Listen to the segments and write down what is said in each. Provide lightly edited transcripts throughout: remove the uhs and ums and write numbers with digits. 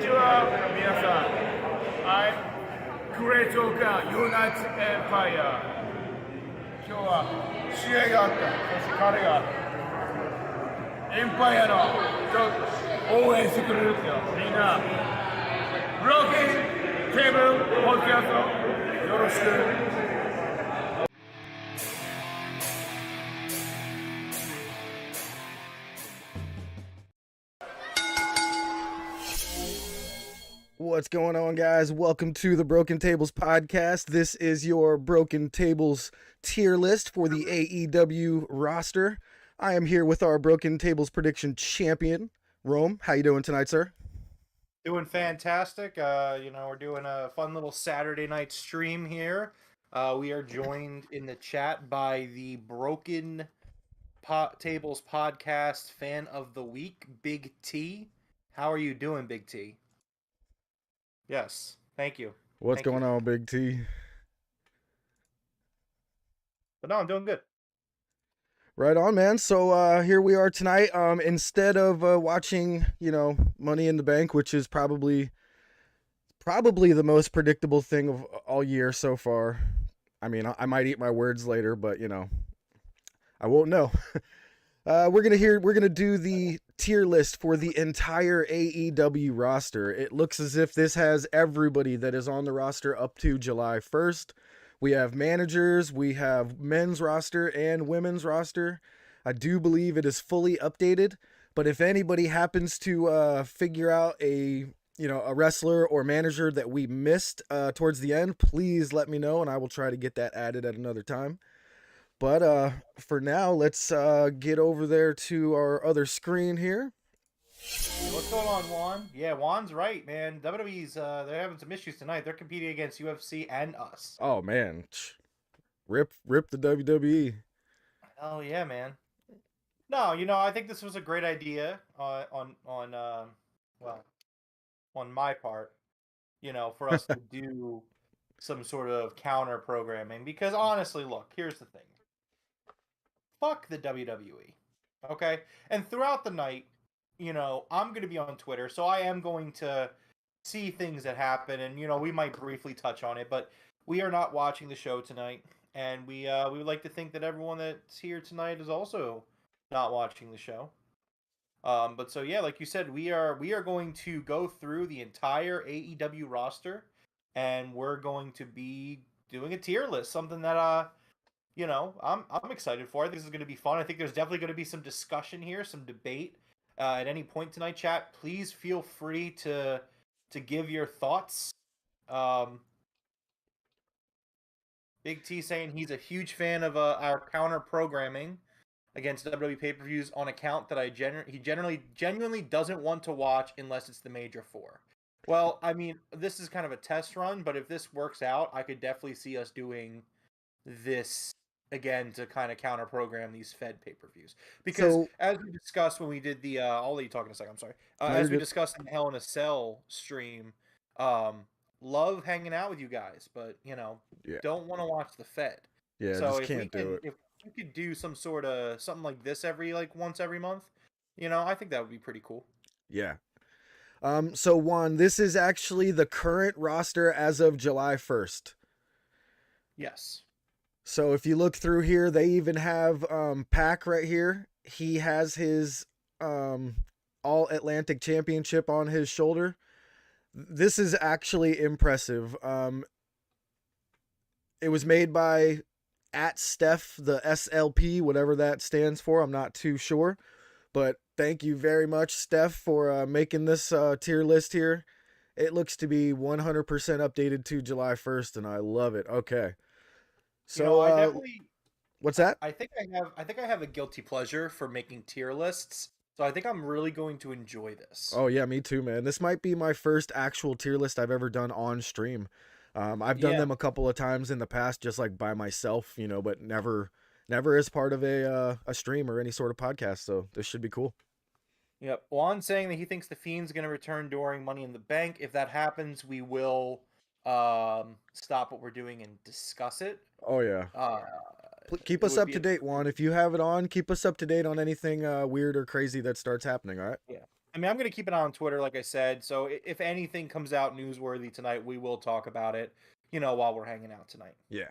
ちは、皆さん。I'm Great Oka United Empire。今日は試合があった。そして彼がエンパイアの応援してくれるんですよ。みんな、ブローキンテーブルポッドキャストよろしく。What's going on, guys? Welcome to the Broken Tables podcast. This is your Broken Tables tier list for the AEW roster. I am here with our Broken Tables prediction champion, Rome. How you doing tonight, sir? Doing fantastic. We're doing a fun little Saturday night stream here. We are joined in the chat by the Broken Tables podcast fan of the week, Big T. How are you doing, Big T? Yes, thank you. What's going on, Big T? But no, I'm doing good. Right on, man. So here we are tonight. Instead of watching, Money in the Bank, which is probably the most predictable thing of all year so far. I mean, I might eat my words later, but I won't know. We're gonna do the tier list for the entire AEW roster. It looks as if this has everybody that is on the roster up to July 1st. We have managers, we have men's roster and women's roster. I do believe it is fully updated, but if anybody happens to figure out a wrestler or manager that we missed towards the end, please let me know and I will try to get that added at another time. But for now, let's get over there to our other screen here. What's going on, Juan? Yeah, Juan's right, man. WWE's they're having some issues tonight. They're competing against UFC and us. Oh man, rip the WWE. Oh yeah, man. No, I think this was a great idea on my part. For us to do some sort of counter programming, because honestly, look, here's the thing. Fuck the WWE, okay? And throughout the night, I'm going to be on Twitter, so I am going to see things that happen, and, we might briefly touch on it, but we are not watching the show tonight, and we would like to think that everyone that's here tonight is also not watching the show. But so, yeah, like you said, we are going to go through the entire AEW roster, and we're going to be doing a tier list, something that, I'm excited for. I think this is going to be fun. I think there's definitely going to be some discussion here, some debate. At any point tonight, chat, please feel free to give your thoughts. Big T saying he's a huge fan of our counter programming against WWE pay-per-views on account that he genuinely doesn't want to watch unless it's the major four. Well, I mean, this is kind of a test run, but if this works out, I could definitely see us doing this again to kind of counter program these Fed pay-per-views, because as we discussed when we did the I'll let you talk in a second, I'm sorry, as we discussed in the Hell in a Cell stream, love hanging out with you guys, but don't want to watch the Fed. So just can't do it. If we could do some sort of something like this once every month, I think that would be pretty cool. Yeah. So Juan, this is actually the current roster as of July 1st. Yes. So if you look through here, they even have Pac right here. He has his All Atlantic Championship on his shoulder. This is actually impressive. It was made by @Steph, the SLP, whatever that stands for. I'm not too sure. But thank you very much, Steph, for making this tier list here. It looks to be 100% updated to July 1st, and I love it. Okay. So I definitely. What's that? I think I have a guilty pleasure for making tier lists, so I think I'm really going to enjoy this. Oh yeah, me too, man. This might be my first actual tier list I've ever done on stream. I've done them a couple of times in the past, just like by myself, but never as part of a stream or any sort of podcast. So this should be cool. Yep. Juan's saying that he thinks the Fiend's going to return during Money in the Bank. If that happens, we will stop what we're doing and discuss it. Oh yeah. Keep us up to date, Juan. If you have it on, keep us up to date on anything weird or crazy that starts happening. All right. Yeah. I mean, I'm going to keep it on Twitter, like I said. So if anything comes out newsworthy tonight, we will talk about it, while we're hanging out tonight. Yeah.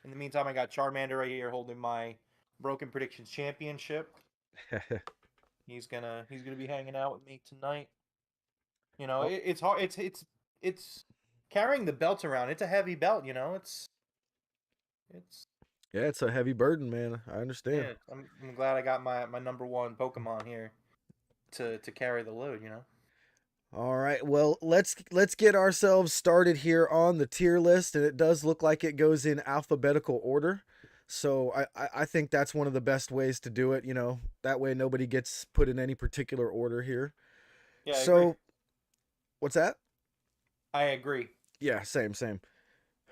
In the meantime, I got Charmander right here holding my Broken Predictions Championship. He's gonna be hanging out with me tonight. It's hard. It's carrying the belt around. It's a heavy belt. It's Yeah, it's a heavy burden, man. I understand. yeah. I'm glad I got my number one Pokemon here to carry the load. All right. Well, let's get ourselves started here on the tier list, and it does look like it goes in alphabetical order. So I think that's one of the best ways to do it. That way nobody gets put in any particular order here. Yeah, I So, agree. what's that? I agree. Yeah, same.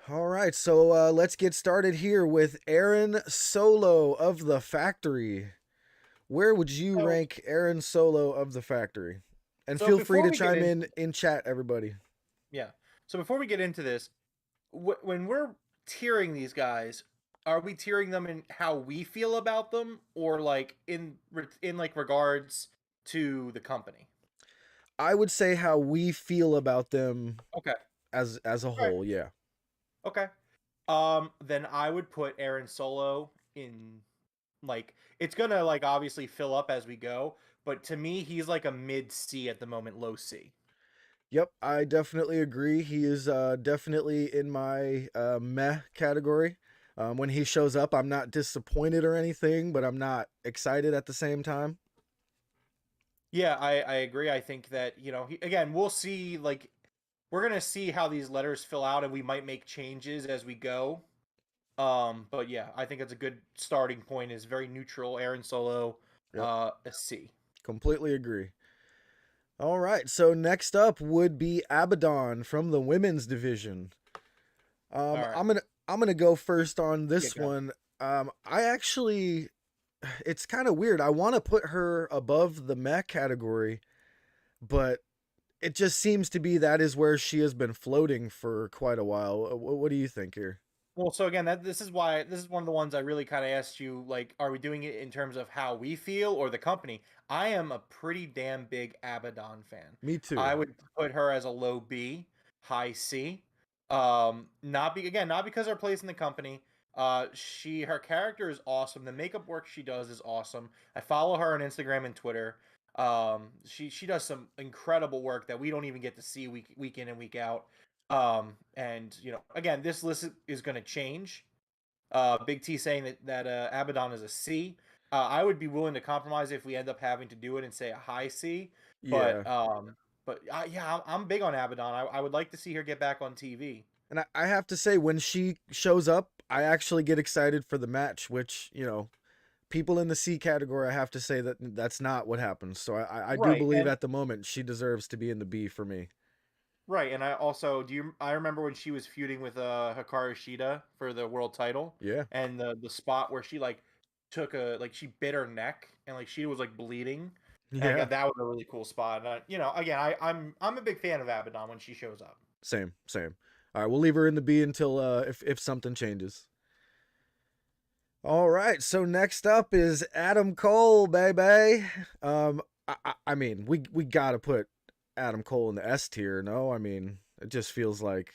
All right. So let's get started here with Aaron Solo of the Factory. Where would you So- rank Aaron Solo of the Factory? And So feel free before to we get chime in chat, everybody. Yeah. So before we get into this, when we're tiering these guys, are we tiering them in how we feel about them, or like in like regards to the company? I would say how we feel about them Okay. as a whole. Yeah. Okay. Then I would put Aaron Solo in, like, it's gonna like obviously fill up as we go, but to me he's like a mid C at the moment, low C. Yep, I definitely agree. He is definitely in my meh category. When he shows up, I'm not disappointed or anything, but I'm not excited at the same time. Yeah, I agree. I think that, again, we'll see, like, we're gonna see how these letters fill out, and we might make changes as we go. But yeah, I think it's a good starting point. Is very neutral. Aaron Solo, Yep, a C. completely agree. All right, so next up would be Abaddon from the women's division. All right. I'm gonna go first on this Yeah, go. one. I actually, it's kind of weird. I want to put her above the meh category, but it just seems to be that is where she has been floating for quite a while. What do you think here? Well, so again, this is why this is one of the ones I really kind of asked you, like, are we doing it in terms of how we feel or the company? I am a pretty damn big Abaddon fan. Me too. I would put her as a low B, high C. Not because of her place in the company. Her character is awesome. The makeup work she does is awesome. I follow her on Instagram and Twitter. She does some incredible work that we don't even get to see week in and week out. And again, this list is going to change. Big T saying that Abaddon is a C. I would be willing to compromise if we end up having to do it and say a high C. Yeah. But yeah, I'm big on Abaddon. I would like to see her get back on TV. And I have to say, when she shows up, I actually get excited for the match, which, people in the C category, I have to say that that's not what happens. So I do Right, believe and at the moment she deserves to be in the B for me. right, and I also I remember when she was feuding with Hikaru Shida for the world title, Yeah. and the spot where she like she bit her neck and like she was like bleeding. And Yeah. again, that was a really cool spot. And again, I'm a big fan of Abaddon when she shows up. Same. All right, we'll leave her in the B until if something changes. All right, so next up is Adam Cole, baby. I mean, we gotta put Adam Cole in the S tier. No, I mean, it just feels like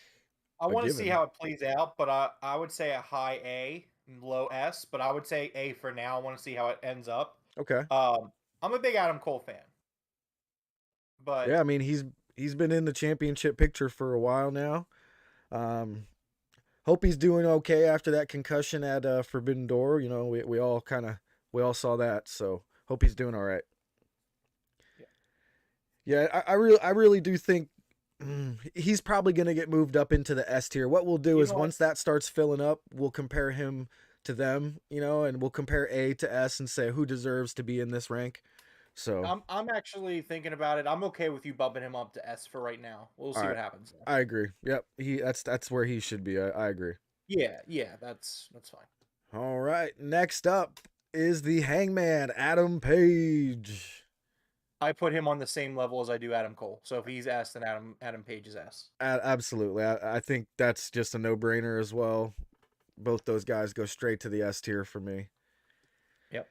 I a want to see given. how it plays out, but I would say a high A, low S, but I would say A for now. I want to see how it ends up. Okay. I'm a big Adam Cole fan, but Yeah, I mean, he's been in the championship picture for a while now. Hope he's doing okay after that concussion at Forbidden Door. We all saw that, so hope he's doing all right. Yeah, I really do think he's probably going to get moved up into the S tier. What we'll do is once that starts filling up, we'll compare him to them, and we'll compare A to S and say who deserves to be in this rank. So I'm actually thinking about it. I'm okay with you bumping him up to S for right now. We'll see what happens. I agree. Yep, that's where he should be. I agree. Yeah, that's fine. All right, next up is the Hangman, Adam Page. I put him on the same level as I do Adam Cole. So if he's S, then Adam Page is S. Absolutely. I think that's just a no-brainer as well. Both those guys go straight to the S tier for me. Yep.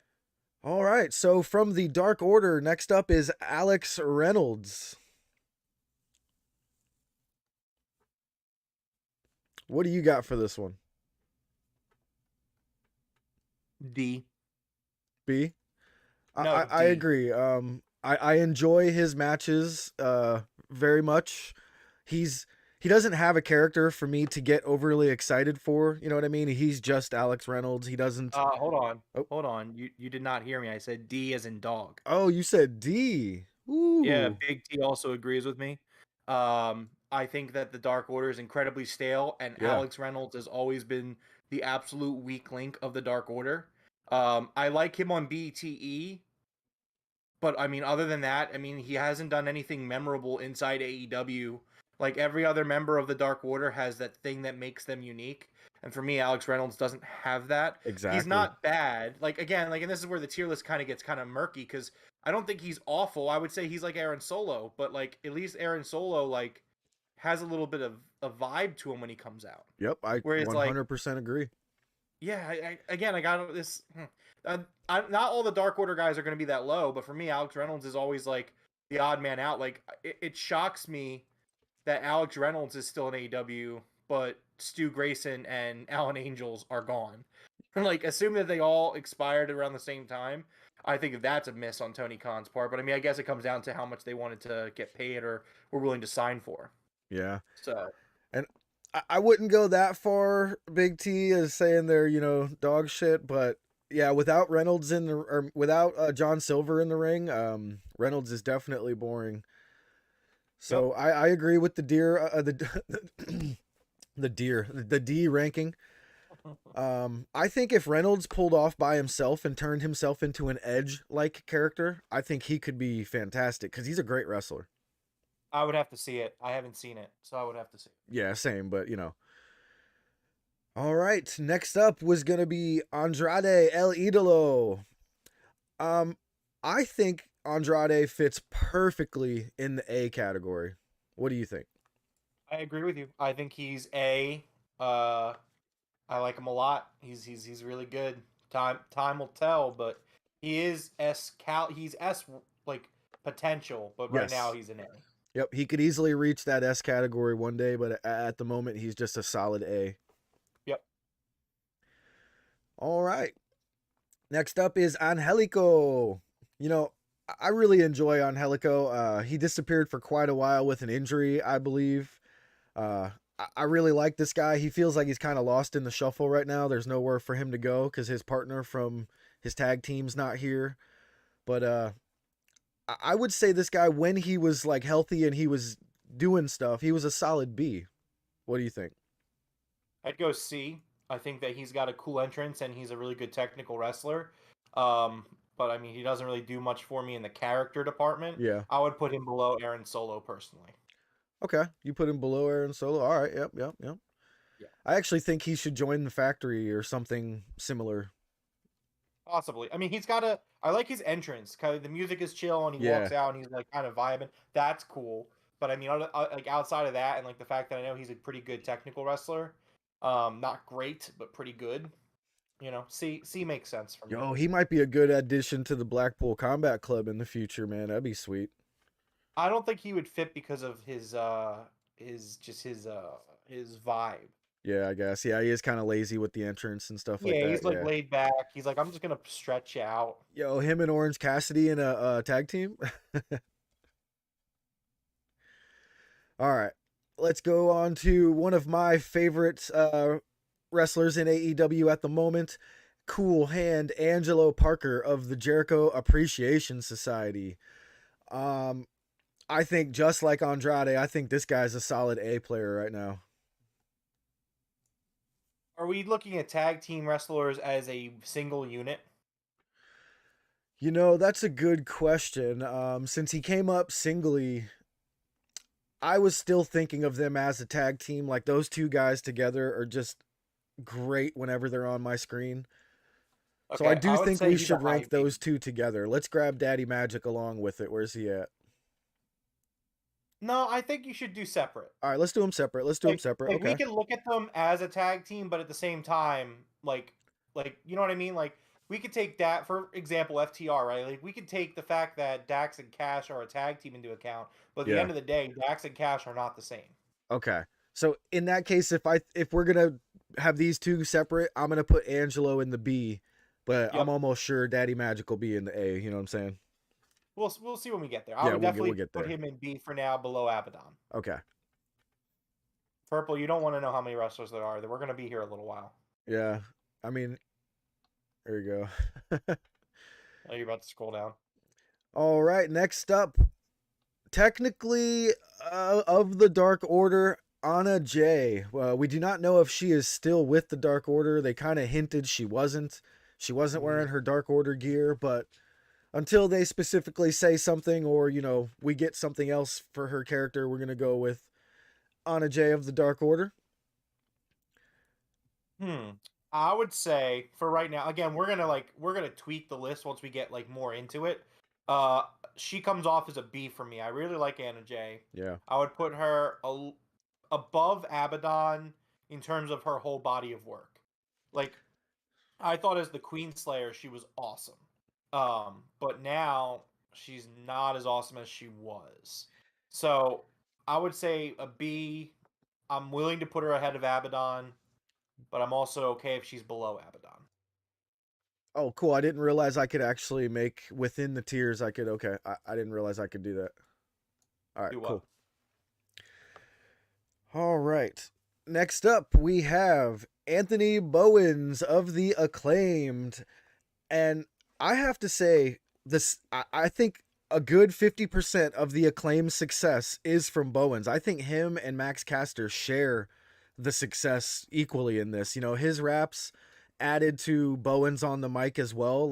All right. So from the Dark Order, next up is Alex Reynolds. What do you got for this one? D. B. No, I D. agree. I enjoy his matches very much. He doesn't have a character for me to get overly excited for. You know what I mean? He's just Alex Reynolds. He doesn't. Hold on. Oh, Hold on. You did not hear me. I said D as in dog. oh, you said D. Yeah, Ooh. Big T also agrees with me. I think that the Dark Order is incredibly stale, and Yeah. Alex Reynolds has always been the absolute weak link of the Dark Order. I like him on BTE, but I mean, other than that, I mean, he hasn't done anything memorable inside AEW. Like every other member of the Dark Order has that thing that makes them unique. And for me, Alex Reynolds doesn't have that. He's Exactly. not bad. Like again, like and this is where the tier list kind of gets kind of murky because I don't think he's awful. I would say he's like Aaron Solo, but like at least Aaron Solo like has a little bit of a vibe to him when he comes out. Yep. I Whereas like 100% agree. yeah, I got this. Not all the Dark Order guys are going to be that low, but for me, Alex Reynolds is always like the odd man out. Like it shocks me that Alex Reynolds is still in AEW, but Stu Grayson and Alan Angels are gone. Like assume that they all expired around the same time. I think that's a miss on Tony Khan's part. But I mean, I guess it comes down to how much they wanted to get paid or were willing to sign for. Yeah. So And I wouldn't go that far, Big T, as saying they're, dog shit, but yeah, without Reynolds or without John Silver in the ring, Reynolds is definitely boring. So yep. I agree with the the D ranking. I think if Reynolds pulled off by himself and turned himself into an Edge like character, I think he could be fantastic because he's a great wrestler. I would have to see it. I haven't seen it, so I would have to see it. Yeah, same, but All right, next up was gonna be Andrade El Idolo. Um, I think Andrade fits perfectly in the A category. What do you think? I agree with you. I think he's A. Uh, I like him a lot. He's really good. Time will tell, but he is he's S like potential, but right now Yes. he's an A. Yep, he could easily reach that S category one day, but at the moment he's just a solid A. Yep. All right. Next up is Angelico. I really enjoy Angelico. He disappeared for quite a while with an injury, I believe. I really like this guy. He feels like he's kind of lost in the shuffle right now. There's nowhere for him to go because his partner from his tag team's not here. But I would say this guy, when he was like healthy and he was doing stuff, he was a solid B. What do you think? I'd go C. I think that he's got a cool entrance and he's a really good technical wrestler. But I mean, he doesn't really do much for me in the character department. Yeah. I would put him below Aaron Solo personally. Okay. You put him below Aaron Solo. All right. Yep. Yep. Yep. Yeah. I actually think he should join the factory or something similar. Possibly. I mean, he's got a. I like his entrance. Kind of the music is chill, and he Yeah. walks out, and he's like kind of vibing. That's cool. But I mean, like outside of that, and like the fact that I know he's a pretty good technical wrestler, not great, but pretty good. C makes sense for me. Yo, he might be a good addition to the Blackpool Combat Club in the future, man. That'd be sweet. I don't think he would fit because of his vibe. Yeah, I guess. Yeah, he is kind of lazy with the entrance and stuff like Yeah, that. he's like Yeah. laid back. He's like, I'm just gonna stretch you out. Yo, him and Orange Cassidy in a tag team. All right, let's go on to one of my favorite wrestlers in AEW at the moment, Cool Hand Angelo Parker of the Jericho Appreciation Society. I think just like Andrade, I think this guy's a solid A player right now. Are we looking at tag team wrestlers as a single unit? That's a good question. Since he came up singly, I was still thinking of them as a tag team. Like those two guys together are just great whenever they're on my screen. Okay, So I do would think say we he's a should high rank B. those two together. Let's grab Daddy Magic along with it. Where's he at? No, I think you should do separate. All right, let's do them separate. Let's do them separate. Like we Okay. can look at them as a tag team, but at the same time, like you know what I mean? Like we could take that, for example, FTR, right? Like, we could take the fact that Dax and Cash are a tag team into account, but at the Yeah. end of the day, Dax and Cash are not the same. Okay. So in that case, if we're gonna have these two separate, I'm gonna put Angelo in the B, but I'm Yep. almost sure Daddy Magic will be in the A. You know what I'm saying? We'll see when we get there. I Yeah, would we'll definitely get put there. him in B for now, below Abaddon. Okay. Purple, you don't want to know how many wrestlers there are. We're going to be here a little while. Yeah. I mean, there you go. Oh, you're about to scroll down. All right. Next up, technically, of the Dark Order, Anna Jay. We do not know if she is still with the Dark Order. They kind of hinted she wasn't. She wasn't wearing her Dark Order gear, but until they specifically say something, or we get something else for her character, we're gonna go with Anna Jay of the Dark Order. I would say for right now, again, we're gonna tweak the list once we get more into it. She comes off as a B for me. I really like Anna Jay. Yeah. I would put her above Abaddon in terms of her whole body of work. I thought as the Queen Slayer, she was awesome. But now she's not as awesome as she was. So I would say a B. I'm willing to put her ahead of Abaddon, but I'm also okay if she's below Abaddon. Oh, cool. I didn't realize I could actually make within the tiers. I didn't realize I could do that. All right, cool. All right. Next up, we have Anthony Bowens of the Acclaimed. And I have to say, I think a good 50% of the Acclaim success is from Bowens. I think him and Max Caster share the success equally in this. His raps added to Bowens on the mic as well.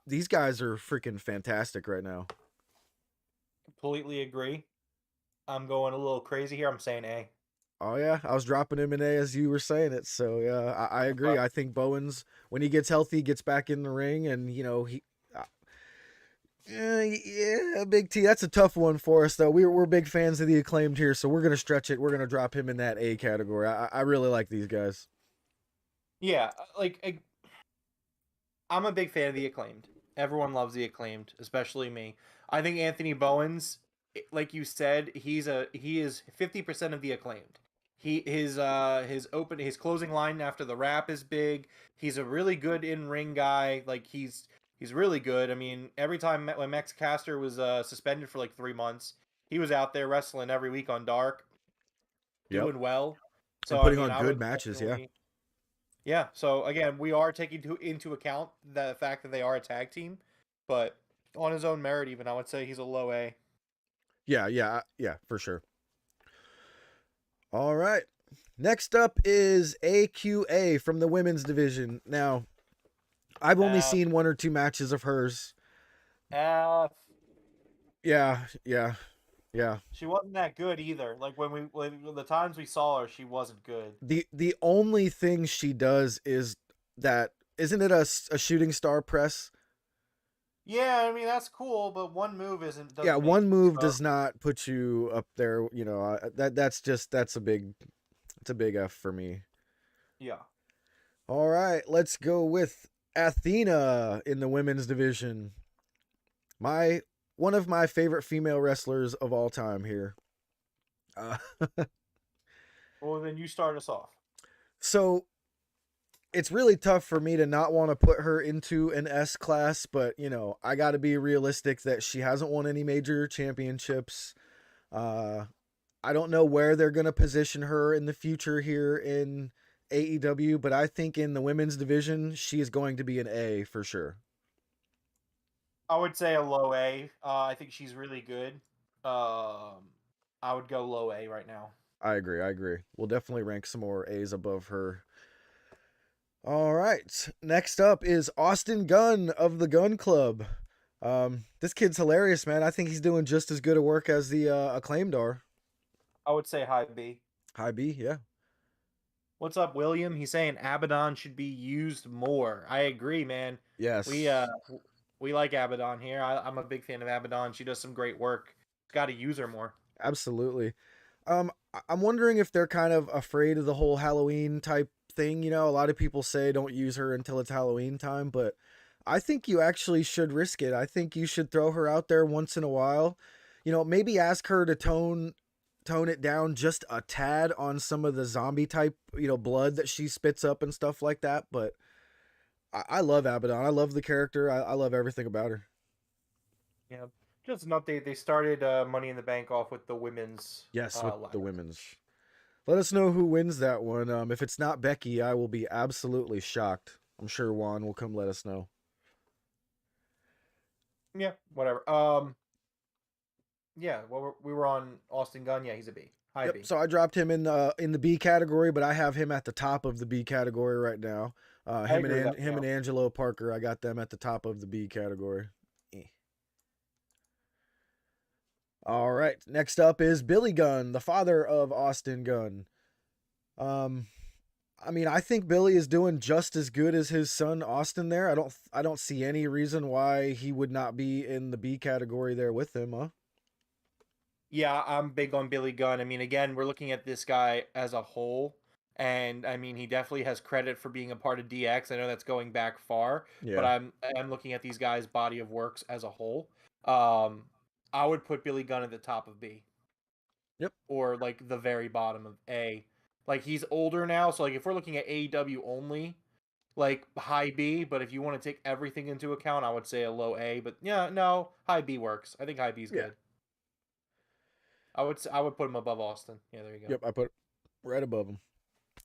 These guys are freaking fantastic right now. Completely agree. I'm going a little crazy here. I'm saying A. Oh yeah, I was dropping him in A as you were saying it. So yeah, I agree. I think Bowens, when he gets healthy, gets back in the ring, and Big T. That's a tough one for us though. We're big fans of the Acclaimed here, so we're gonna stretch it. We're gonna drop him in that A category. I really like these guys. Yeah, I'm a big fan of the Acclaimed. Everyone loves the Acclaimed, especially me. I think Anthony Bowens, like you said, he is 50% of the Acclaimed. His closing line after the rap is big. He's a really good in-ring guy. He's really good. I mean, every time when Max Caster was suspended for 3 months, he was out there wrestling every week on Dark, doing well. So and putting on good matches, yeah. Yeah, so again, we are taking into account the fact that they are a tag team, but on his own merit, even I would say he's a low A. Yeah, for sure. All right. Next up is AQA from the women's division. Now, I've only seen 1 or 2 matches of hers. Yeah. She wasn't that good either. When the times we saw her, she wasn't good. The only thing she does is that, isn't it a shooting star press? Yeah, I mean that's cool, but one move isn't. Yeah, one move does not put you up there. That's a big F for me. Yeah. All right, let's go with Athena in the women's division. One of my favorite female wrestlers of all time here. Well, then you start us off. So it's really tough for me to not want to put her into an S class, but I got to be realistic that she hasn't won any major championships. I don't know where they're going to position her in the future here in AEW, but I think in the women's division, she is going to be an A for sure. I would say a low A. I think she's really good. I would go low A right now. I agree. We'll definitely rank some more A's above her. All right. Next up is Austin Gunn of the Gun Club. This kid's hilarious, man. I think he's doing just as good a work as the Acclaimed are. I would say high B. High B, yeah. What's up, William? He's saying Abaddon should be used more. I agree, man. Yes. We like Abaddon here. I'm a big fan of Abaddon. She does some great work. Got to use her more. Absolutely. I'm wondering if they're kind of afraid of the whole Halloween type thing. A lot of people say don't use her until it's Halloween time, but I think you actually should risk it. I think you should throw her out there once in a while. Maybe ask her to tone it down just a tad on some of the zombie type, blood that she spits up and stuff like that. But I love Abaddon. I love the character. I love everything about her. Yeah. Just an update. They started Money in the Bank off with the women's. Yes, with the ladder. women's. Let us know who wins that one. If it's not Becky, I will be absolutely shocked. I'm sure Juan will come let us know. Yeah, whatever. Yeah. Well, we were on Austin Gunn. Yeah, he's a B. High Yep. B. So I dropped him in the B category, but I have him at the top of the B category right now. Him agree with and that, him yeah. and Angelo Parker, I got them at the top of the B category. All right. Next up is Billy Gunn, the father of Austin Gunn. I think Billy is doing just as good as his son Austin there. I don't see any reason why he would not be in the B category there with him, huh? Yeah, I'm big on Billy Gunn. I mean, again, we're looking at this guy as a whole, and I mean, he definitely has credit for being a part of DX. I know that's going back far, but Yeah. I'm looking at these guys' body of works as a whole. I would put Billy Gunn at the top of B. Yep. Or like the very bottom of A. Like he's older now, so like if we're looking at AEW only, like high B, but if you want to take everything into account, I would say a low A. But yeah, no, high B works. I think high B is Yeah. good. I would put him above Austin. Yeah, there you go. Yep. I put it right above him.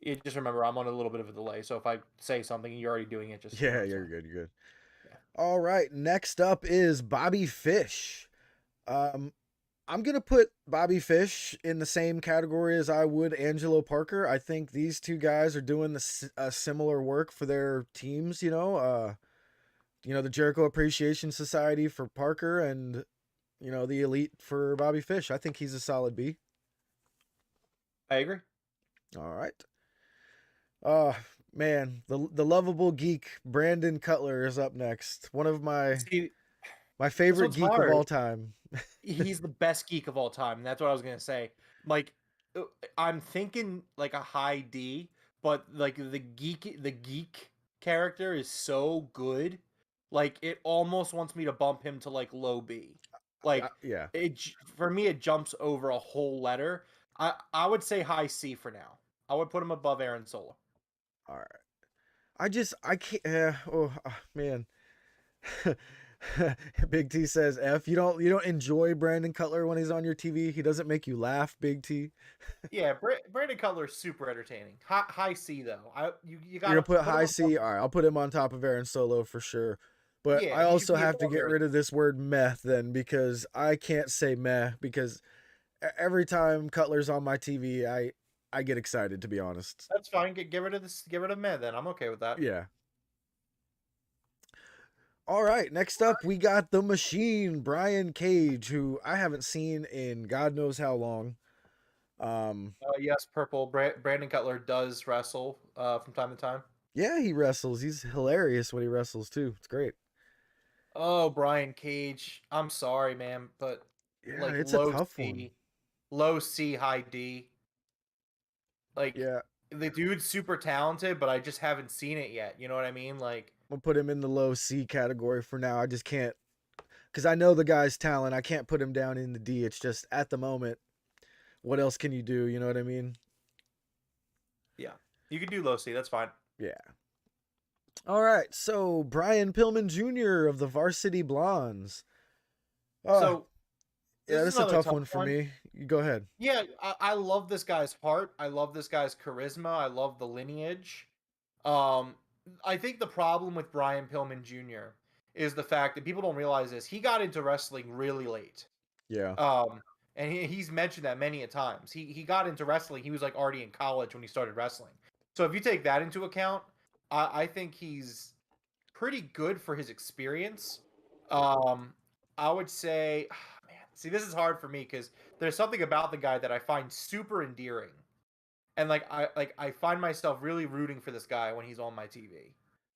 You just remember I'm on a little bit of a delay, so if I say something and you're already doing it, just Yeah, it's you're fine. good. You're good. Yeah. All right. Next up is Bobby Fish. I'm gonna put Bobby Fish in the same category as I would Angelo Parker. I think these two guys are doing similar work for their teams. The Jericho Appreciation Society for Parker, and the Elite for Bobby Fish. I think he's a solid B. I agree. All right. Man, the lovable geek Brandon Cutler is up next. One of my See, this favorite one's geek hard. of all time. He's the best geek of all time. And that's what I was gonna say. Like, I'm thinking like a high D, but like the geek character is so good, like it almost wants me to bump him to like low B. Like Yeah. for me, it jumps over a whole letter. I would say high C for now. I would put him above Aaron Solo. All right. I can't. Man. Big T says F. You don't enjoy Brandon Cutler when he's on your TV. He doesn't make you laugh. Big T. Yeah, Brandon Cutler's super entertaining. High C though. You You're gotta gonna put him high above. C. All right, I'll put him on top of Aaron Solo for sure. But Yeah, I he should also be have to above get Aaron. rid of this word meth then, because I can't say meh, because every time Cutler's on my TV, I get excited, to be honest. That's fine. Get rid of this. Get rid of Meh. Then I'm okay with that. Yeah. All right, next up we got the Machine, Brian Cage, who I haven't seen in God knows how long. Yes, Purple. Brandon Cutler does wrestle from time to time. Yeah, he wrestles. He's hilarious when he wrestles too. It's great. Oh, Brian Cage. I'm sorry, man, but Yeah, like it's a tough one. Low C, high D. Like Yeah, the dude's super talented, but I just haven't seen it yet. You know what I mean? Like, I'll put him in the low C category for now. I just can't, because I know the guy's talent. I can't put him down in the D. It's just at the moment, what else can you do? You know what I mean? yeah, you could do low C. That's fine. Yeah. All right, so Brian Pillman Jr. of the Varsity Blondes. So Yeah, this is that's a another tough one for me. You go ahead. Yeah, I love this guy's heart. I love this guy's charisma. I love the lineage. Um, I think the problem with Brian Pillman Jr. is the fact that people don't realize this. He got into wrestling really late. Yeah. And he's mentioned that many a times. He got into wrestling. He was like already in college when he started wrestling. So if you take that into account, I think he's pretty good for his experience. I would say, man, see, this is hard for me because there's something about the guy that I find super endearing, and I find myself really rooting for this guy when he's on my TV.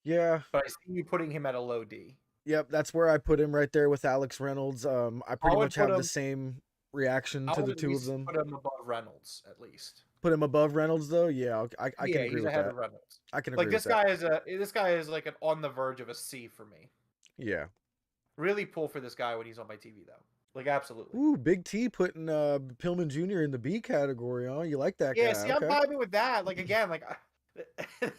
Yeah. But I see you putting him at a low D. Yep, that's where I put him, right there with Alex Reynolds. I pretty would much put have the him. same reaction I to would the at two of least them. put him above Reynolds, at least. Put him above Reynolds though. Yeah, I can Yeah, agree he's with ahead that. of Reynolds. I can Like agree with this guy is like on the verge of a C for me. Yeah. Really pull for this guy when he's on my TV though. Like absolutely. Ooh, Big T putting Pillman Jr. in the B category. Oh, you like that Yeah, guy? see, I'm Okay. vibing with that. Like again, like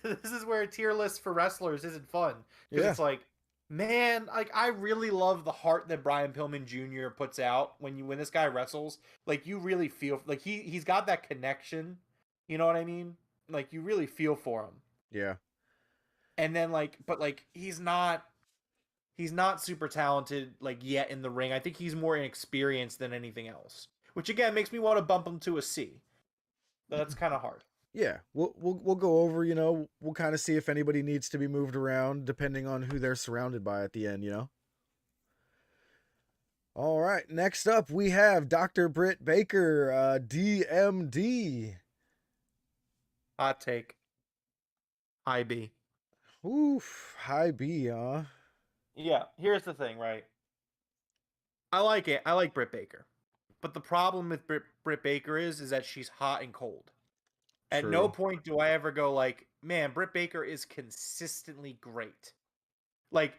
this is where tier list for wrestlers isn't fun because Yeah. it's like, man, like I really love the heart that Brian Pillman Jr. puts out when this guy wrestles. Like you really feel like he's got that connection. You know what I mean? Like you really feel for him. Yeah. And then but he's not super talented like yet in the ring. I think he's more inexperienced than anything else, which again makes me want to bump him to a C. That's kind of hard. Yeah. We'll go over, you know, we'll kind of see if anybody needs to be moved around depending on who they're surrounded by at the end, you know. All right, next up we have Dr. Britt Baker, DMD. Hot take. High B. Oof, high B, huh? Yeah, here's the thing, right? I like it. I like Britt Baker. But the problem with Britt Baker is that she's hot and cold. At no True. point do I ever go like, man, Britt Baker is consistently great. Like,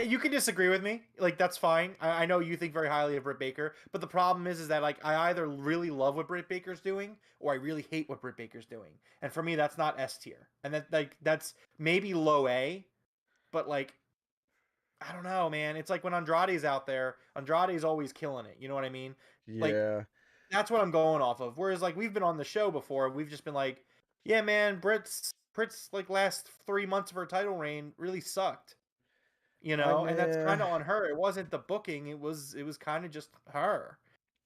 you can disagree with me. Like, that's fine. I know you think very highly of Britt Baker, but the problem is that like I either really love what Britt Baker's doing or I really hate what Britt Baker's doing. And for me, that's not S tier. And that's maybe low A, but like I don't know, man. It's like when Andrade's out there, Andrade's always killing it. You know what I mean? Like Yeah. that's what I'm going off of. Whereas like we've been on the show before, we've just been like, yeah, man, Britt's like last 3 months of her title reign really sucked. You I know, and that's kind of on her. It wasn't the booking. It was kind of just her.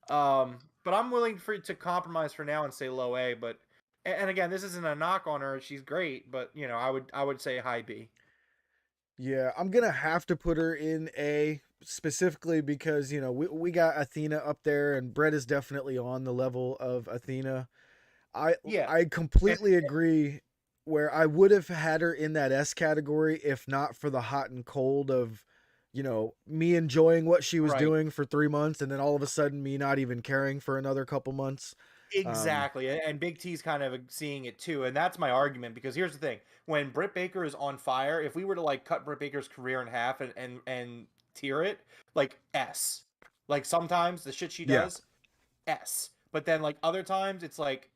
But I'm willing to compromise for now and say low A. But and again, this isn't a knock on her. She's great, but you know, I would say high B. Yeah, I'm gonna have to put her in A specifically because, you know, we got Athena up there and Brett is definitely on the level of Athena. Yeah, I completely agree where I would have had her in that S category if not for the hot and cold of, you know, me enjoying what she was right. doing for 3 months and then all of a sudden me not even caring for another couple months. Exactly, and Big T's kind of seeing it too, and that's my argument because here's the thing: when Britt Baker is on fire, if we were to like cut Britt Baker's career in half and tier it, like S, like sometimes the shit she Yeah. does, S, but then like other times it's like,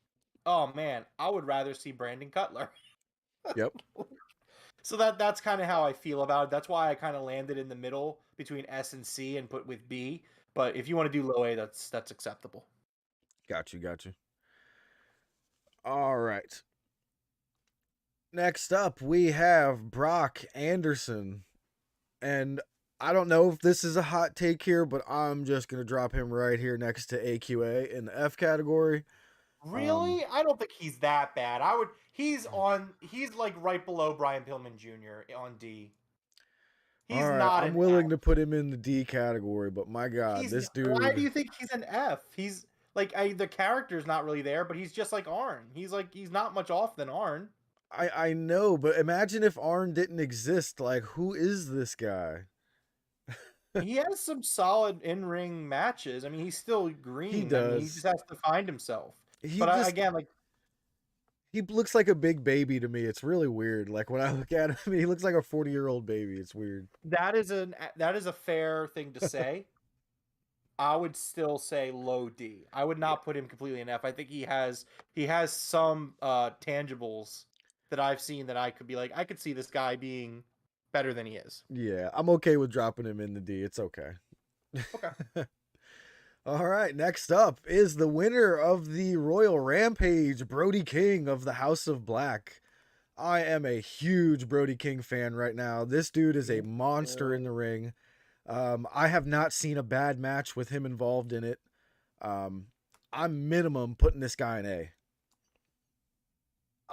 oh man, I would rather see Brandon Cutler. Yep. So that's kind of how I feel about it. That's why I kind of landed in the middle between S and C and put with B. But if you want to do low A, that's acceptable. Got you. All right. Next up, we have Brock Anderson. And I don't know if this is a hot take here, but I'm just going to drop him right here next to AQA in the F category. Really? I don't think he's that bad. He's like right below Brian Pillman Jr. on D. He's All right, not I'm an willing F. to put him in the D category, but my God, this Why do dude. you think he's an F? He's like the character's not really there, but he's just like Arn. He's not much off than Arn. I know, but imagine if Arn didn't exist. Like, who is this guy? He has some solid in-ring matches. I mean, he's still green. He I mean, he does. just has to find himself. He But just again, like he looks like a big baby to me. It's really weird. Like when I look at him, he looks like a 40-year-old baby. It's weird. that is a fair thing to say. I would still say low D. I would not put him completely in F. I think he has some tangibles that I've seen that I could be like, I could see this guy being better than he is. Yeah, I'm okay with dropping him in the D. It's okay. Okay. All right, next up is the winner of the Royal Rampage, Brody King of the House of Black. I am a huge Brody King fan right now. This dude is a monster in the ring. I have not seen a bad match with him involved in it. I'm minimum putting this guy in A.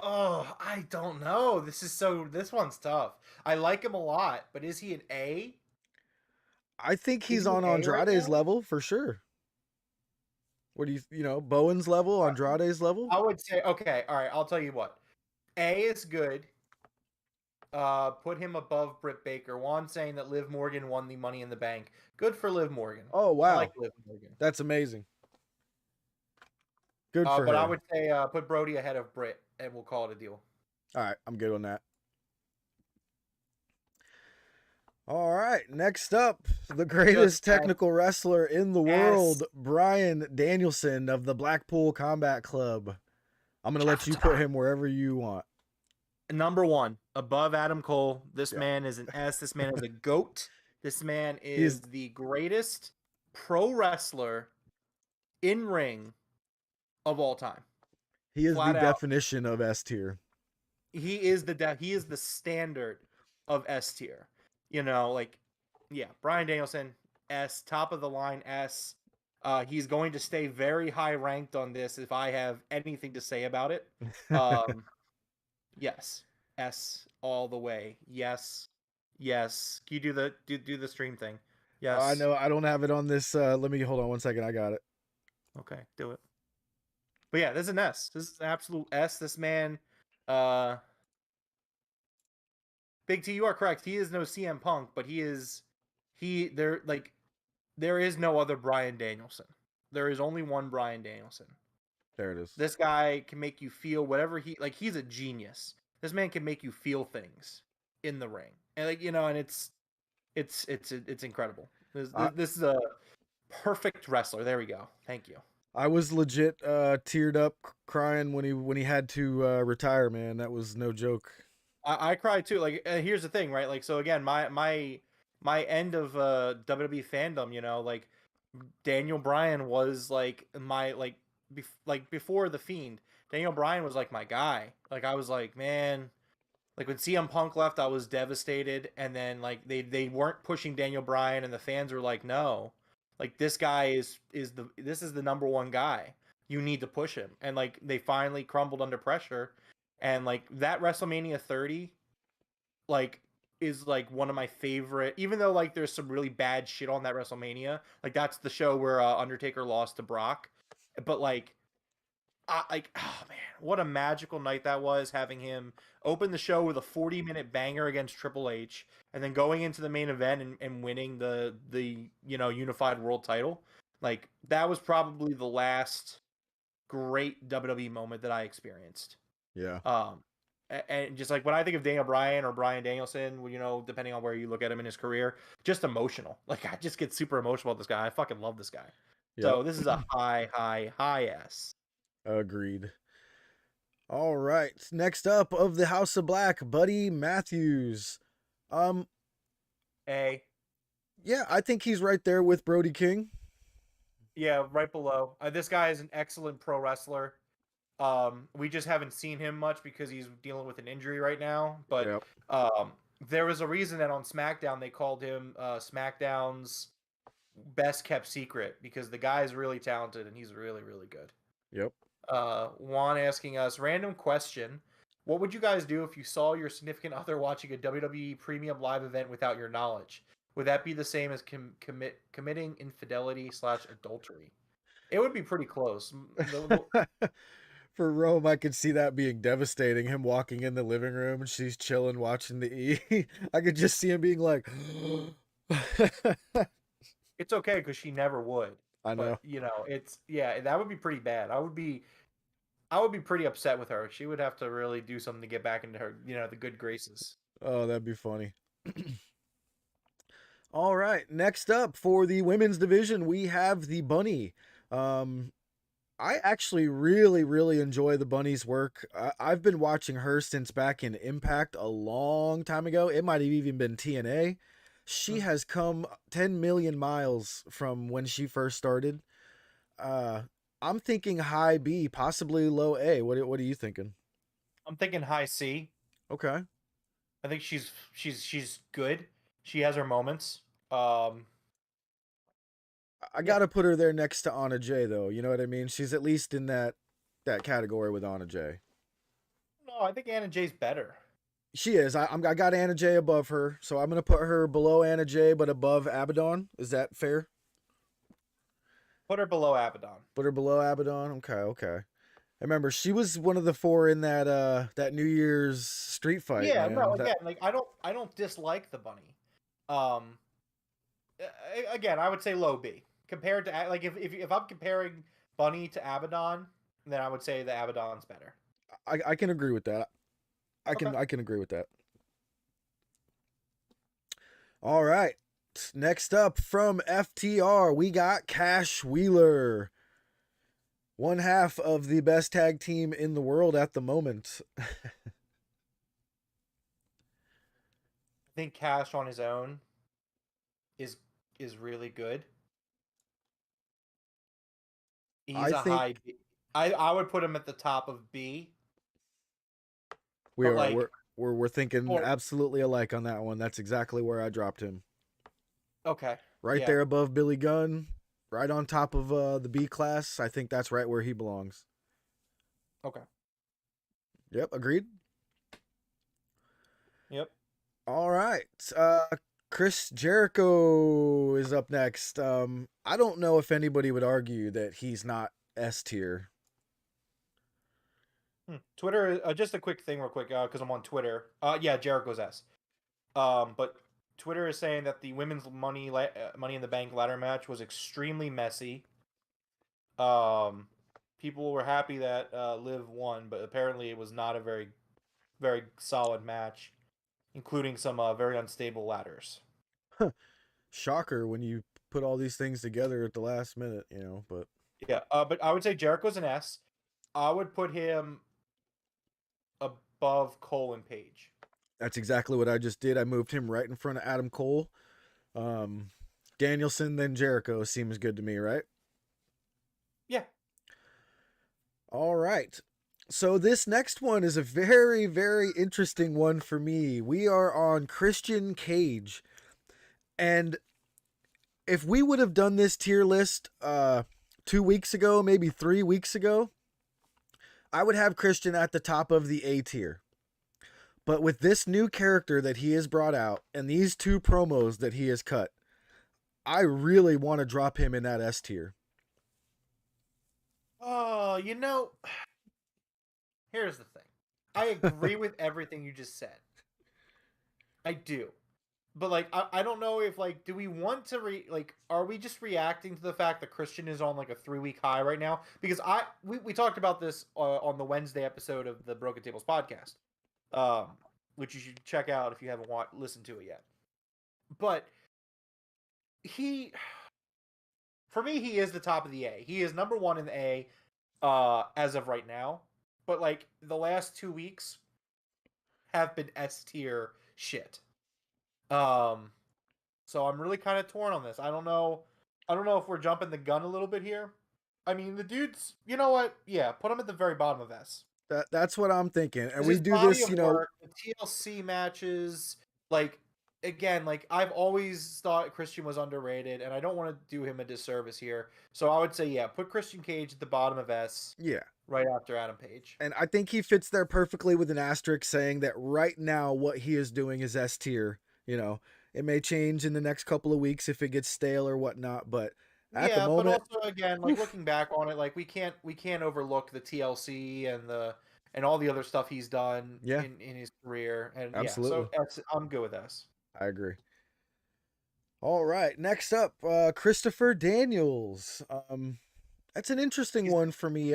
Oh, I don't know. This one's tough. I like him a lot, but is he an A? I think he's Is he on an A right Andrade's now? level for sure. What do you know, Bowen's level, Andrade's level? I would say okay, all right, I'll tell you what. A is good. Put him above Britt Baker. Juan saying that Liv Morgan won the Money in the Bank. Good for Liv Morgan. Oh, I wow. like Liv Morgan. That's amazing. Good for But her. I would say put Brody ahead of Britt, and we'll call it a deal. All right, I'm good on that. All right, next up, the greatest technical wrestler in the world, Bryan Danielson of the Blackpool Combat Club. I'm going to let you put him wherever you want. Number one, above Adam Cole. This man is an S. This man is a GOAT. This man is the greatest pro wrestler in ring of all time. He is the definition of S tier. He is the standard of S tier. You know, like, yeah, Bryan Danielson, S, top of the line S. He's going to stay very high ranked on this if I have anything to say about it. Yes, S all the way. Yes. Can you do the stream thing? Yes. I know I don't have it on this. Let me hold on 1 second. I got it. Okay, do it. But yeah, this is an S. This is an absolute S. This man, Big T, you are correct. He is no CM Punk, but there is no other Bryan Danielson. There is only one Bryan Danielson. There it is. This guy can make you feel whatever he's a genius. This man can make you feel things in the ring. And and it's incredible. This is a perfect wrestler. There we go. Thank you. I was legit teared up crying when he had to retire, man. That was no joke. I cried too. Like, here's the thing, right? Like, so again, my end of WWE fandom, like Daniel Bryan was like my before the Fiend. Daniel Bryan was like my guy. Like, I was like, man, like when CM Punk left, I was devastated. And then like they weren't pushing Daniel Bryan, and the fans were like, no, like this guy is the number one guy. You need to push him. And like they finally crumbled under pressure. And like that WrestleMania 30, like is like one of my favorite. Even though like there's some really bad shit on that WrestleMania, like that's the show where Undertaker lost to Brock. But like, oh man, what a magical night that was, having him open the show with a 40-minute banger against Triple H, and then going into the main event and winning the unified world title. Like, that was probably the last great WWE moment that I experienced. Yeah. And just like when I think of Daniel Bryan or Bryan Danielson, depending on where you look at him in his career, just emotional. Like, I just get super emotional about this guy. I fucking love this guy. Yep. So this is a high S. Agreed. All right. Next up, of the House of Black, Buddy Matthews. A. Yeah, I think he's right there with Brody King. Yeah, right below. This guy is an excellent pro wrestler. We just haven't seen him much because he's dealing with an injury right now. But yep. There was a reason that on SmackDown they called him SmackDown's best kept secret, because the guy is really talented and he's really, really good. Yep. Juan asking us, random question: what would you guys do if you saw your significant other watching a WWE Premium Live event without your knowledge? Would that be the same as committing infidelity / adultery? It would be pretty close. For Rome, I could see that being devastating. Him walking in the living room and she's chilling watching the E. I could just see him being like, it's okay because she never would. I know. But, that would be pretty bad. I would be pretty upset with her. She would have to really do something to get back into her, the good graces. Oh, that'd be funny. All right. Next up for the women's division, we have the Bunny. I actually really, really enjoy the Bunny's work. I've been watching her since back in Impact a long time ago. It might have even been TNA. She has come 10 million miles from when she first started. I'm thinking high B, possibly low A. What are you thinking? I'm thinking high C. Okay. I think she's good. She has her moments. I gotta put her there next to Anna Jay, though. You know what I mean? She's at least in that category with Anna Jay. No, I think Anna Jay's better. She is. I got Anna Jay above her, so I'm gonna put her below Anna Jay, but above Abaddon. Is that fair? Put her below Abaddon. Put her below Abaddon. Okay. I remember she was one of the 4 in that New Year's street fight. Yeah, man. no, again, like I don't dislike the Bunny. Again, I would say low B compared to, like, if I'm comparing Bunny to Abaddon, then I would say the Abaddon's better. I can agree with that. I Okay. can agree with that. All right. Next up from FTR, we got Cash Wheeler. One half of the best tag team in the world at the moment. I think Cash on his own is really good. He's I a think high B. I would put him at the top of B. we But are like, we're thinking or absolutely alike on that one. That's exactly where I dropped him. okay, Right yeah, there above Billy Gunn, right on top of the B class. I think that's right where he belongs. okay, Yep, agreed. yep. All right. Chris Jericho is up next. I don't know if anybody would argue that he's not S tier. Twitter. Just a quick thing, real quick, because I'm on Twitter. Yeah, Jericho's S. But Twitter is saying that the women's Money in the Bank ladder match was extremely messy. People were happy that Liv won, but apparently it was not a very, very solid match, including some very unstable ladders. Shocker when you put all these things together at the last minute, but Yeah, but I would say Jericho's an S. I would put him above Cole and Page. that's exactly what I just did. I moved him right in front of Adam Cole. Danielson, then Jericho seems good to me, right? Yeah. All right. So this next one is a very, very interesting one for me. We are on Christian Cage. And if we would have done this tier list 2 weeks ago, maybe 3 weeks ago, I would have Christian at the top of the A tier. But with this new character that he has brought out and these 2 promos that he has cut, I really want to drop him in that S tier. Oh, here's the thing. I agree with everything you just said. I do. But like I don't know if like do we want to are we just reacting to the fact that Christian is on like a 3-week high right now? Because we talked about this on the Wednesday episode of the Broken Tables podcast, which you should check out if you haven't listened to it yet. But for me, he is the top of the A. He is number 1 in the A as of right now. But like the last 2 weeks have been S tier shit. So I'm really kind of torn on this. I don't know if we're jumping the gun a little bit here. I mean, the dude's, you know what? Yeah, put him at the very bottom of S. That's what I'm thinking. And we His do body this, of work, the TLC matches, like again, like I've always thought Christian was underrated, and I don't want to do him a disservice here. So I would say, yeah, put Christian Cage at the bottom of S. Yeah. Right after Adam Page. And I think he fits there perfectly with an asterisk saying that right now what he is doing is S tier. It may change in the next couple of weeks if it gets stale or whatnot, but at the moment, but also again, like looking back on it, like we can't overlook the TLC and all the other stuff he's done in his career. And absolutely. So I'm good with S. I agree. All right, next up, Christopher Daniels. That's an interesting one for me.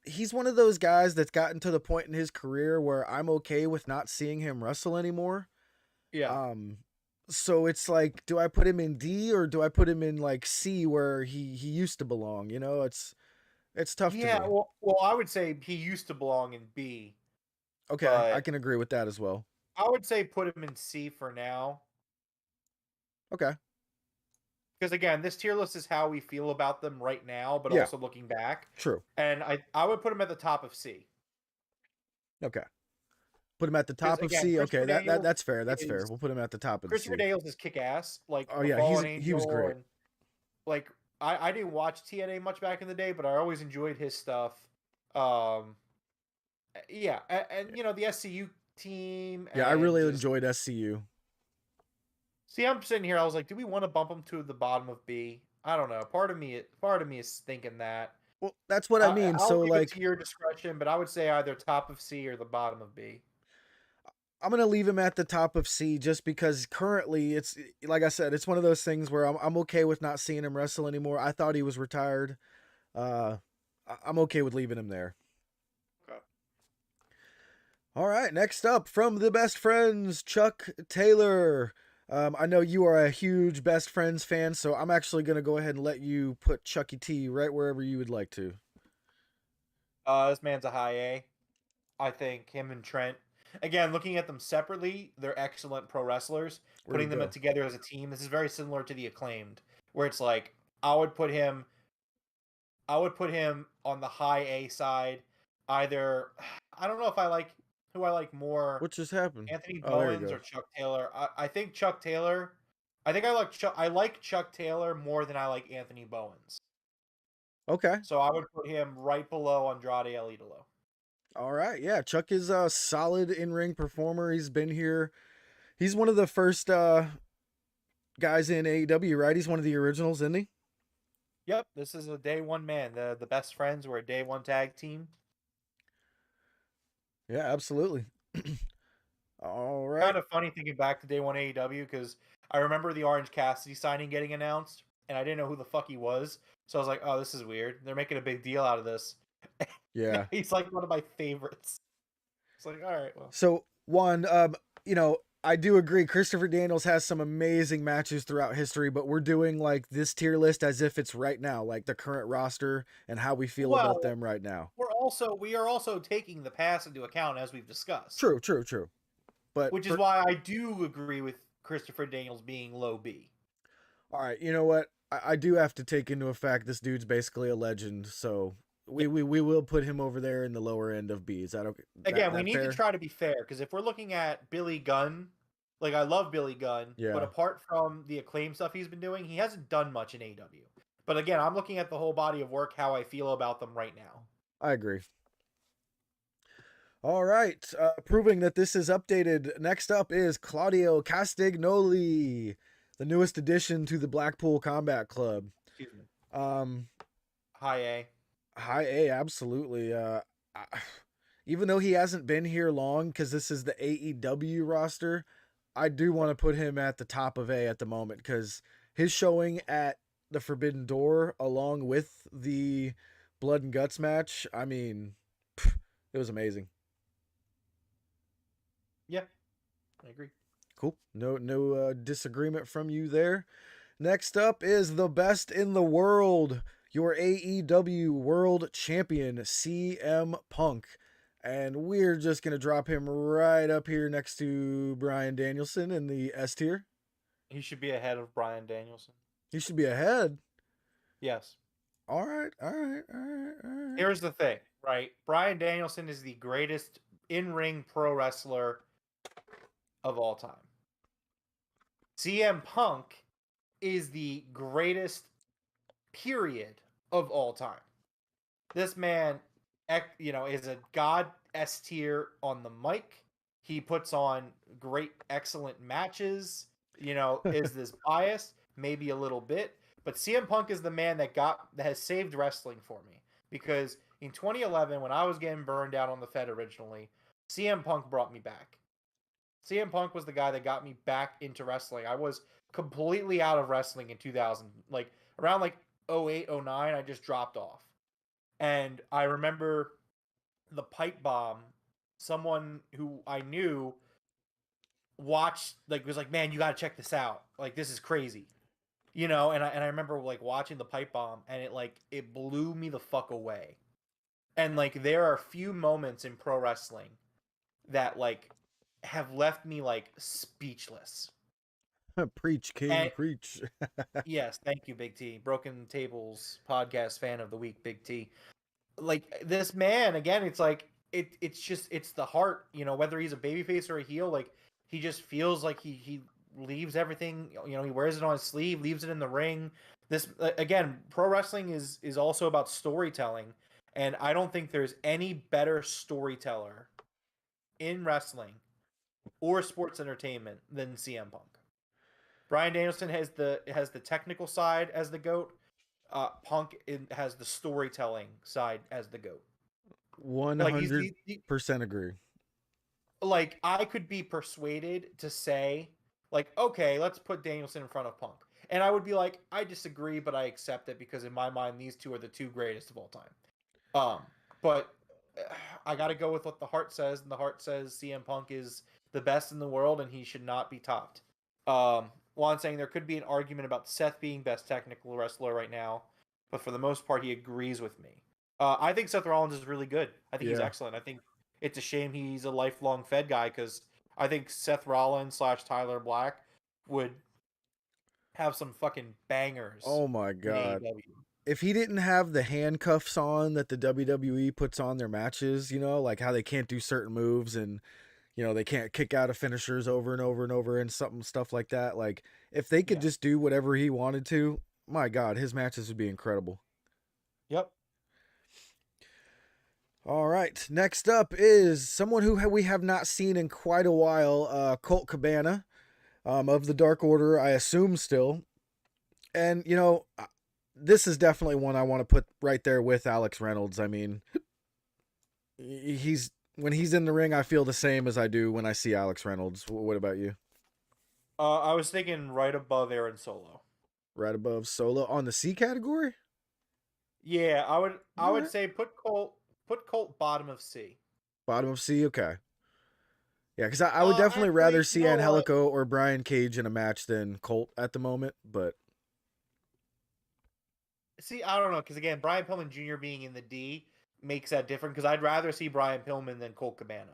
He's one of those guys that's gotten to the point in his career where I'm okay with not seeing him wrestle anymore. Yeah. So it's like, do I put him in D or do I put him in like C where he used to belong? It's tough to me. Yeah, well, I would say he used to belong in B. Okay, I can agree with that as well. I would say put him in C for now. Okay. Because again, this tier list is how we feel about them right now, but also looking back. True. And I would put him at the top of C. Okay. Put him at the top of C. Okay, that's fair. That's fair. We'll put him at the top of the C. Christopher Daniels is kick ass. Like, oh yeah, he was great. And, like, I didn't watch TNA much back in the day, but I always enjoyed his stuff. Yeah, and the SCU team. Yeah, I really enjoyed SCU. See, I'm sitting here. I was like, do we want to bump him to the bottom of B? I don't know. Part of me is thinking that. Well, that's what I mean. So leave it to your discretion, but I would say either top of C or the bottom of B. I'm going to leave him at the top of C just because currently it's, like I said, it's one of those things where I'm okay with not seeing him wrestle anymore. I thought he was retired. I I'm okay with leaving him there. Okay. All right, next up from the Best Friends, Chuck Taylor. I know you are a huge Best Friends fan, so I'm actually going to go ahead and let you put Chucky T right wherever you would like to. This man's a high A. I think him and Trent. Again, looking at them separately, they're excellent pro wrestlers. Where'd Putting he them go? together as a team, this is very similar to the Acclaimed, where it's like I would put him on the high A side. Either I don't know if I like who I like more, What just happened? Anthony Oh, there he Bowens or goes. Chuck Taylor. I think Chuck Taylor. I think I like Chuck Taylor more than I like Anthony Bowens. Okay. So I would put him right below Andrade El Idolo. All right. Yeah, Chuck is a solid in-ring performer. He's been here. He's one of the first guys in AEW, right? He's one of the originals, isn't he? Yep, this is a day one man. The best friends were a day one tag team. Yeah, absolutely. All right. Kind of funny thinking back to day one AEW because I remember the Orange Cassidy signing getting announced, and I didn't know who the fuck he was. So I was like, "Oh, this is weird. They're making a big deal out of this." Yeah. He's like one of my favorites. It's like, all right, well, So one, I do agree. Christopher Daniels has some amazing matches throughout history, but we're doing like this tier list as if it's right now, like the current roster and how we feel about them right now. we are also taking the past into account as we've discussed. True, true, true. But Which is why I do agree with Christopher Daniels being low B. all right, you know what? I do have to take into effect this dude's basically a legend, so we will put him over there in the lower end of B. Is that okay? Again, we that need fair? to try to be fair because if we're looking at Billy Gunn, like I love Billy Gunn, Yeah. but apart from the Acclaim stuff he's been doing, he hasn't done much in AEW. But again, I'm looking at the whole body of work, how I feel about them right now. I agree. All right, proving that this is updated. Next up is Claudio Castagnoli, the newest addition to the Blackpool Combat Club. Excuse me. High A. High A, absolutely. Even though he hasn't been here long, because this is the AEW roster, I do want to put him at the top of A at the moment, because his showing at the Forbidden Door, along with the Blood and Guts match, I mean, it was amazing. Yeah, I agree. Cool. No disagreement from you there. Next up is the best in the world, your AEW World Champion, CM Punk. And we're just going to drop him right up here next to Bryan Danielson in the S tier. He should be ahead of Bryan Danielson. He should be ahead. Yes. All right. Here's the thing, right? Bryan Danielson is the greatest in-ring pro wrestler of all time. CM Punk is the greatest period of all time. This man, is a god S tier on the mic. He puts on great, excellent matches. Is this biased? Maybe a little bit. But CM Punk is the man that has saved wrestling for me. Because in 2011, when I was getting burned out on the Fed originally, CM Punk brought me back. CM Punk was the guy that got me back into wrestling. I was completely out of wrestling in 2000. Around 08, 09, I just dropped off. And I remember the pipe bomb, someone who I knew watched, was like, man, you got to check this out. This is crazy. And I remember watching the pipe bomb, and it blew me the fuck away. And there are few moments in pro wrestling that have left me speechless. Preach, King, preach. Yes, thank you, Big T. Broken Tables podcast fan of the week, Big T. This man, again, it's it's the heart, whether he's a babyface or a heel, he just feels like he leaves everything, he wears it on his sleeve, leaves it in the ring. This, again, pro wrestling is also about storytelling, and I don't think there's any better storyteller in wrestling or sports entertainment than CM Punk. Bryan Danielson has the technical side as the GOAT. Punk has the storytelling side as the GOAT. 100% agree. I could be persuaded to say, okay, let's put Danielson in front of Punk. And I would be like, I disagree, but I accept it because in my mind, these two are the two greatest of all time. But I got to go with what the Hart says, and the Hart says CM Punk is the best in the world, and he should not be topped. While I'm saying there could be an argument about Seth being best technical wrestler right now, but for the most part, he agrees with me. I think Seth Rollins is really good. I think he's excellent. I think it's a shame he's a lifelong Fed guy, because I think Seth Rollins / Tyler Black would have some fucking bangers. Oh my in god. AEW. If he didn't have the handcuffs on that the WWE puts on their matches, like how they can't do certain moves and they can't kick out of finishers over and over and over and stuff like that. Like if they could just do whatever he wanted to, my god, his matches would be incredible. Yep. All right, next up is someone who we have not seen in quite a while, Colt Cabana, of the Dark Order, I assume still. And, this is definitely one I want to put right there with Alex Reynolds. I mean, when he's in the ring, I feel the same as I do when I see Alex Reynolds. What about you? I was thinking right above Aaron Solo. Right above Solo on the C category? Yeah, I would say put Colt bottom of C. Bottom of C, okay. Yeah, because I would definitely rather see Angelico or Brian Cage in a match than Colt at the moment, but... See, I don't know, because again, Brian Pillman Jr. being in the D makes that different, because I'd rather see Brian Pillman than Colt Cabana.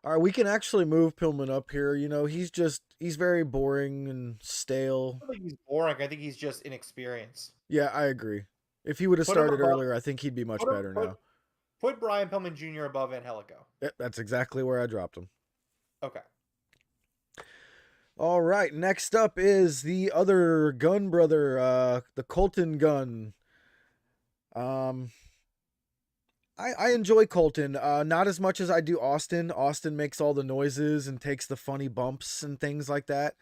All right, we can actually move Pillman up here. He's very boring and stale. I don't think he's boring. I think he's just inexperienced. Yeah, I agree. If he would have started earlier, I think he'd be much better now. Put Brian Pillman Jr. above Angelico. Yeah, that's exactly where I dropped him. Okay. All right, next up is the other Gunn brother, the Colton Gunn. I enjoy Colton, not as much as I do Austin. Austin makes all the noises and takes the funny bumps and things like that.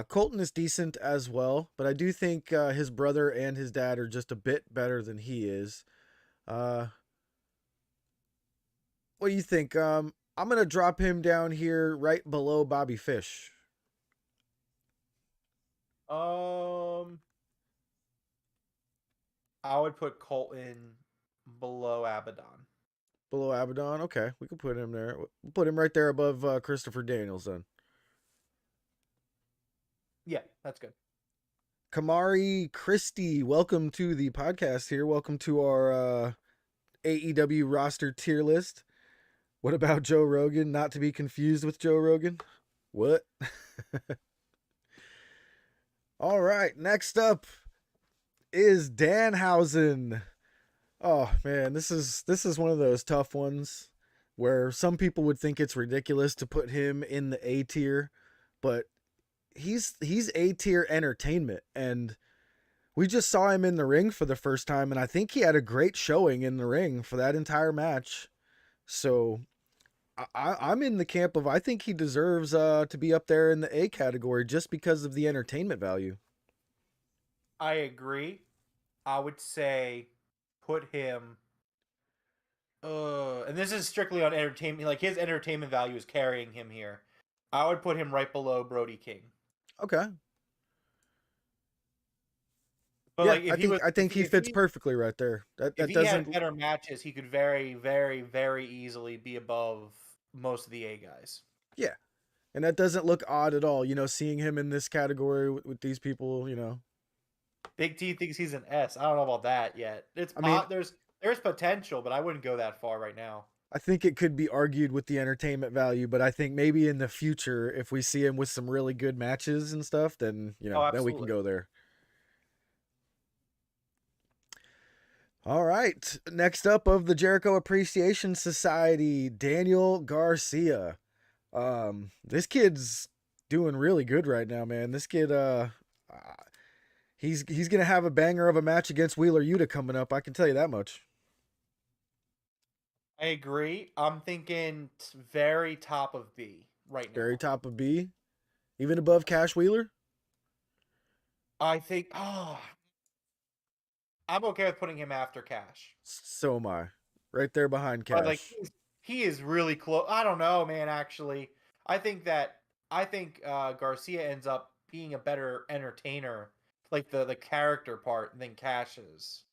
Colton is decent as well, but I do think his brother and his dad are just a bit better than he is. What do you think? I'm going to drop him down here right below Bobby Fish. I would put Colton below Abaddon. Below Abaddon? Okay, we can put him there. We'll put him right there above Christopher Daniels then. Yeah, that's good. Kamari Christie, welcome to the podcast here. Welcome to our AEW roster tier list. What about Joe Rogan? Not to be confused with Joe Rogan. What? All right, next up is Danhausen. Oh man, this is one of those tough ones where some people would think it's ridiculous to put him in the A tier, but he's A tier entertainment, and we just saw him in the ring for the first time, and I think he had a great showing in the ring for that entire match. So I'm in the camp of I think he deserves to be up there in the A category just because of the entertainment value. I agree. I would say put him and this is strictly on entertainment, like his entertainment value is carrying him here. I would put him right below Brody King. Okay. But yeah, like I think he fits perfectly right there. If he had better matches, he could very, very, very easily be above most of the A guys. Yeah. And that doesn't look odd at all, seeing him in this category with these people, Big T thinks he's an S. I don't know about that yet. There's potential, but I wouldn't go that far right now. I think it could be argued with the entertainment value, but I think maybe in the future, if we see him with some really good matches and stuff, then then we can go there. All right, next up of the Jericho Appreciation Society, Daniel Garcia. This kid's doing really good right now, man. This kid, he's gonna have a banger of a match against Wheeler Yuta coming up. I can tell you that much. I agree. I'm thinking very top of B right now. Very top of B, even above Cash Wheeler. I think. I'm okay with putting him after Cash. So am I. Right there behind Cash. But like he is really close. I don't know, man. Actually, I think Garcia ends up being a better entertainer, like the character part, than Cash is.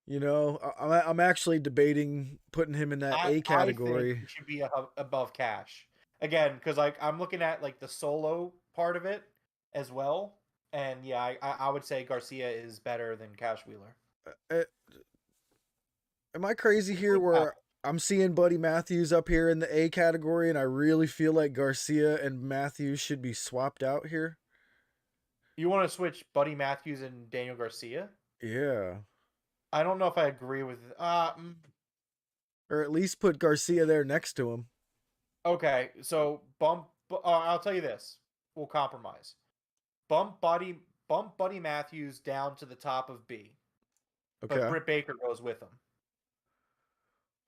You know, I'm actually debating putting him in that A I think category. he should be above Cash again because like I'm looking at like the solo part of it as well, and yeah, I would say Garcia is better than Cash Wheeler. Uh, Am I crazy here Yeah. where I'm seeing Buddy Matthews up here in the A category and I really feel like Garcia and Matthews should be swapped out here? You want to switch Buddy Matthews and Daniel Garcia? Yeah. I don't know if I agree with. Or at least put Garcia there next to him. Okay, so bump. I'll tell you this. We'll compromise. Bump Buddy Matthews down to the top of B, but Okay. Britt Baker goes with him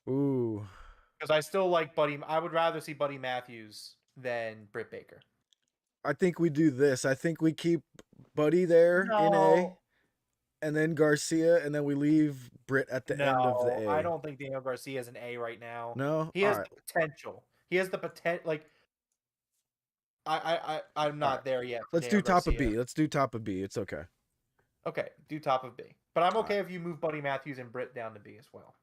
Ooh. because I still like Buddy. I would rather see Buddy Matthews than Britt Baker. I think we do this. I think we keep Buddy there in A No, and then Garcia and then we leave Britt at the end of the no, I A. don't think Daniel Garcia is an A right now. No? He All has right. the potential. He has the potential. Like I'm All right. not there yet for Let's do Daniel top of Garcia. B. Let's do top of B. It's okay. Okay, do top of B. But I'm All okay if you move Buddy Matthews and Britt down to B as well.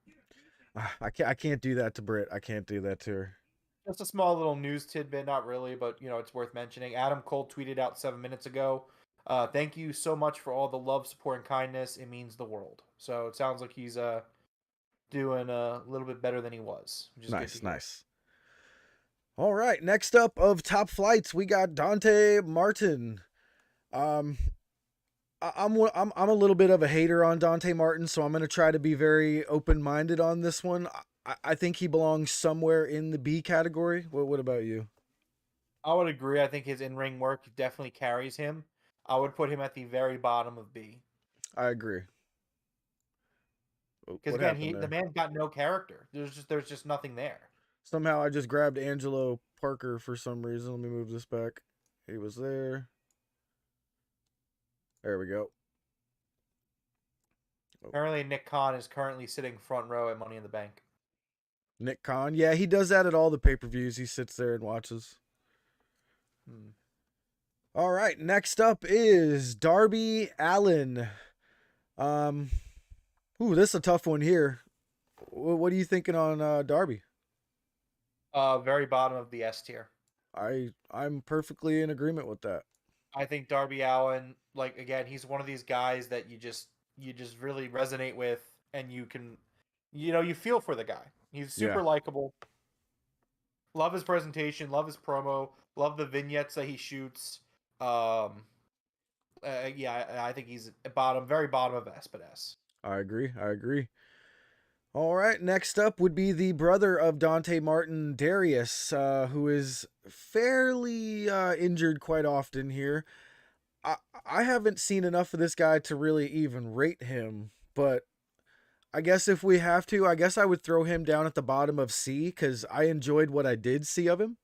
right. I can't do that to Britt. I can't do that to her. Just a small little news tidbit, not really, but you know it's worth mentioning. Adam Cole tweeted out 7 minutes ago. Thank you so much for all the love, support, and kindness. It means the world. So it sounds like he's doing a little bit better than he was, which is good to Nice, hear. nice. All right, next up of top flights, we got Dante Martin. Um, I'm a little bit of a hater on Dante Martin, so I'm gonna try to be very open minded on this one. I think he belongs somewhere in the B category. What about you? I would agree. I think his in-ring work definitely carries him. I would put him at the very bottom of B I agree. because What again, happened the there? man's got no character. There's just nothing there. Somehow I just grabbed Angelo Parker for some reason. Let me move this back. He was there. There we go. Apparently, Nick Khan is currently sitting front row at Money in the Bank. Nick Khan. Yeah, he does that at all the pay-per-views. He sits there and watches. All right, next up is Darby Allin. This is a tough one here. What are you thinking on Darby? Very bottom of the S tier. I'm perfectly in agreement with that. I think Darby Allin, like again, he's one of these guys that you just really resonate with, and you can, you feel for the guy. He's super Yeah. likable. Love his presentation. Love his promo. Love the vignettes that he shoots. Yeah, I think he's very bottom of S, but S. I agree. All right, next up would be the brother of Dante Martin, Darius, who is fairly injured quite often here. I haven't seen enough of this guy to really even rate him, but I guess if we have to, I guess I would throw him down at the bottom of C because I enjoyed what I did see of him.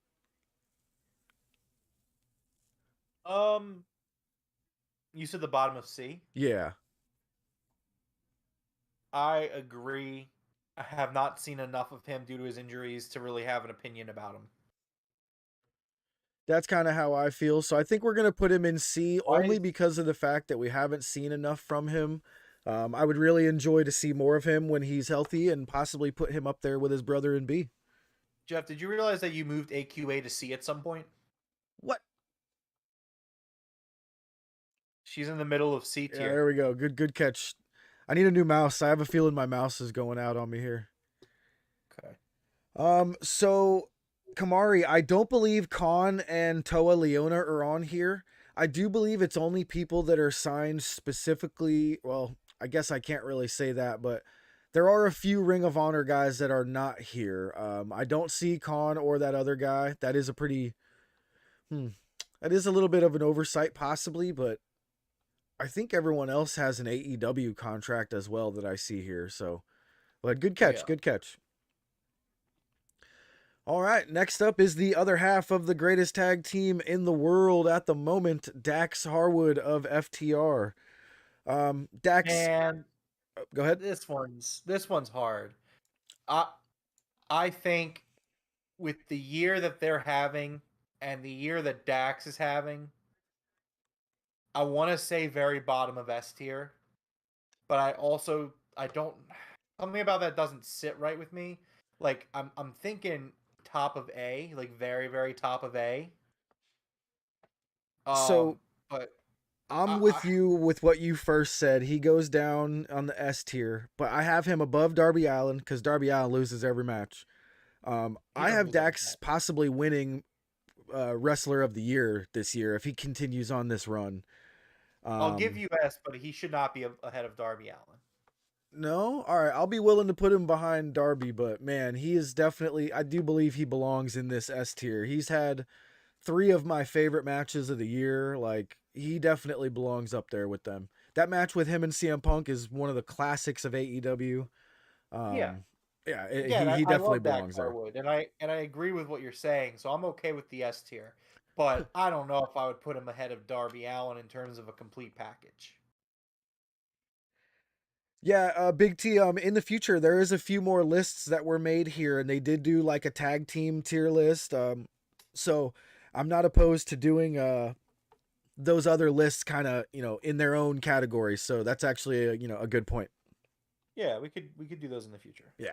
You said the bottom of C. Yeah. I agree. I have not seen enough of him due to his injuries to really have an opinion about him. That's kind of how I feel. So I think we're going to put him in C Why only is- because of the fact that we haven't seen enough from him. I would really enjoy to see more of him when he's healthy and possibly put him up there with his brother in B. Jeff, did you realize that you moved AQA to C at some point? What? She's in the middle of C Yeah, tier. there we go. Good catch. I need a new mouse. I have a feeling my mouse is going out on me here. Okay. So Kamari, I don't believe Khan and Toa Leona are on here. I do believe it's only people that are signed specifically. Well, I guess I can't really say that, but there are a few Ring of Honor guys that are not here. I don't see Khan or that other guy. That is a pretty, that is a little bit of an oversight possibly, but I think everyone else has an AEW contract as well that I see here. So, but good catch, Yeah. good catch. All right, next up is the other half of the greatest tag team in the world at the moment, Dax Harwood of FTR. Dax, And go ahead. this one's hard. I think with the year that they're having and the year that Dax is having, I want to say very bottom of S tier, but something about that doesn't sit right with me. Like I'm thinking top of A, like very, very top of A. So But I'm I with you with what you first said. He goes down on the S tier, but I have him above Darby Allin because Darby Allin loses every match. he I doesn't have lose every Dax match. possibly winning Wrestler of the Year this year if he continues on this run. I'll give you S, but he should not be ahead of Darby Allin. No? All right, I'll be willing to put him behind Darby, but man, he is definitely, I do believe he belongs in this S tier. He's had 3 of my favorite matches of the year. Like, he definitely belongs up there with them. That match with him and CM Punk is one of the classics of AEW. Yeah. Yeah, Again, he I definitely love that belongs there. Carwood, and I agree with what you're saying, so I'm okay with the S tier. But I don't know if I would put him ahead of Darby Allin in terms of a complete package. Yeah, Big T. In the future, there is a few more lists that were made here, and they did do like a tag team tier list. So I'm not opposed to doing those other lists, kind of in their own categories. So that's actually a good point. Yeah, we could do those in the future. Yeah.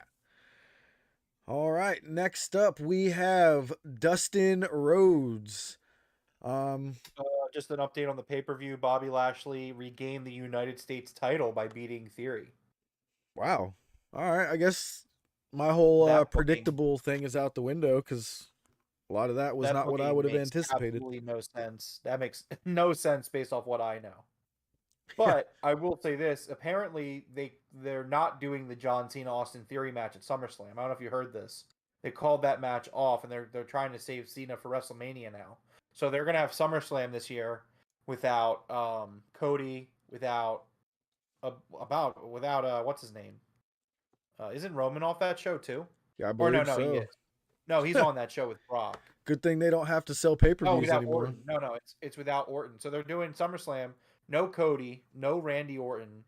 All right. Next up, we have Dustin Rhodes. Just an update on the pay-per-view. Bobby Lashley regained the United States title by beating Theory. Wow. All right. I guess my whole That booking, predictable thing is out the window because a lot of that was that not what I would booking have makes anticipated. absolutely no sense. That makes no sense based off what I know. But I will say this: apparently, they're not doing the John Cena Austin Theory match at SummerSlam. I don't know if you heard this. They called that match off, and they're trying to save Cena for WrestleMania now. So they're gonna have SummerSlam this year without Cody, without what's his name? Isn't Roman off that show too? Yeah, I Or believe no, he so. is. No, he's on that show with Brock. Good thing they don't have to sell pay per Oh, views without anymore. Orton. No, it's without Orton. So they're doing SummerSlam. No Cody, no Randy Orton,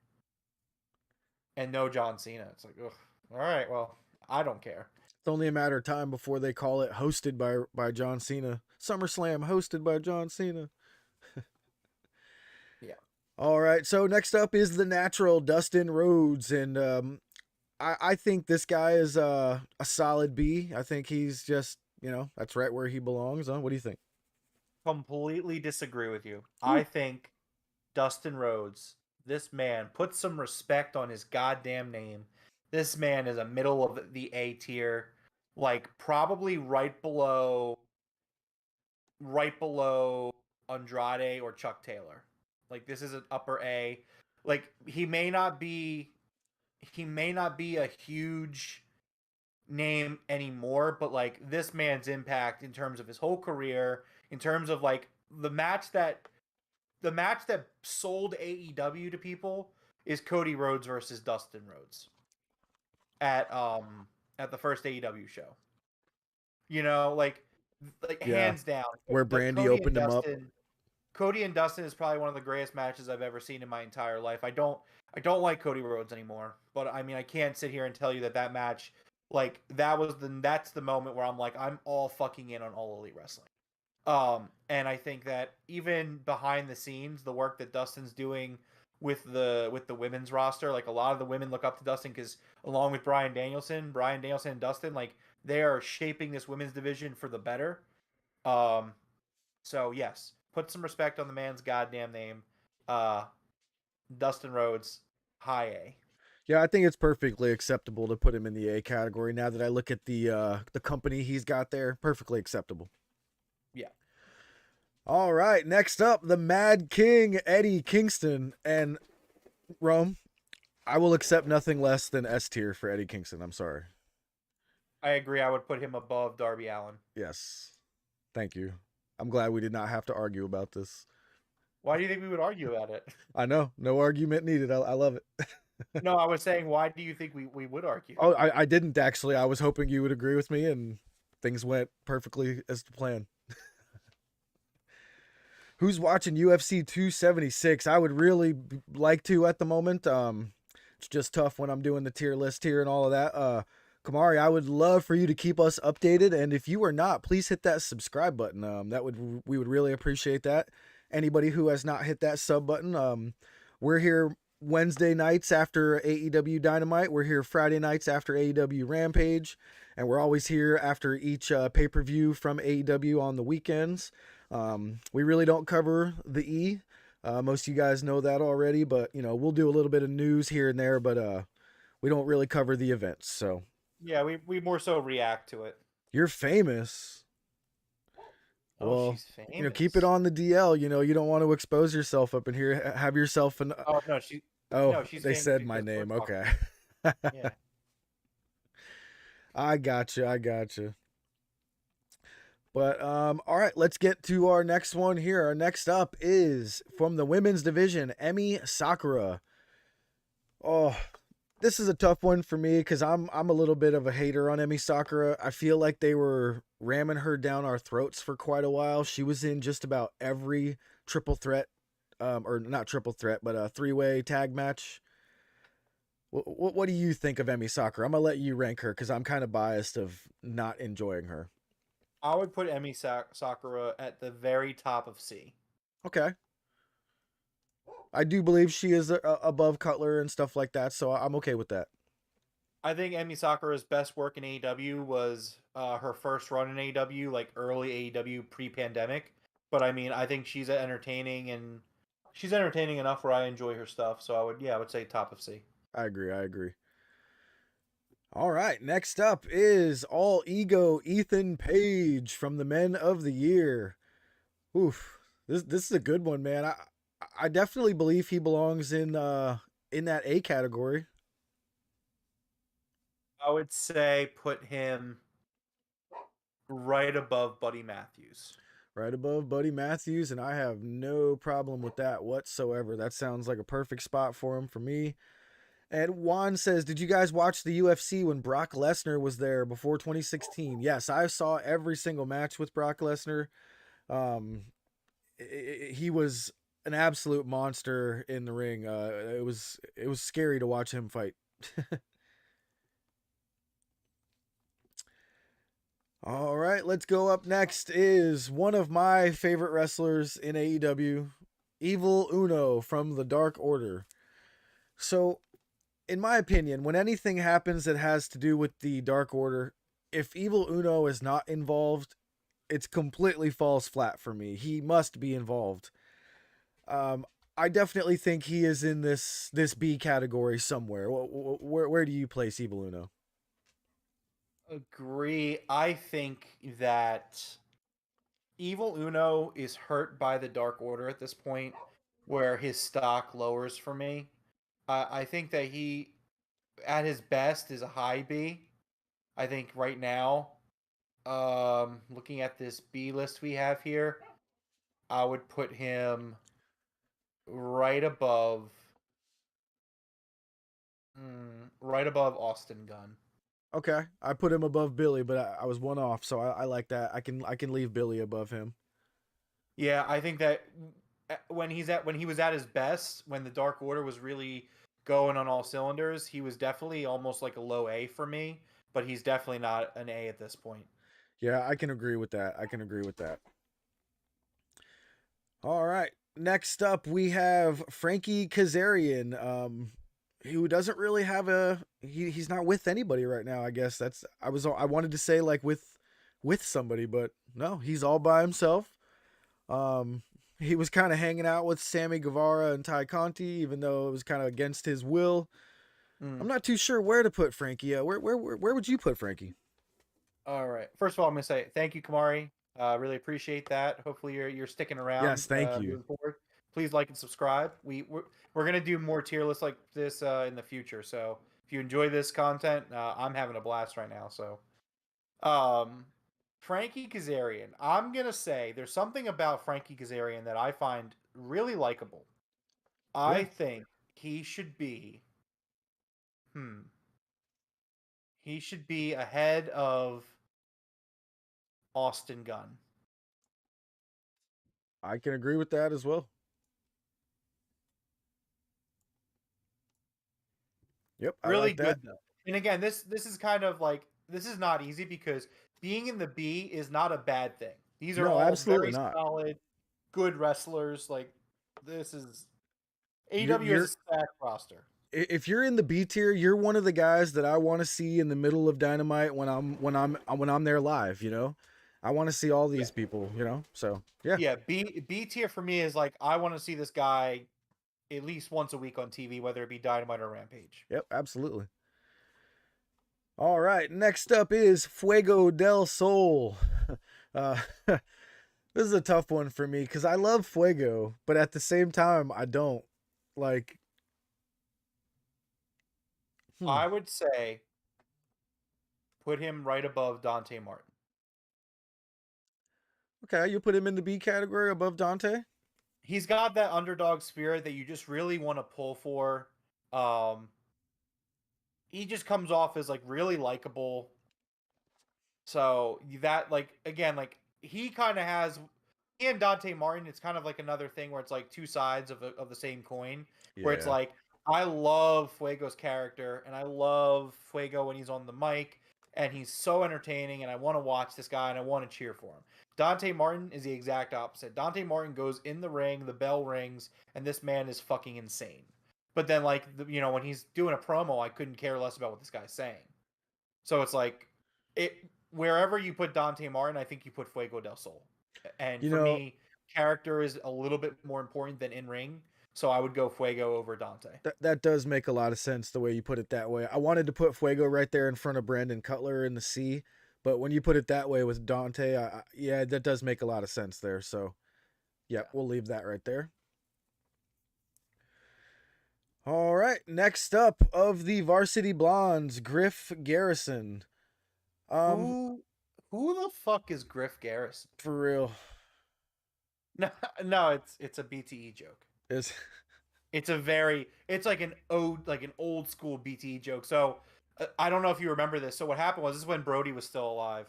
and no John Cena. It's like, ugh. All right, well, I don't care. It's only a matter of time before they call it hosted by John Cena. SummerSlam hosted by John Cena. Yeah. All right, so next up is the natural Dustin Rhodes, and I think this guy is a solid B. I think he's just that's right where he belongs. Huh? What do you think? Completely disagree with you. I think Dustin Rhodes, this man, put some respect on his goddamn name. This man is a middle of the A tier, like probably right below Andrade or Chuck Taylor. Like this is an upper A. Like he may not be a huge name anymore, but like this man's impact in terms of his whole career, in terms of like the match that sold AEW to people is Cody Rhodes versus Dustin Rhodes at the first AEW show. Like Yeah, hands down, where Brandy opened him up. Cody and Dustin is probably one of the greatest matches I've ever seen in my entire life. I don't like Cody Rhodes anymore, but I mean I can't sit here and tell you that match, like that's the moment where I'm like I'm all fucking in on All Elite Wrestling. And I think that even behind the scenes, the work that Dustin's doing with the women's roster, like a lot of the women look up to Dustin because along with Bryan Danielson and Dustin, like they are shaping this women's division for the better. So yes, put some respect on the man's goddamn name. Dustin Rhodes, high A. Yeah, I think it's perfectly acceptable to put him in the A category. Now that I look at the company he's got there, perfectly acceptable. Yeah. All right, next up, the Mad King, Eddie Kingston. And Rome, I will accept nothing less than S tier for Eddie Kingston. I'm sorry. I agree. I would put him above Darby Allin. Yes. Thank you. I'm glad we did not have to argue about this. Why do you think we would argue about it? I know. No argument needed. I love it. No, I was saying, why do you think we would argue? Oh, I didn't actually. I was hoping you would agree with me, and things went perfectly as the plan. Who's watching UFC 276? I would really like to at the moment. It's just tough when I'm doing the tier list here and all of that. Kamari, I would love for you to keep us updated, and if you are not, please hit that subscribe button. We would really appreciate that. Anybody who has not hit that sub button, we're here Wednesday nights after AEW Dynamite. We're here Friday nights after AEW Rampage, and we're always here after each pay-per-view from AEW on the weekends. We really don't cover the E. Most of you guys know that already, but we'll do a little bit of news here and there, but we don't really cover the events. So Yeah, we more so react to it. you're famous. Oh, Well, she's famous. keep it on the DL. You don't want to expose yourself up in here. Have yourself an. Oh no, she's They famous said my because we're name. talking. Okay. Yeah. I gotcha. But all right, let's get to our next one here. Our next up is from the women's division, Emi Sakura. Oh, this is a tough one for me because I'm a little bit of a hater on Emi Sakura. I feel like they were ramming her down our throats for quite a while. She was in just about every triple threat, or not triple threat, but a three-way tag match. What do you think of Emi Sakura? I'm gonna let you rank her because I'm kind of biased of not enjoying her. I would put Emi Sakura at the very top of C. Okay. I do believe she is above Cutler and stuff like that, so I'm okay with that. I think Emi Sakura's best work in AEW was her first run in AEW, like early AEW pre-pandemic. But I mean, I think she's entertaining enough where I enjoy her stuff. So I would say top of C. I agree. All right, next up is All Ego Ethan Page from the Men of the Year. Oof, this is a good one, man. I definitely believe he belongs in that A category. I would say put him right above Buddy Matthews. Right above Buddy Matthews, and I have no problem with that whatsoever. That sounds like a perfect spot for him for me. And Juan says, did you guys watch the UFC when Brock Lesnar was there before 2016? Yes, I saw every single match with Brock Lesnar. He was an absolute monster in the ring. It was scary to watch him fight. All right, let's go. Up next is one of my favorite wrestlers in AEW, Evil Uno from the Dark Order. So, in my opinion, when anything happens that has to do with the Dark Order, if Evil Uno is not involved, it's completely falls flat for me. He must be involved. I definitely think he is in this B category somewhere. Where do you place Evil Uno? Agree. I think that Evil Uno is hurt by the Dark Order at this point, where his stock lowers for me. I think that he, at his best, is a high B. I think right now, looking at this B list we have here, I would put him right above, right above Austin Gunn. Okay, I put him above Billy, but I was one off, so I like that. I can leave Billy above him. Yeah, I think that when he was at his best, when the Dark Order was really going on all cylinders, he was definitely almost like a low A for me, but he's definitely not an A at this point. Yeah, I can agree with that. All right. Next up, we have Frankie Kazarian, who doesn't really have he's not with anybody right now. I guess I wanted to say like with somebody, but no, he's all by himself. He was kind of hanging out with Sammy Guevara and Ty Conti, even though it was kind of against his will. I'm not too sure where to put Frankie. Where would you put Frankie? All right. First of all, I'm gonna say thank you, Kamari. Really appreciate that. Hopefully, you're sticking around. Yes, thank you. Moving forward. Please like and subscribe. We're gonna do more tier lists like this in the future. So if you enjoy this content, I'm having a blast right now. So, Frankie Kazarian. I'm gonna say there's something about Frankie Kazarian that I find really likable. I think he should be. He should be ahead of Austin Gunn. I can agree with that as well. Yep, Really I like good that. though. And again, this is kind of like this is not easy because being in the B is not a bad thing. These are all absolutely very not. solid, good wrestlers. Like this is AEW is a stacked roster. If you're in the B tier, you're one of the guys that I want to see in the middle of Dynamite when I'm there live. You know, I want to see all these people. You know, so yeah. Yeah, B tier for me is like I want to see this guy at least once a week on TV, whether it be Dynamite or Rampage. Yep, absolutely. All right, next up is Fuego del Sol. This is a tough one for me because I love Fuego, but at the same time, I don't. Like, I would say put him right above Dante Martin. Okay, you put him in the B category above Dante? He's got that underdog spirit that you just really want to pull for. He just comes off as like really likable. So that like again, like he kind of has he and Dante Martin, it's kind of like another thing where it's like two sides of the same coin. Where it's Yeah. like I love Fuego's character and I love Fuego when he's on the mic and he's so entertaining and I want to watch this guy and I want to cheer for him. Dante Martin is the exact opposite. Dante Martin goes in the ring, the bell rings, and this man is fucking insane. But then like when he's doing a promo, I couldn't care less about what this guy's saying. So it's like wherever you put Dante Martin, I think you put Fuego del Sol. And for me, character is a little bit more important than in ring. So I would go Fuego over Dante. That does make a lot of sense the way you put it that way. I wanted to put Fuego right there in front of Brandon Cutler in the C, but when you put it that way with Dante, yeah, that does make a lot of sense there. So, yeah, we'll leave that right there. All right, next up of the Varsity Blondes, Griff Garrison. Who the fuck is Griff Garrison? For real. No, it's a BTE joke. It's it's like an old school BTE joke. So I don't know if you remember this. So what happened was this is when Brody was still alive.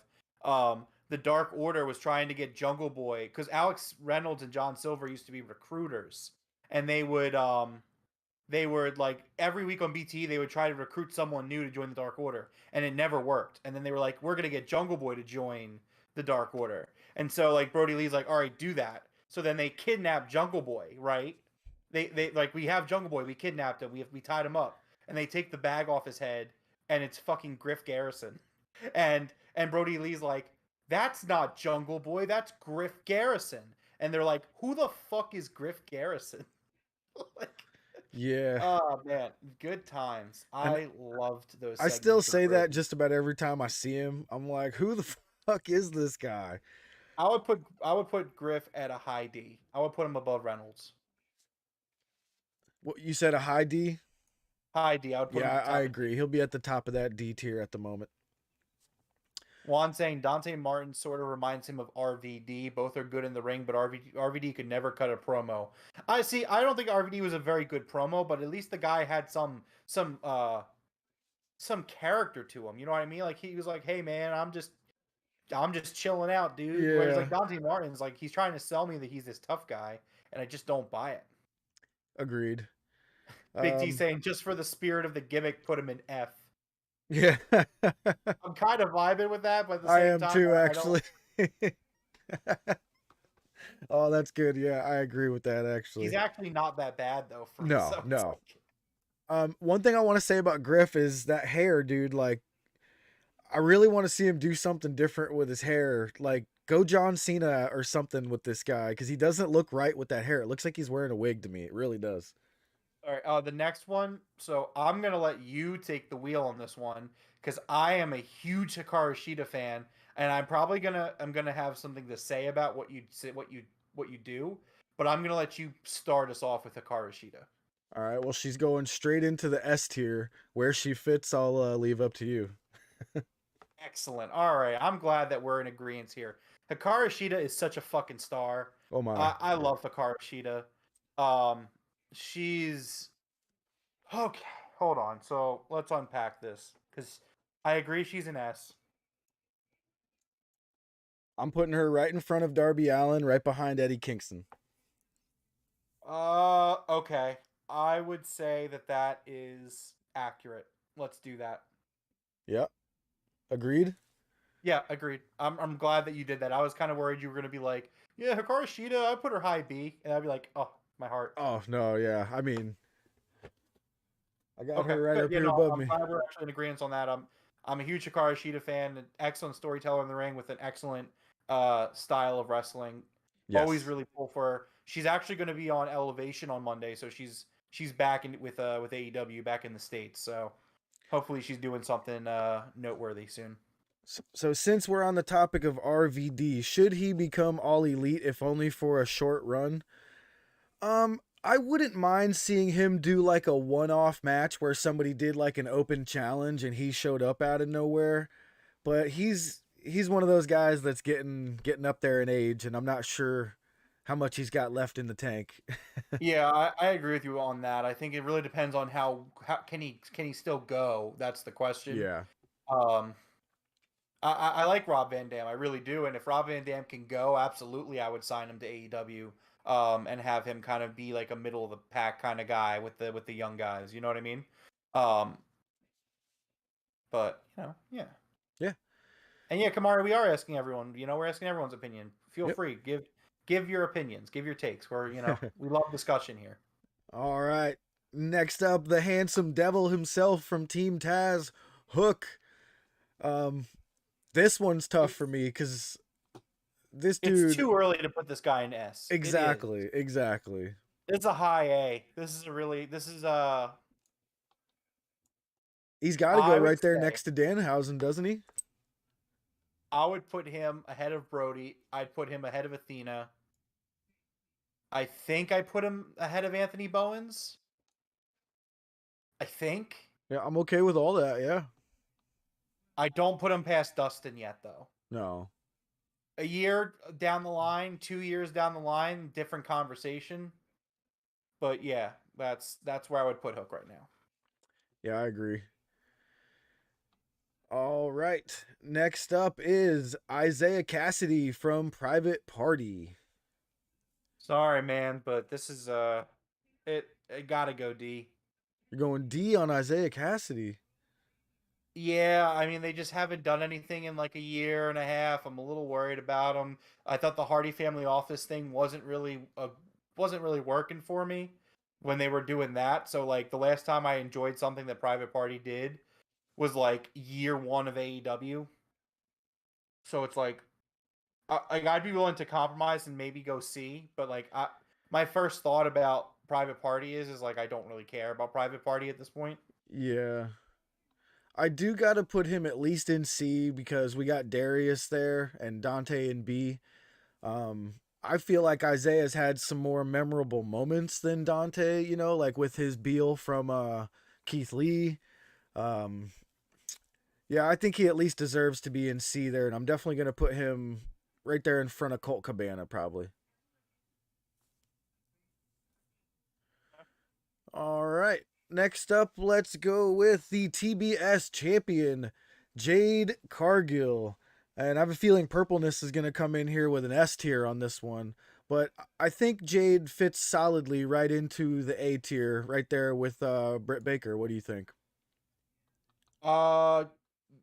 The Dark Order was trying to get Jungle Boy because Alex Reynolds and John Silver used to be recruiters, and they were like every week on BT they would try to recruit someone new to join the Dark Order, and it never worked. And then they were like, we're gonna get Jungle Boy to join the Dark Order, and so like Brody Lee's like, all right, do that. So then they kidnap Jungle Boy, right? They like we have Jungle Boy, we kidnapped him, we tied him up, and they take the bag off his head, and it's fucking Griff Garrison, and Brody Lee's like, that's not Jungle Boy, that's Griff Garrison, and they're like, who the fuck is Griff Garrison? Like, yeah. oh man, good times. I loved those. I still say that just about every time I see him. I'm like, who the fuck is this guy? I would put Griff at a high D. I would put him above Reynolds. What you said, a high D? High D. I would put him. Yeah, I agree. He'll be at the top of that D tier at the moment. Juan saying Dante Martin sort of reminds him of RVD. Both are good in the ring, but RVD could never cut a promo. I don't think RVD was a very good promo, but at least the guy had some character to him. You know what I mean? Like he was like, "Hey man, I'm just chilling out, dude." Yeah. Whereas like Dante Martin's like he's trying to sell me that he's this tough guy, and I just don't buy it. Agreed. Big T saying just for the spirit of the gimmick, put him in F. Yeah. I'm kind of vibing with that, but at the I same am time, too, actually. Oh, that's good. Yeah, I agree with that, actually. He's actually not that bad though. No. One thing I want to say about Griff is that hair, dude. Like, I really want to see him do something different with his hair. Like, go John Cena or something with this guy, because he doesn't look right with that hair. It looks like he's wearing a wig to me. It really does. All right, the next one. So I'm gonna let you take the wheel on this one because I am a huge Hikaru Shida fan, and I'm gonna have something to say about what you do, but I'm gonna let you start us off with Hikaru Shida. All right. Well, she's going straight into the S tier. Where she fits, I'll leave up to you. Excellent. All right, I'm glad that we're in agreement here. Hikaru Shida is such a fucking star. Oh my! I love Hikaru Shida. She's okay. Hold on. So let's unpack this because I agree she's an S. I'm putting her right in front of Darby Allin, right behind Eddie Kingston. Okay. I would say that is accurate. Let's do that. Yep. Agreed? Yeah, agreed. I'm glad that you did that. I was kind of worried you were going to be like, yeah, Hikaru Shida, I put her high B. And I'd be like, oh, my heart. Oh no, yeah. I mean, I got Okay, her right good. up You here know, above I'm me. glad we're actually in agreement on that. I'm a huge Hikaru Shida fan. An excellent storyteller in the ring with an excellent style of wrestling. Always Yes. really pull for her. She's actually going to be on Elevation on Monday, so she's back with AEW back in the States. So hopefully she's doing something noteworthy soon. So since we're on the topic of RVD, should he become all elite if only for a short run? I wouldn't mind seeing him do like a one-off match where somebody did like an open challenge and he showed up out of nowhere. But he's one of those guys that's getting up there in age, and I'm not sure how much he's got left in the tank. Yeah, I agree with you on that. I think it really depends on how can he still go. That's the question. Yeah. Um, I like Rob Van Dam, I really do. And if Rob Van Dam can go, absolutely, I would sign him to AEW, and have him kind of be like a middle of the pack kind of guy with the young guys. You know what I mean? Um, but yeah. Yeah. And yeah, Kamari, we are asking everyone. We're asking everyone's opinion. Feel Yep. free, give your opinions, give your takes. We love discussion here. All right. Next up, the handsome devil himself from Team Taz, Hook. Um, this one's tough for me because this It's dude. too early to put this guy in S. It is. Exactly. It's a high A. This is He's got to go I would right there say next to Danhausen, doesn't he? I would put him ahead of Brody. I'd put him ahead of Athena. I think I put him ahead of Anthony Bowens. I think. Yeah, I'm okay with all that. Yeah. I don't put him past Dustin yet, though. No. A year down the line, 2 years down the line, different conversation. But yeah, that's where I would put Hook right now. Yeah, I agree. All right. Next up is Isaiah Cassidy from Private Party. Sorry, man, but this is it gotta go D. You're going D on Isaiah Cassidy. Yeah, I mean they just haven't done anything in like a year and a half. I'm a little worried about them. I thought the Hardy Family Office thing wasn't really working for me when they were doing that. So like the last time I enjoyed something that Private Party did was like year one of AEW. So it's like I'd be willing to compromise and maybe go C, but like my first thought about Private Party is like I don't really care about Private Party at this point. Yeah. I do got to put him at least in C because we got Darius there and Dante in B. I feel like Isaiah's had some more memorable moments than Dante, like with his Beal from Keith Lee. Um, yeah, I think he at least deserves to be in C there, and I'm definitely going to put him right there in front of Colt Cabana, probably. All right. Next up, let's go with the TBS champion, Jade Cargill. And I have a feeling Purpleness is going to come in here with an S tier on this one. But I think Jade fits solidly right into the A tier, right there with Britt Baker. What do you think? Uh,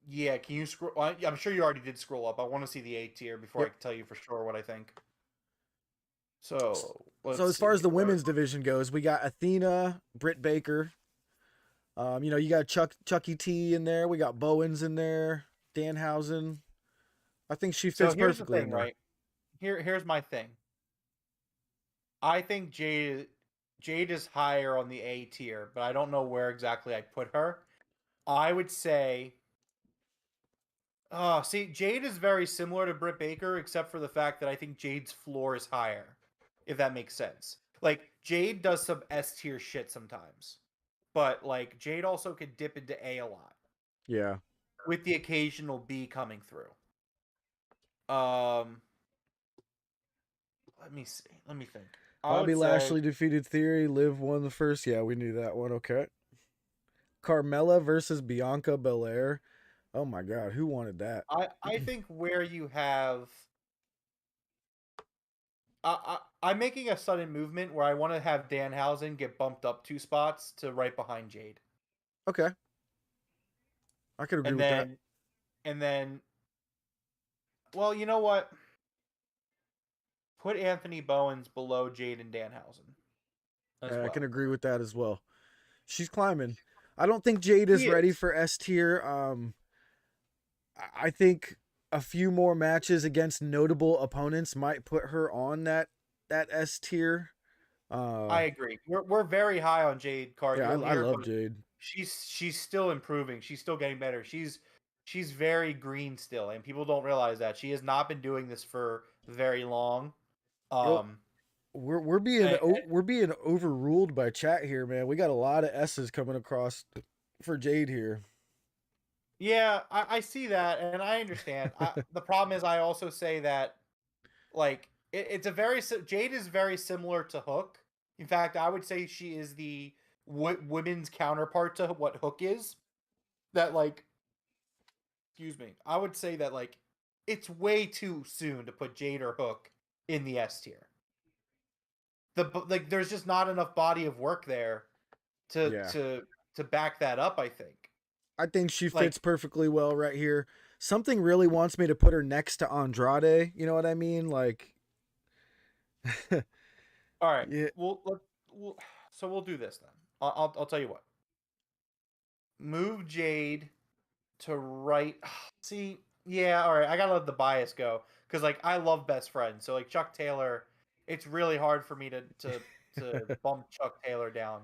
yeah. Can you scroll? I'm sure you already did scroll up. I want to see the A tier before I Yep. can tell you for sure what I think. So So let's as far see as the here. women's division goes, we got Athena, Britt Baker. You got Chucky T in there. We got Bowens in there. Danhausen. I think she So fits here's the perfectly thing, in there. right? Here's my thing. I think Jade is higher on the A tier, but I don't know where exactly I put her. I would say, see, Jade is very similar to Britt Baker, except for the fact that I think Jade's floor is higher, if that makes sense. Like, Jade does some S tier shit sometimes, but like Jade also could dip into A a lot, Yeah. with the occasional B coming through. Um, let me see. Let me think. I Bobby would say Lashley defeated Theory. Liv won the first. Yeah, we knew that one. Okay. Carmella versus Bianca Belair. Oh my God, who wanted that? I think where you have I'm making a sudden movement where I want to have Danhausen get bumped up 2 spots to right behind Jade. Okay, I could agree And with that. then well, you know what? Put Anthony Bowens below Jade and Danhausen. I can agree with that as well. She's climbing. I don't think Jade is ready for S tier. I think a few more matches against notable opponents might put her on that S tier. I agree. We're very high on Jade Cargill I here, love but Jade. she's still improving. She's still getting better. She's very green still, and people don't realize that she has not been doing this for very long. Yo, we're being I- we're being overruled by chat here, man. We got a lot of S's coming across for Jade here. Yeah, I see that, and I understand. The problem is, I also say that, like, it's a very Jade is very similar to Hook. In fact, I would say she is the women's counterpart to what Hook is. That, like, excuse me, I would say that, like, it's way too soon to put Jade or Hook in the S tier. There's just not enough body of work there to Yeah. to back that up. I think. I think she Like, fits perfectly well right here. Something really wants me to put her next to Andrade. You know what I mean? Like, all right, yeah. we'll do this then. I'll tell you what. Move Jade to right. See, yeah, all right. I gotta let the bias go because, like, I love Best Friends. So, like, Chuck Taylor, it's really hard for me to bump Chuck Taylor down.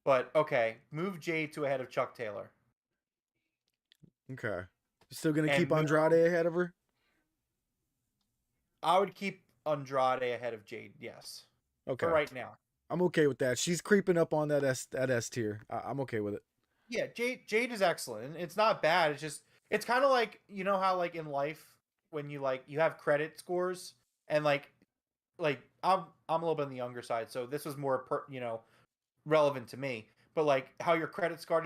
But okay, move Jade to ahead of Chuck Taylor. Okay. Still gonna And keep Andrade ahead of her? I would keep Andrade ahead of Jade. Yes. Okay. For right now. I'm okay with that. She's creeping up on that S tier. I'm okay with it. Yeah, Jade is excellent. It's not bad. It's just it's kind of like, you know how, like, in life when you, like, you have credit scores, and like I'm a little bit on the younger side, so this was more relevant to me. But, like, how your credit score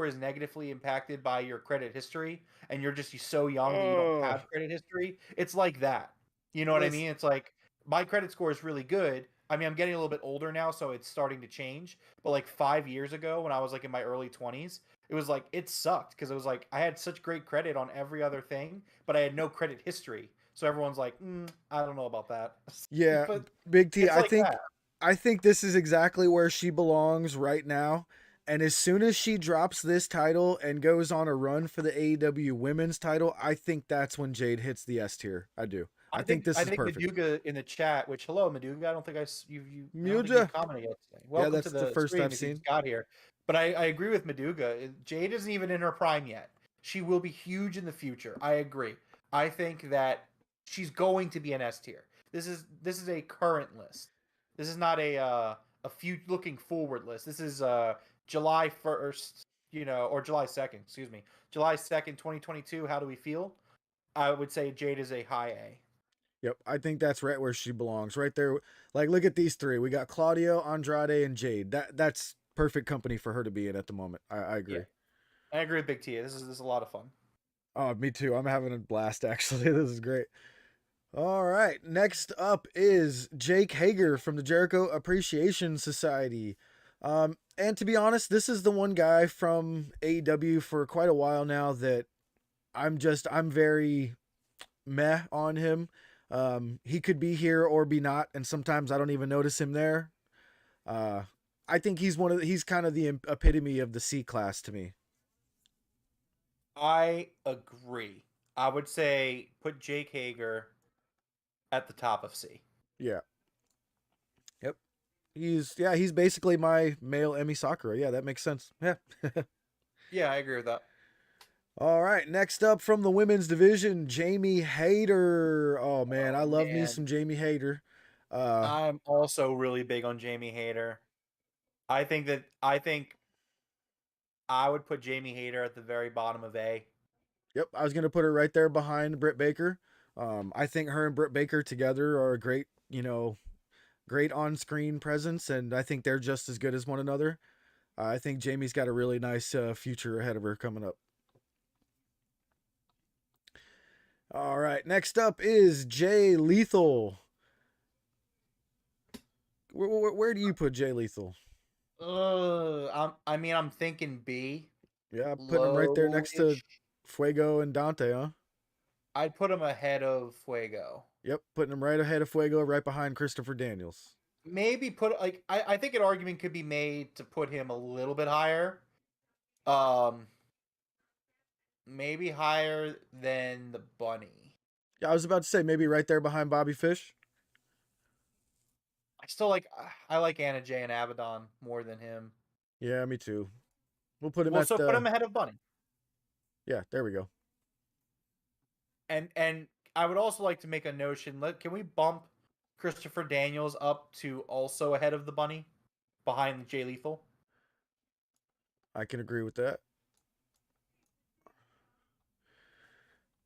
is negatively impacted by your credit history, and you're so young that you don't Oh, have credit history. It's like that. You know what I mean? It's like my credit score is really good. I mean, I'm getting a little bit older now, so it's starting to change. But, like, 5 years ago, when I was, like, in my early 20s, it was like it sucked because it was like I had such great credit on every other thing, but I had no credit history. So everyone's like, I don't know about that. yeah, But Big T. it's like that. I think this is exactly where she belongs right now. And as soon as she drops this title and goes on a run for the AEW Women's title, I think that's when Jade hits the S tier. I do. I think this is perfect. Maduga in the chat, which, hello Maduga, I don't think I don't think Muja. you've commented yet today. Yeah, Welcome to that's the the first stream I've if you seen. just got here. But I agree with Maduga. Jade isn't even in her prime yet. She will be huge in the future. I agree. I think that she's going to be an S tier. This is a current list. This is not a few looking forward list. This is July 1st, or July 2nd, excuse me. July 2nd, 2022. How do we feel? I would say Jade is a high A. Yep, I think that's right where she belongs. Right there. Like, look at these three. We got Claudio, Andrade, and Jade. That's perfect company for her to be in at the moment. I agree. Yeah, I agree with Big T. This is a lot of fun. Oh, me too. I'm having a blast actually. This is great. All right. Next up is Jake Hager from the Jericho Appreciation Society. And to be honest, this is the one guy from AEW for quite a while now that I'm very meh on him. He could be here or be not, and sometimes I don't even notice him there. I think he's kind of the epitome of the C class to me. I agree. I would say put Jake Hager at the top of C. Yeah. Yep. He's basically my male Emi Sakura. Yeah, that makes sense. Yeah. Yeah, I agree with that. All right, next up from the women's division, Jamie Hayter. Oh man, I love me some Jamie Hayter. I'm also really big on Jamie Hayter. I think I would put Jamie Hayter at the very bottom of A. Yep, I was gonna put her right there behind Britt Baker. I think her and Britt Baker together are a great, great on-screen presence, and I think they're just as good as one another. I think Jamie's got a really nice future ahead of her coming up. All right, next up is Jay Lethal. Where do you put Jay Lethal? I'm thinking B. Yeah, putting him right there next to Fuego and Dante, huh? I'd put him ahead of Fuego. Yep, putting him right ahead of Fuego, right behind Christopher Daniels. maybe put like I think an argument could be made to put him a little bit higher. Maybe higher than the Bunny. Yeah, I was about to say maybe right there behind Bobby Fish. I like Anna Jay and Abaddon more than him. Yeah, me too. We'll put him Well, at so put him ahead of Bunny. Yeah, there we go. And I would also like to make a notion. Can we bump Christopher Daniels up to also ahead of the Bunny, behind Jay Lethal? I can agree with that.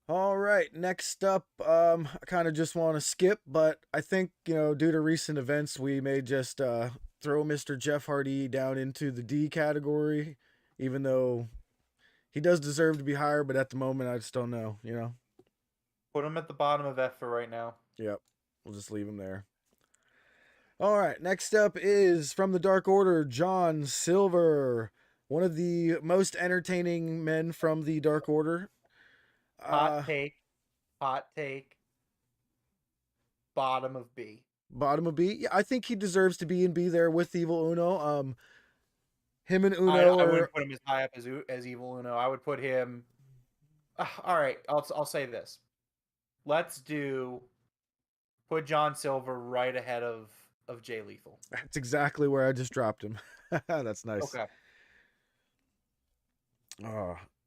All right, next up, I kind of just want to skip, but I think, due to recent events, we may just throw Mr. Jeff Hardy down into the D category, even though he does deserve to be higher, but at the moment, I just don't know, Put him at the bottom of F for right now. Yep, we'll just leave him there. All right, next up is from the Dark Order, John Silver, one of the most entertaining men from the Dark Order. Hot take. Bottom of B. Bottom of B. Yeah, I think he deserves to be in B there with Evil Uno. Him and Uno I wouldn't put him as high up as Evil Uno. I would put him. All right, I'll say this. Let's put John Silver right ahead of Jay Lethal. That's exactly where I just dropped him. That's nice. Okay.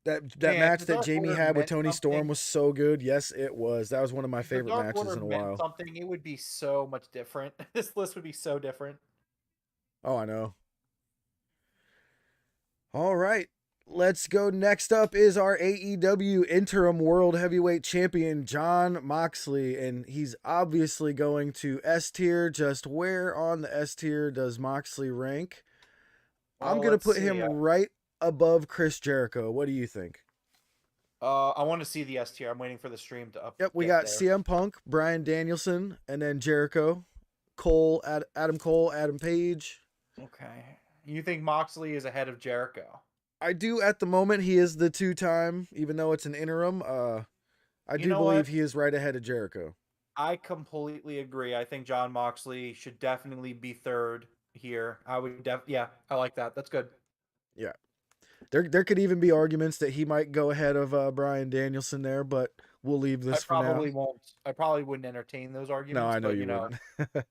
That match that Jamie had with Tony Storm was so good. Yes, it was. That was one of my favorite matches in a while. Something, it would be so much different. This list would be so different. Oh, I know. All right. Let's go. Next up is our AEW Interim World Heavyweight Champion, Jon Moxley. And he's obviously going to S tier. Just where on the S tier does Moxley rank? I'm going to put him right above Chris Jericho. What do you think? I want to see the S tier. I'm waiting for the stream to up. Yep, we got there. CM Punk, Bryan Danielson, and then Jericho, Adam Cole, Adam Page. Okay. You think Moxley is ahead of Jericho? I do at the moment. He is the 2-time, even though it's an interim. I do believe he is right ahead of Jericho. I completely agree. I think Jon Moxley should definitely be third here. I like that. That's good. Yeah. There could even be arguments that he might go ahead of Bryan Danielson there, but we'll leave this for now. I probably wouldn't entertain those arguments. No, I know you wouldn't.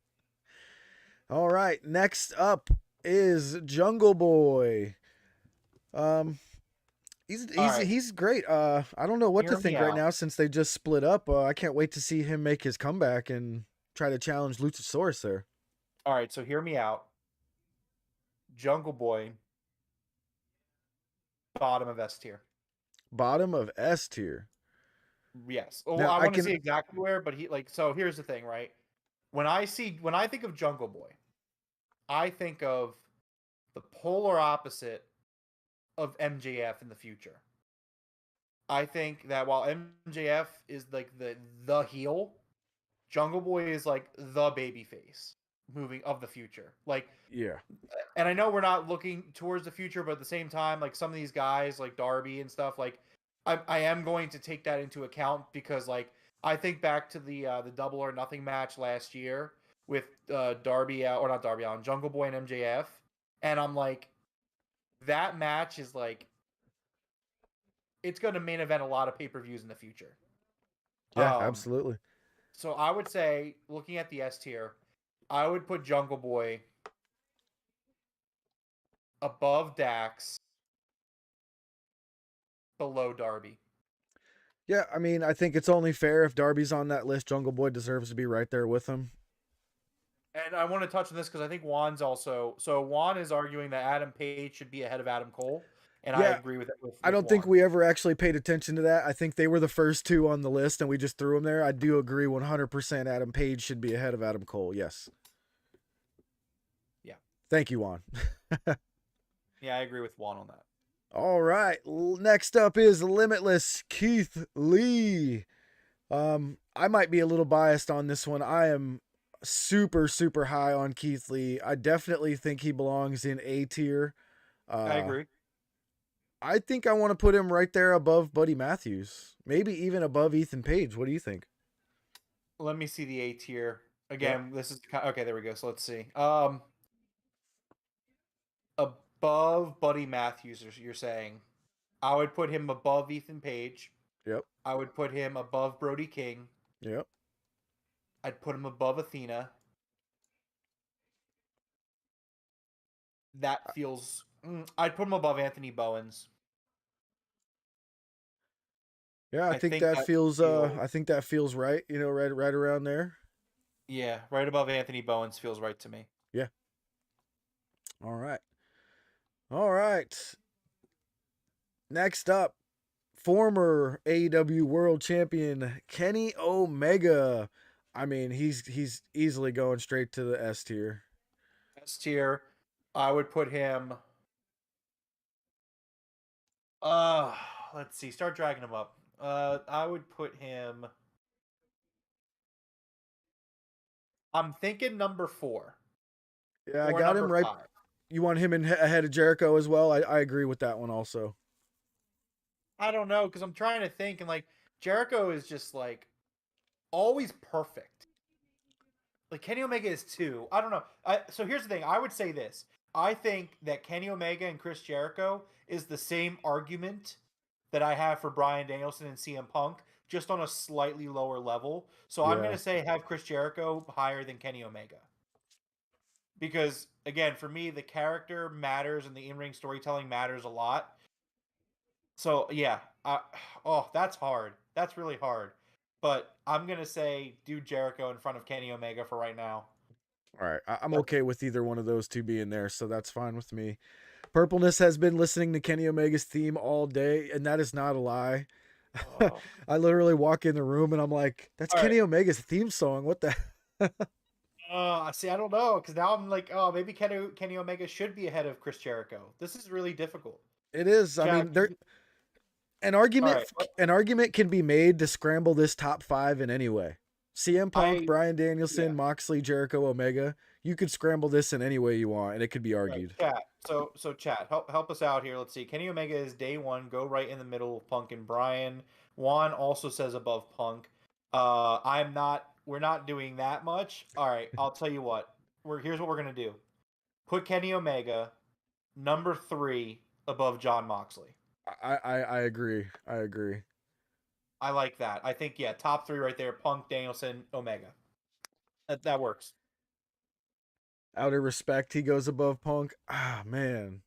All right. Next up is Jungle Boy. He's great. I don't know what to think right now since they just split up. I can't wait to see him make his comeback and try to challenge Luchasaurus there. All right, so hear me out. Jungle Boy, bottom of S tier. Bottom of S tier. Yes. Well, I want to see exactly where, but so here's the thing, right? When I think of Jungle Boy, I think of the polar opposite of MJF in the future. I think that while MJF is like the heel, Jungle Boy is like the baby face of the future. Like, yeah. And I know we're not looking towards the future, but at the same time, like some of these guys like Darby and stuff, like I am going to take that into account because like I think back to the Double or Nothing match last year with Jungle Boy and MJF, and I'm like, that match is like, it's going to main event a lot of pay-per-views in the future. Yeah, absolutely. So I would say, looking at the S tier, I would put Jungle Boy above Dax, below Darby. Yeah, I mean, I think it's only fair if Darby's on that list. Jungle Boy deserves to be right there with him. And I want to touch on this because I think Juan is arguing that Adam Page should be ahead of Adam Cole. And yeah, I agree with it. I don't think we ever actually paid attention to that. I think they were the first two on the list and we just threw them there. I do agree 100% Adam Page should be ahead of Adam Cole. Yes. Yeah. Thank you, Juan. Yeah, I agree with Juan on that. All right. Next up is Limitless Keith Lee. I might be a little biased on this one. I am super, super high on Keith Lee. I definitely think he belongs in A tier. I agree. I think I want to put him right there above Buddy Matthews. Maybe even above Ethan Page. What do you think? Let me see the A tier. Again, this is okay. There we go. So let's see. Above Buddy Matthews, you're saying I would put him above Ethan Page. Yep. I would put him above Brody King. Yep. I'd put him above Athena. That feels. I'd put him above Anthony Bowens. Yeah, I think that feels. I think that feels right. You know, right around there. Yeah, right above Anthony Bowens feels right to me. Yeah. All right. All right. Next up, former AEW World Champion Kenny Omega. I mean, he's easily going straight to the S tier. S tier. I would put him. Let's see. Start dragging him up. I would put him. I'm thinking number 4. Yeah, I got him right. 5. You want him ahead of Jericho as well? I agree with that one also. I don't know, because I'm trying to think, and like Jericho is just like always perfect. Like Kenny Omega is 2. I don't know. So here's the thing. I would say this. I think that Kenny Omega and Chris Jericho is the same argument that I have for Bryan Danielson and CM Punk, just on a slightly lower level. So I'm going to say have Chris Jericho higher than Kenny Omega. Because, again, for me, the character matters and the in-ring storytelling matters a lot. So, yeah. That's hard. That's really hard. But I'm going to say do Jericho in front of Kenny Omega for right now. All right. I'm okay with either one of those two being there, so that's fine with me. Purpleness has been listening to Kenny Omega's theme all day, and that is not a lie. Oh. I literally walk in the room and I'm like, that's Kenny Omega's theme song. What the? See, I don't know, because now I'm like, oh, maybe Kenny Omega should be ahead of Chris Jericho. This is really difficult. It is. Jack, I mean, an argument can be made to scramble this top 5 in any way. CM Punk, Bryan Danielson, Moxley, Jericho, Omega. You could scramble this in any way you want, and it could be argued. Right, chat. So chat, help us out here. Let's see. Kenny Omega is day 1. Go right in the middle of Punk and Bryan. Juan also says above Punk. We're not doing that much. All right, I'll tell you what. Here's what we're gonna do. Put Kenny Omega number 3 above Jon Moxley. I agree. I like that. I think, top 3 right there. Punk, Danielson, Omega. That works. Out of respect, he goes above Punk. Ah, man.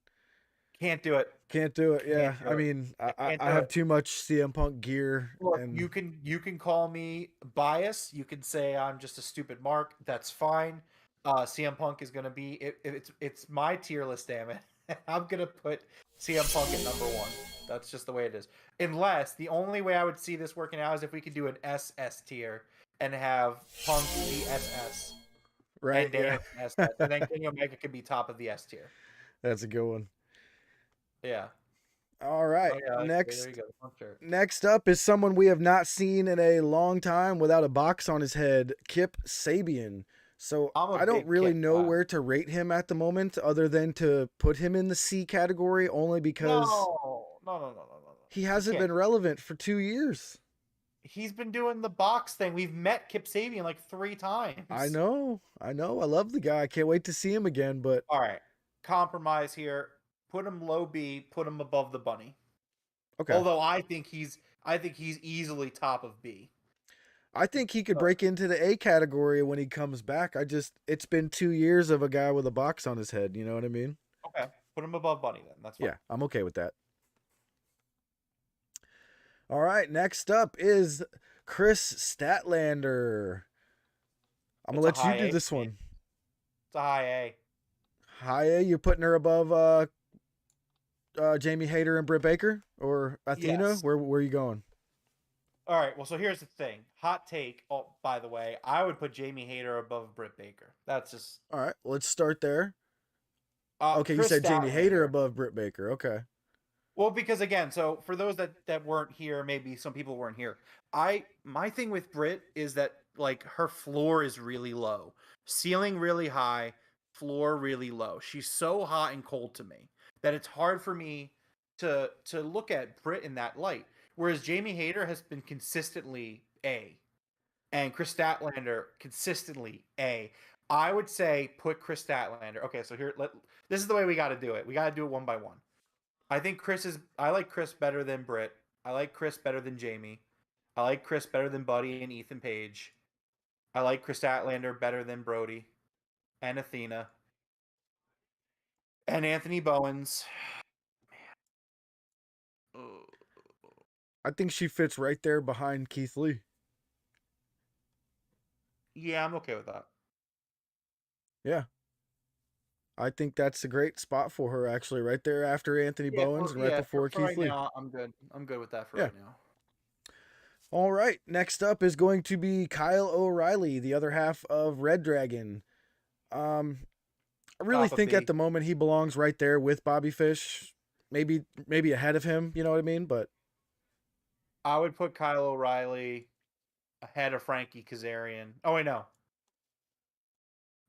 Can't do it. Yeah. I mean, I have too much CM Punk gear. Look, you can call me biased. You can say I'm just a stupid mark. That's fine. CM Punk is gonna be it's my tier list, damn it. I'm gonna put CM Punk at number 1. That's just the way it is. Unless the only way I would see this working out is if we could do an SS tier and have Punk be SS. Right. And SS, and then Kenny Omega could be top of the S tier. That's a good one. Yeah. All right. Next up is someone we have not seen in a long time without a box on his head, Kip Sabian. So I don't really know where to rate him at the moment other than to put him in the C category only because No. He hasn't been relevant for 2 years. He's been doing the box thing. We've met Kip Sabian like 3 times. I know. I love the guy. I can't wait to see him again, but all right. Compromise here. Put him low B, put him above the bunny. Okay. Although I think he's easily top of B. I think he could break into the A category when he comes back. It's been 2 years of a guy with a box on his head, you know what I mean? Okay. Put him above bunny then. That's fine. Yeah, I'm okay with that. All right, next up is Chris Statlander. I'm going to let you do this one. It's a high A. High A? You're putting her above Jamie Hayter and Britt Baker? Or Athena? Yes. Where are you going? All right, well, so here's the thing. Hot take, by the way. I would put Jamie Hayter above Britt Baker. That's just... All right, let's start there. Okay, Chris, you said Jamie Hayter above Britt Baker. Okay. Well, because again, so for those that weren't here, maybe some people weren't here. My thing with Britt is that like her floor is really low, ceiling really high, floor really low. She's so hot and cold to me that it's hard for me to look at Britt in that light. Whereas Jamie Hayter has been consistently A. and Chris Statlander consistently A. I would say put Chris Statlander. Okay, so this is the way we got to do it. We got to do it one by one. I like Chris better than Britt. I like Chris better than Jamie. I like Chris better than Buddy and Ethan Page. I like Chris Statlander better than Brody and Athena and Anthony Bowens. I think she fits right there behind Keith Lee. Yeah, I'm okay with that. Yeah. I think that's a great spot for her, actually, right there after Anthony Bowens and right before Keith right Lee. Now, I'm good. I'm good with that for right now. All right. Next up is going to be Kyle O'Reilly, the other half of Red Dragon. I really think at the moment he belongs right there with Bobby Fish. Maybe ahead of him, you know what I mean? But I would put Kyle O'Reilly ahead of Frankie Kazarian. Oh, wait, no.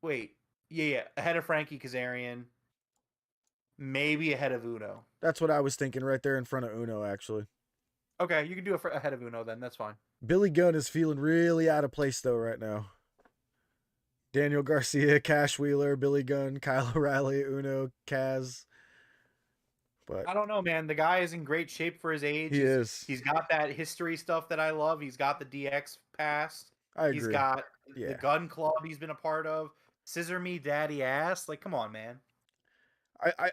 Wait. Yeah. Ahead of Frankie Kazarian. Maybe ahead of Uno. That's what I was thinking right there in front of Uno, actually. Okay, you can do it ahead of Uno then. That's fine. Billy Gunn is feeling really out of place, though, right now. Daniel Garcia, Cash Wheeler, Billy Gunn, Kyle O'Reilly, Uno, Kaz. But I don't know, man. The guy is in great shape for his age. He is. He's got that history stuff that I love. He's got the DX past. I agree. He's got the Gun Club he's been a part of. Scissor Me Daddy Ass. Like, come on, man.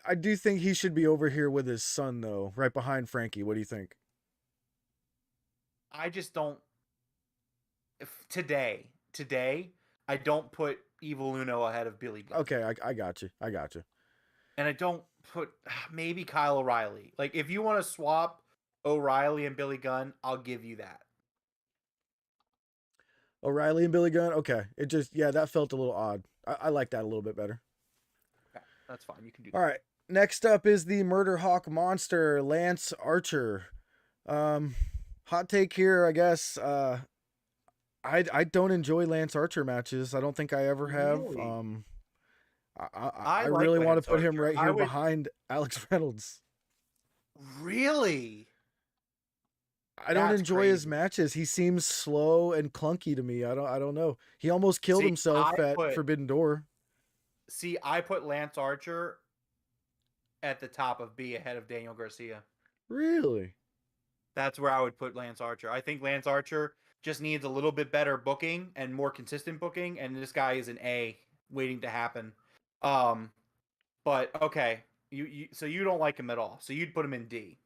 I do think he should be over here with his son, though, right behind Frankie. What do you think? I just don't. Today, I don't put Evil Uno ahead of Billy Gunn. Okay, I got you. And I don't put maybe Kyle O'Reilly. Like, if you want to swap O'Reilly and Billy Gunn, I'll give you that. O'Reilly and Billy Gunn? Okay. It just, that felt a little odd. I like that a little bit better. Okay, that's fine. You can do that. All right. Next up is the Murder Hawk Monster, Lance Archer. Hot take here, I guess. I don't enjoy Lance Archer matches. I don't think I ever have. Really? I really want to put him right here behind Alex Reynolds. Really? I don't enjoy his matches. He seems slow and clunky to me. I don't know. He almost killed himself at Forbidden Door. See, I put Lance Archer at the top of B ahead of Daniel Garcia. Really? That's where I would put Lance Archer. I think Lance Archer just needs a little bit better booking and more consistent booking, and this guy is an A waiting to happen. But okay, so you don't like him at all. So you'd put him in D.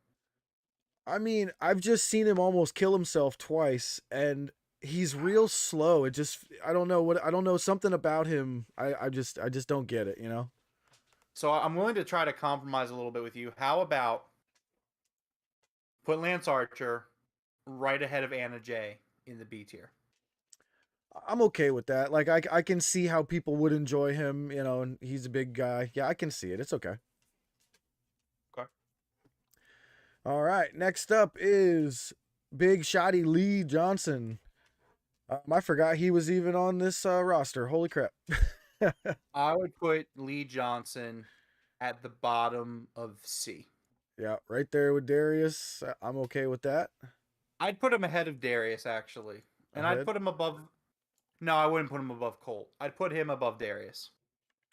I mean, I've just seen him almost kill himself twice, and he's real slow. It just, I don't know something about him. I just don't get it, you know? So I'm willing to try to compromise a little bit with you. How about put Lance Archer right ahead of Anna Jay in the B tier? I'm okay with that. Like, I can see how people would enjoy him, you know, and he's a big guy. Yeah, I can see it. It's okay. Okay. All right. Next up is Big Shotty Lee Johnson. I forgot he was even on this roster. Holy crap. I would put Lee Johnson at the bottom of C. Yeah, right there with Darius. I'm okay with that. I'd put him ahead of Darius, actually. And I'd put him above... No, I wouldn't put him above Colt. I'd put him above Darius.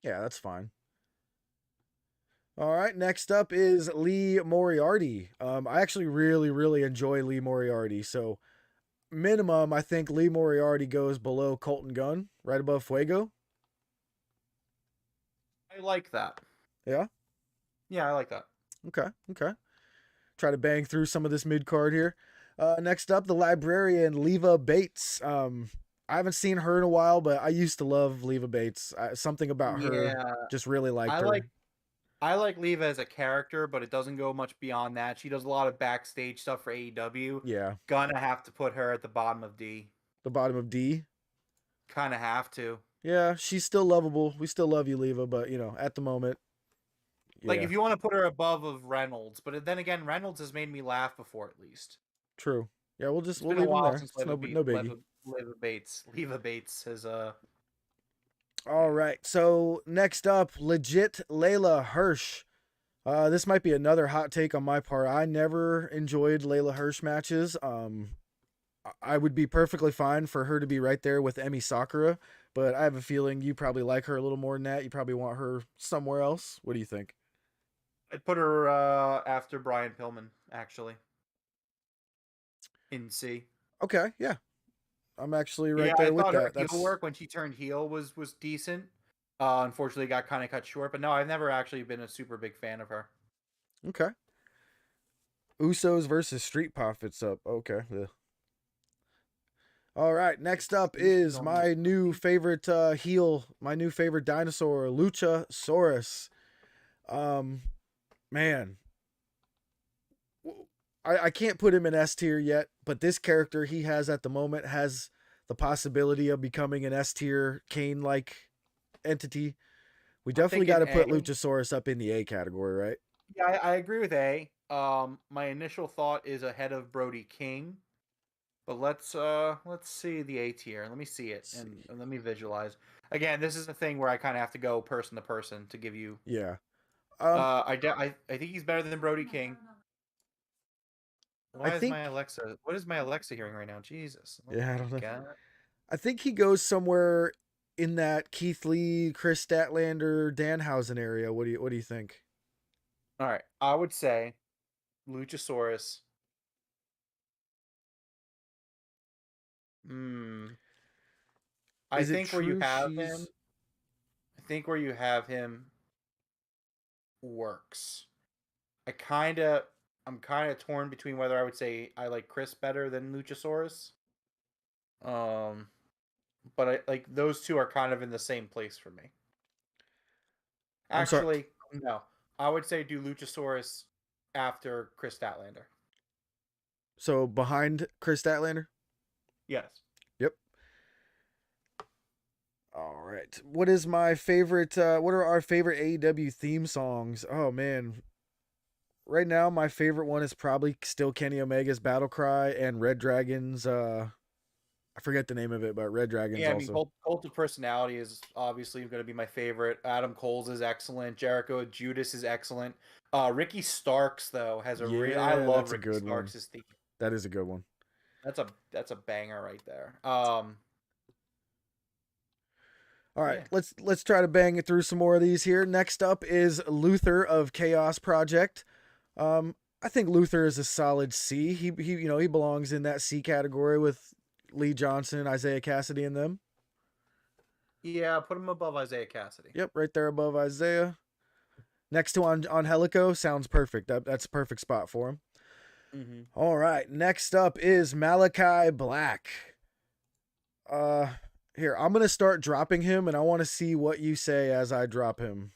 Yeah, that's fine. All right, next up is Lee Moriarty. I actually really, really enjoy Lee Moriarty. So, minimum, I think Lee Moriarty goes below Colton Gunn, right above Fuego. I like that. Yeah? Yeah, I like that. Okay. Try to bang through some of this mid-card here. Next up, the librarian, Leva Bates. I haven't seen her in a while, but I used to love Leva Bates. Something about her, just really liked her. I like Leva as a character, but it doesn't go much beyond that. She does a lot of backstage stuff for AEW. Yeah. Gonna have to put her at the bottom of D. The bottom of D? Kind of have to. Yeah, she's still lovable. We still love you, Leva, but, you know, at the moment. Yeah. Like, if you want to put her above of Reynolds, but then again, Reynolds has made me laugh before, at least. True. Yeah, we'll leave him there. It's no biggie. Leva Bates has All right. So next up, legit Layla Hirsch. This might be another hot take on my part. I never enjoyed Layla Hirsch matches. I would be perfectly fine for her to be right there with Emi Sakura, but I have a feeling you probably like her a little more than that. You probably want her somewhere else. What do you think? I'd put her after Brian Pillman, actually, in C. Okay, yeah. I'm actually Yeah, right I there with thought her that. heel That's work when she turned heel was decent. Unfortunately, got kind of cut short. But no, I've never actually been a super big fan of her. okay. Usos versus Street Profits up. Okay. Yeah. All right, next up is my new favorite heel, my new favorite dinosaur, Luchasaurus. Um, man, I can't put him in S tier yet, but this character he has at the moment has the possibility of becoming an S tier Kane like entity. We I'm definitely got thinking to put A. Luchasaurus up in the A category, right? Yeah, I agree with A. My initial thought is ahead of Brody King, but let's see the A tier. Let me see it Let's and, see. and let me visualize. Again, this is a thing where I kind of have to go person to person to give you. Yeah. Um, I think he's better than Brody King. I Why is my think. Alexa? What is my Alexa hearing right now? Jesus! Oh Yeah, I my don't know. god! I think he goes somewhere in that Keith Lee, Chris Statlander, Danhausen area. What do you think? All right, I would say Luchasaurus. Hmm. I Is it think where you true have him, she's I think where you have him works. I kind of, I'm kind of torn between whether I would say I like Chris better than Luchasaurus. Um, but I like those two are kind of in the same place for me. I'm sorry. Actually, no. I would say do Luchasaurus after Chris Statlander. So behind Chris Statlander? Yes. Yep. All right. What is my favorite what are our favorite AEW theme songs? Oh man. Right now my favorite one is probably still Kenny Omega's Battle Cry and Red Dragon's I forget the name of it, but Red Dragons Yeah, I mean, also. Cult of Personality is obviously going to be my favorite. Adam Cole's is excellent. Jericho Judas is excellent. Ricky Starks though has a real. I Yeah, love that's a Ricky good one. Starks' theme. That is a good one. That's a banger right there. All right, Yeah. let's try to bang it through some more of these here. Next up is Luther of Chaos Project. I think Luther is a solid C. He belongs in that C category with Lee Johnson, Isaiah Cassidy, and them. Yeah, put him above Isaiah Cassidy. Yep, right there above Isaiah. Next to on Helico sounds perfect. That's a perfect spot for him. Mm-hmm. All right, next up is Malachi Black. Uh, Here I'm gonna start dropping him, and I want to see what you say as I drop him.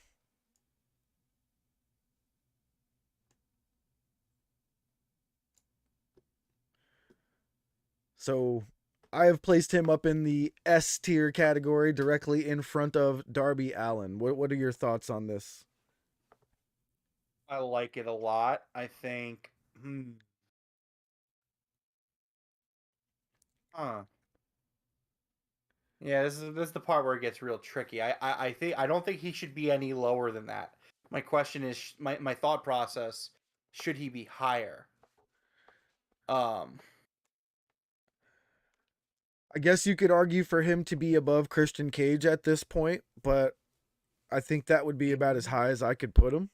So I have placed him up in the S tier category directly in front of Darby Allin. What are your thoughts on this? I like it a lot. I think. Huh. Yeah, this is the part where it gets real tricky. I think I don't think he should be any lower than that. My question is my thought process, should he be higher? Um I guess you could argue for him to be above Christian Cage at this point, but I think that would be about as high as I could put him.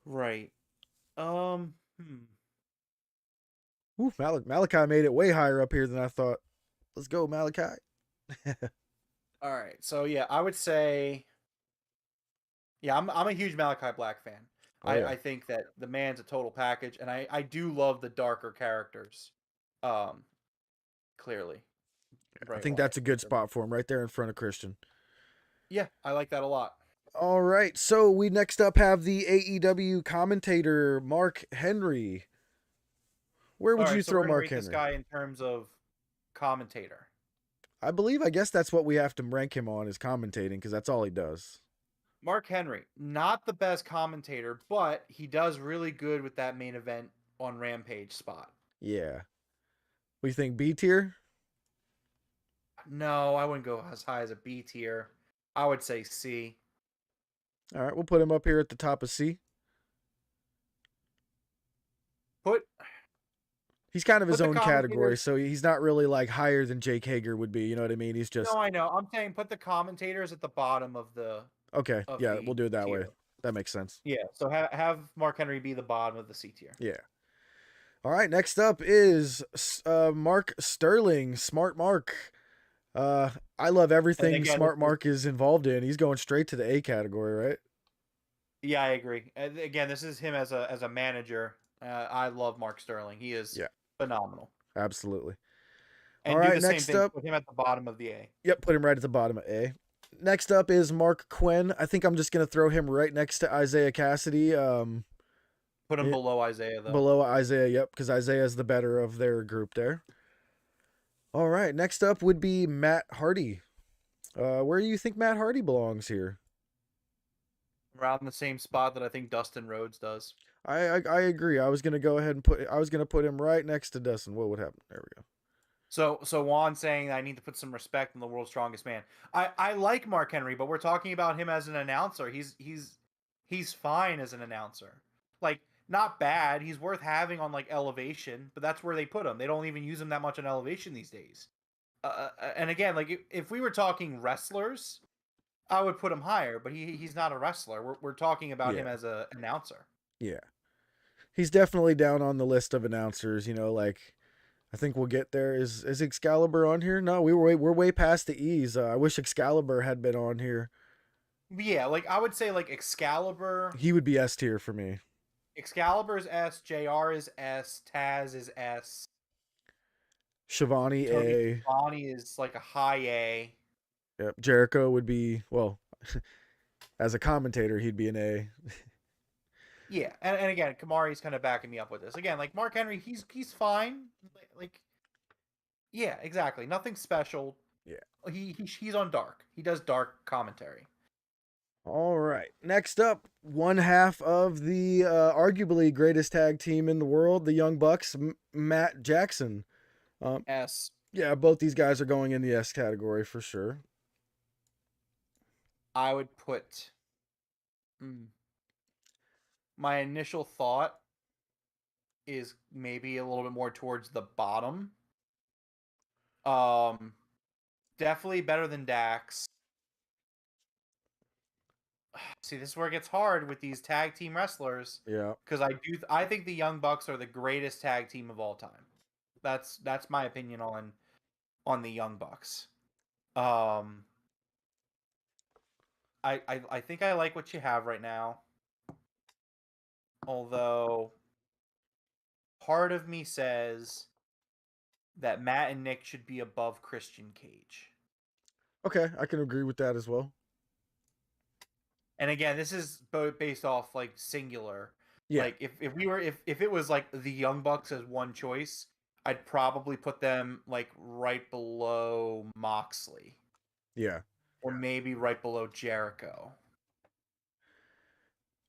right. Hmm. Ooh, Malachi made it way higher up here than I thought. Let's go, Malachi. All right. So yeah, I would say yeah, I'm a huge Malachi Black fan. Oh yeah. I think that the man's a total package and I do love the darker characters. Um Clearly. I Bray think Wyatt. that's a good spot for him right there in front of Christian. Yeah, I like that a lot. All right, so we next up have the AEW commentator Mark Henry. Where All would you right, so we're throw gonna Mark rate this Henry? guy in terms of commentator. I guess that's what we have to rank him on is commentating because that's all he does. Mark Henry, not the best commentator, but he does really good with that main event on Rampage spot. Yeah. We think B tier? No, I wouldn't go as high as a B tier. I would say C. All right, we'll put him up here at the top of C. Put He's kind of his Put the own category, commentators. so he's not really like higher than Jake Hager would be. You know what I mean? He's just No, I know. I'm saying put the commentators at the bottom of the okay. Yeah, we'll do it that tier. way. That makes sense. Yeah. So have Mark Henry be the bottom of the C tier. Yeah. All right. Next up is Mark Sterling, Smart Mark. I love everything again, Smart Mark is involved in. He's going straight to the A category, right? Yeah, I agree. Again, this is him as a manager. I love Mark Sterling. He is phenomenal. Absolutely. And All do right, the same next thing. up. Put him at the bottom of the A. Yep, put him right at the bottom of A. Next up is Mark Quinn. I think I'm just gonna throw him right next to Isaiah Cassidy. Put him below Isaiah though. Below Isaiah, yep, because Isaiah is the better of their group there. All right, next up would be Matt Hardy. Where do you think Matt Hardy belongs here? Around the same spot that I think Dustin Rhodes does. I agree. I was gonna go ahead and put him right next to Dustin. What would happen? There we go. So Juan saying I need to put some respect on the world's strongest man. I like Mark Henry, but we're talking about him as an announcer. He's fine as an announcer. Like not bad. He's worth having on like Elevation, but that's where they put him. They don't even use him that much on Elevation these days. And again, like if we were talking wrestlers, I would put him higher, but he's not a wrestler. We're talking about him as an announcer. Yeah. He's definitely down on the list of announcers, you know, like I think we'll get there. Is Excalibur on here? No, we're way past the E's. I wish Excalibur had been on here. Yeah, like I would say like Excalibur. He would be S tier for me. Excalibur is S, JR is S, Taz is S. Shivani A. Shivani is like a high A. Yep. Jericho would be, well, as a commentator, he'd be an A. Yeah, and again, Kamari's kind of backing me up with this. Again, like Mark Henry, he's fine. Like, yeah, exactly. Nothing special. Yeah. He's on dark. He does dark commentary. All right. Next up, one half of the arguably greatest tag team in the world, the Young Bucks, Matt Jackson. S. Yeah, both these guys are going in the S category for sure. I would put. My initial thought is maybe a little bit more towards the bottom. Definitely better than Dax. See, this is where it gets hard with these tag team wrestlers. Yeah. Because I think the Young Bucks are the greatest tag team of all time. That's my opinion on the Young Bucks. I think I like what you have right now. Although part of me says that Matt and Nick should be above Christian Cage. Okay, I can agree with that as well. And again, this is based off like singular. Yeah. Like if it was like the Young Bucks as one choice, I'd probably put them like right below Moxley. Yeah. Or maybe right below Jericho.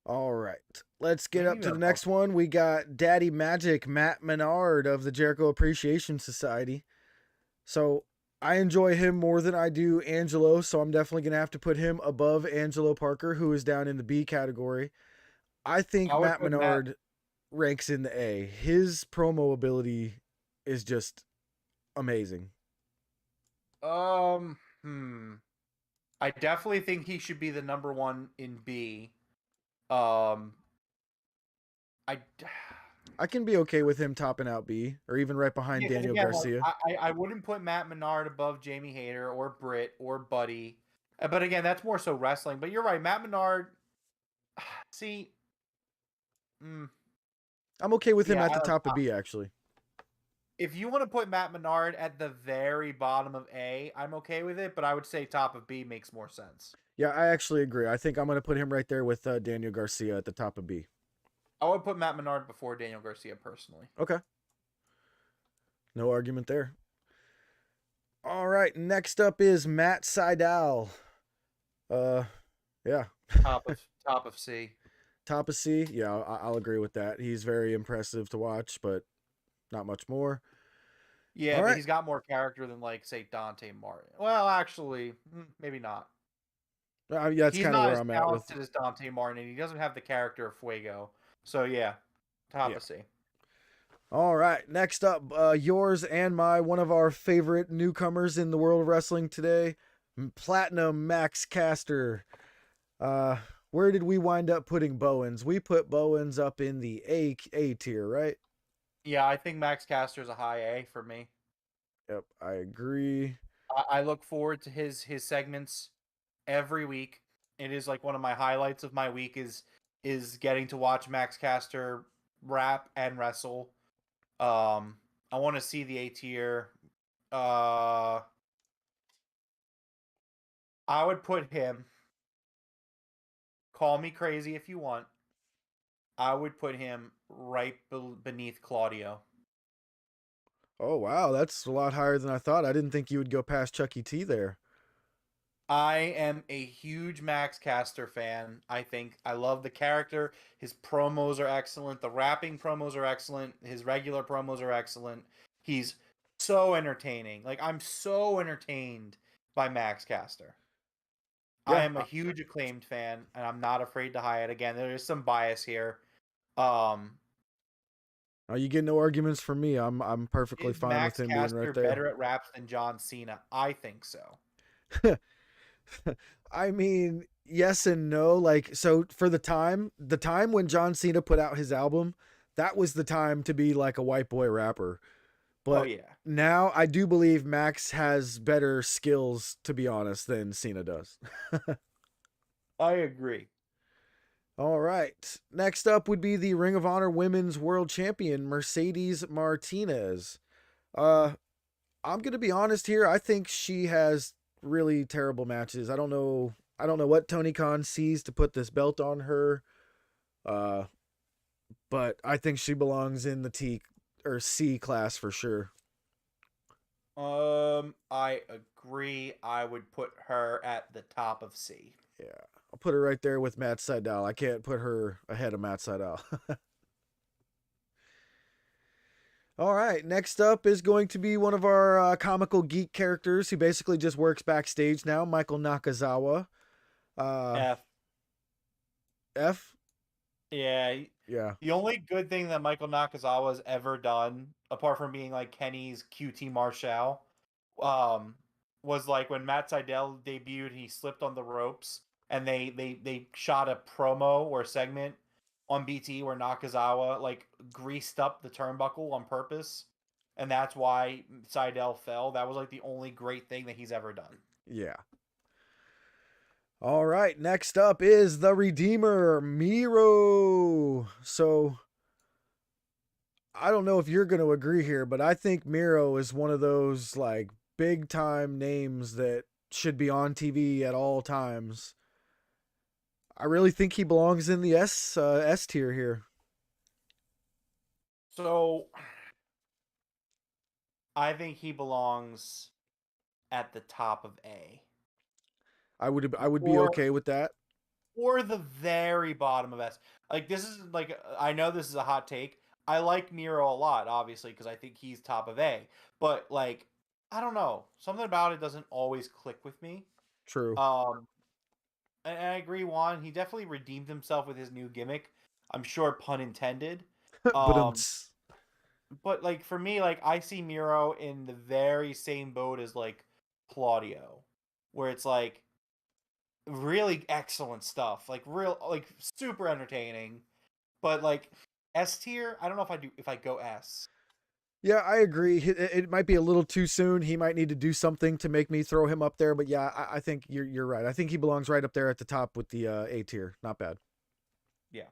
All right. Let's get up to the next one. We got Daddy Magic, Matt Menard of the Jericho Appreciation Society. So I enjoy him more than I do Angelo, so I'm definitely going to have to put him above Angelo Parker, who is down in the B category. I think Matt Menard ranks in the A. His promo ability is just amazing. I definitely think he should be the number one in B. I can be okay with him topping out B, or even right behind Daniel Garcia. I wouldn't put Matt Menard above Jamie Hayter or Britt or Buddy. But again, that's more so wrestling. But you're right, Matt Menard. See, I'm okay with him at the top of B, actually. If you want to put Matt Menard at the very bottom of A, I'm okay with it. But I would say top of B makes more sense. Yeah, I actually agree. I think I'm going to put him right there with Daniel Garcia at the top of B. I would put Matt Menard before Daniel Garcia personally. Okay. No argument there. All right, next up is Matt Sydal. Yeah. Top of C. Top of C. Yeah, I'll agree with that. He's very impressive to watch, but not much more. Yeah, but he's got more character than like say Dante Martin. Well, actually, maybe not. Yeah, that's kind of where I'm at with. He's not as talented as Dante Martin, and he doesn't have the character of Fuego. So yeah, top of C. All right, next up, yours and my one of our favorite newcomers in the world of wrestling today, Platinum Max Caster. Uh, where did we wind up putting Bowens? We put Bowens up in the A tier, right? Yeah, I think Max Caster's a high A for me. Yep, I agree. I look forward to his segments every week. It is like one of my highlights of my week is getting to watch Max Caster rap and wrestle. I want to see the A tier. Uh, I would put him. Call me crazy if you want. I would put him right beneath Claudio. Oh wow, that's a lot higher than I thought. I didn't think you would go past Chucky T there. I am a huge Max Caster fan. I think I love the character. His promos are excellent. The rapping promos are excellent. His regular promos are excellent. He's so entertaining. Like I'm so entertained by Max Caster. I Yeah, am a huge Acclaimed fan, and I'm not afraid to hide it. Again, there is some bias here. Um, you get no arguments from me. I'm perfectly is fine with Max him being right Caster there. better at raps than John Cena? I think so. I mean, yes and no. Like, so for the time when John Cena put out his album, that was the time to be like a white boy rapper. Oh But yeah, now I do believe Max has better skills, to be honest, than Cena does. I agree. All right. Next up would be the Ring of Honor Women's World Champion, Mercedes Martinez. Uh, I'm gonna be honest here. I think she has really terrible matches. I don't know. I don't know what Tony Khan sees to put this belt on her. Uh, but I think she belongs in the T or C class for sure. I agree. I would put her at the top of C. Yeah, I'll put her right there with Matt Sydal. I can't put her ahead of Matt Sydal. All right, next up is going to be one of our comical geek characters who basically just works backstage now, Michael Nakazawa. Uh, F. F? Yeah. Yeah. The only good thing that Michael Nakazawa's ever done, apart from being like Kenny's QT Marshall, um, was like when Matt Sydal debuted, he slipped on the ropes, and they shot a promo or a segment on BT where Nakazawa like greased up the turnbuckle on purpose, and that's why Sydal fell. That was like the only great thing that he's ever done. Yeah. All right, next up is the Redeemer, Miro. So I don't know if you're going to agree here, but I think Miro is one of those like big time names that should be on TV at all times. I really think he belongs in the S tier here. So I think he belongs at the top of A. I would be Or okay with that. or the very bottom of S. Like this is like I know this is a hot take. I like Miro a lot, obviously, because I think he's top of A. But like, I don't know, something about it doesn't always click with me. True. Um, and I agree, Juan. He definitely redeemed himself with his new gimmick. I'm sure, pun intended. But Um, but like for me, like I see Miro in the very same boat as like Claudio, where it's like really excellent stuff, like real, like super entertaining. But like S tier, I don't know if I go S. yeah, I agree. It might be a little too soon. He might need to do something to make me throw him up there. But yeah, I think you're right. I think he belongs right up there at the top with the A tier. Not bad. Yeah.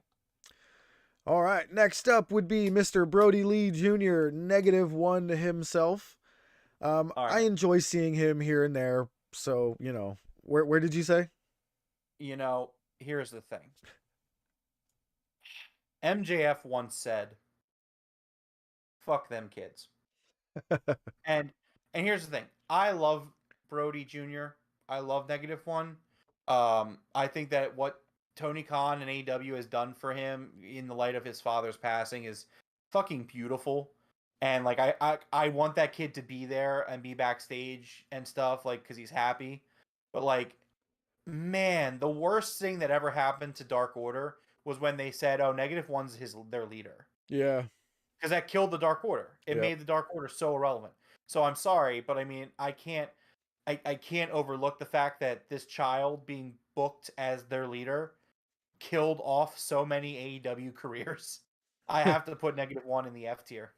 All right, next up would be Mr. Brody Lee Jr., -1 to himself. All I right. enjoy seeing him here and there. So, you know, where did you say? You know, here's the thing. MJF once said, "Fuck them kids." And here's the thing. I love Brody Jr. I love -1. I think that what Tony Khan and AEW has done for him in the light of his father's passing is fucking beautiful. And like I want that kid to be there and be backstage and stuff, like because he's happy. But like, man, the worst thing that ever happened to Dark Order was when they said, "Oh, -1's their leader." Yeah. because that killed the Dark Order. It Yep. made the Dark Order so irrelevant. So I'm sorry, but I mean, I can't overlook the fact that this child being booked as their leader killed off so many AEW careers. I have to put -1 in the F tier.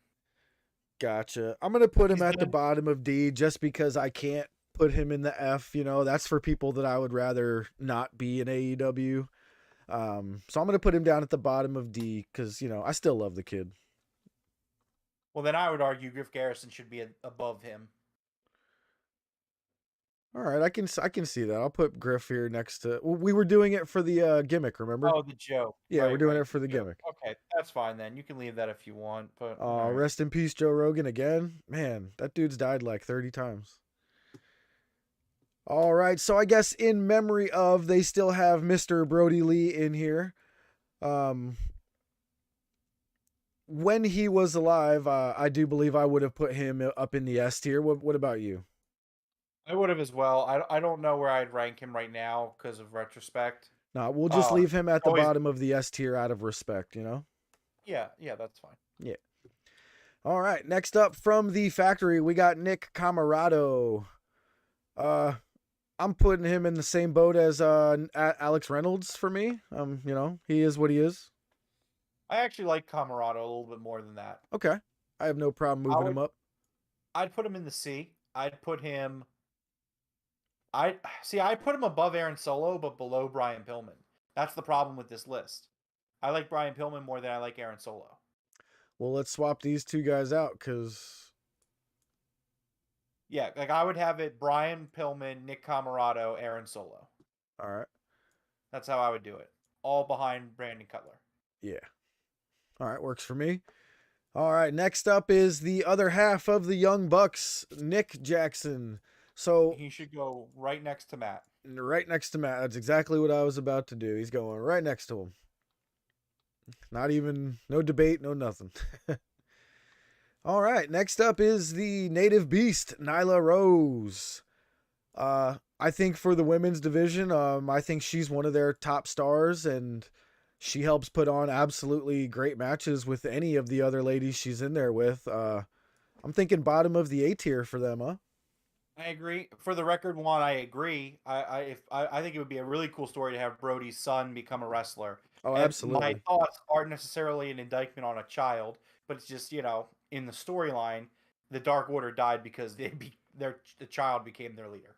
Gotcha. I'm gonna put him He's at the done- bottom of D just because I can't put him in the F. You know, that's for people that I would rather not be in AEW. So I'm gonna put him down at the bottom of D because I still love the kid. Well, then I would argue Griff Garrison should be above him. All right, I can see that. I'll put Griff here next to. We were doing it for the gimmick, remember? Oh, the joke. Yeah, we're doing it for the the joke. gimmick. Okay, that's fine then. You can leave that if you want. But Rest in peace, Joe Rogan again. Man, that dude's died like 30 times. All right, so I guess in memory of, they still have Mr. Brody Lee in here. When he was alive, I do believe I would have put him up in the S tier. What about you? I would have as well. I don't know where I'd rank him right now because of retrospect. No, we'll just leave him at the always- bottom of the S tier out of respect, Yeah, that's fine. Yeah. All right, next up from the factory, we got Nick Camarado. I'm putting him in the same boat as Alex Reynolds for me. He is what he is. I actually like Camarado a little bit more than that. Okay. I have no problem moving him up. I'd put him in the C. I'd put him above Aaron Solo, but below Brian Pillman. That's the problem with this list. I like Brian Pillman more than I like Aaron Solo. Well, let's swap these two guys out because... Yeah, like I would have it Brian Pillman, Nick Camarado, Aaron Solo. All right. That's how I would do it. All behind Brandon Cutler. Yeah. All right, works for me. All right, next up is the other half of the Young Bucks, Nick Jackson. So he should go right next to Matt. Right next to Matt. That's exactly what I was about to do. He's going right next to him. Not even, no debate, no nothing. All right, next up is the native beast, Nyla Rose. I think for the women's division, I think she's one of their top stars, and she helps put on absolutely great matches with any of the other ladies she's in there with. I'm thinking bottom of the A tier for them, huh? I agree. For the record, Juan, I agree. I think it would be a really cool story to have Brody's son become a wrestler. Oh, And absolutely. my thoughts aren't necessarily an indictment on a child, but it's just, in the storyline, the Dark Order died because the child became their leader.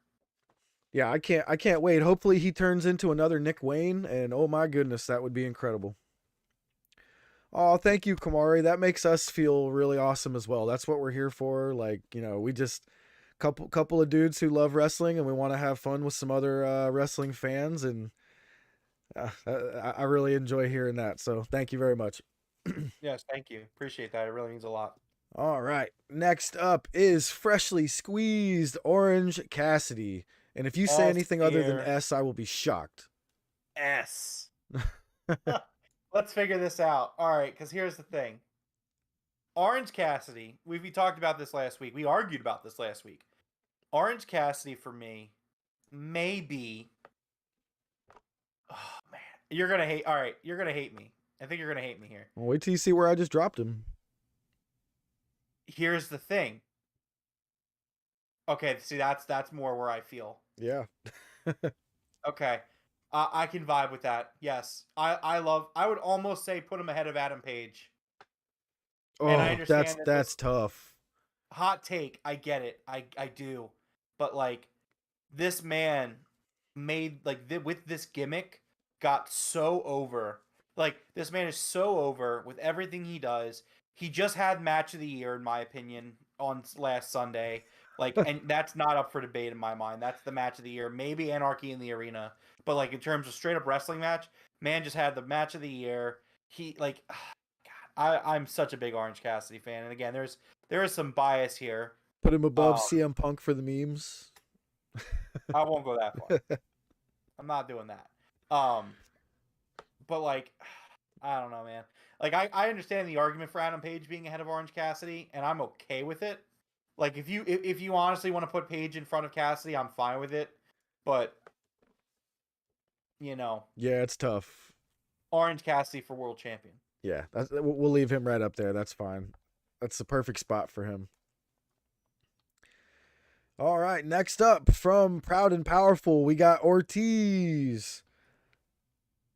Yeah, I can't wait. Hopefully he turns into another Nick Wayne, and oh my goodness, that would be incredible. Oh, thank you, Kamari. That makes us feel really awesome as well. That's what we're here for. Like, we just couple of dudes who love wrestling, and we want to have fun with some other wrestling fans, and I really enjoy hearing that. So thank you very much. Yes, thank you. Appreciate that. It really means a lot. All right. Next up is freshly squeezed Orange Cassidy. And if you say anything other than S, I will be shocked. S. Let's figure this out. All right, because here's the thing. Orange Cassidy, we talked about this last week. We argued about this last week. Orange Cassidy, for me, may be... Oh, man. You're going to hate... All right, you're going to hate me. I think you're going to hate me here. Well, wait till you see where I just dropped him. Here's the thing. Okay, see, that's more where I feel. Yeah. Okay. I can vibe with that. Yes. I would almost say put him ahead of Adam Page. Oh, And I understand that's tough. Hot take. I get it. I do. But, like, this man made, like, with this gimmick, got so over. Like, this man is so over with everything he does. He just had match of the year, in my opinion, on last Sunday. Like, and that's not up for debate in my mind. That's the match of the year. Maybe Anarchy in the Arena. But, like, in terms of straight up wrestling match, man just had the match of the year. He, like, God, I'm such a big Orange Cassidy fan. And again, there is some bias here. Put him above CM Punk for the memes. I won't go that far. I'm not doing that. But, like, I don't know, man. Like, I understand the argument for Adam Page being ahead of Orange Cassidy, and I'm okay with it. Like, if you honestly want to put Page in front of Cassidy, I'm fine with it. But, Yeah, it's tough. Orange Cassidy for world champion. Yeah, we'll leave him right up there. That's fine. That's the perfect spot for him. All right, next up from Proud and Powerful, we got Ortiz.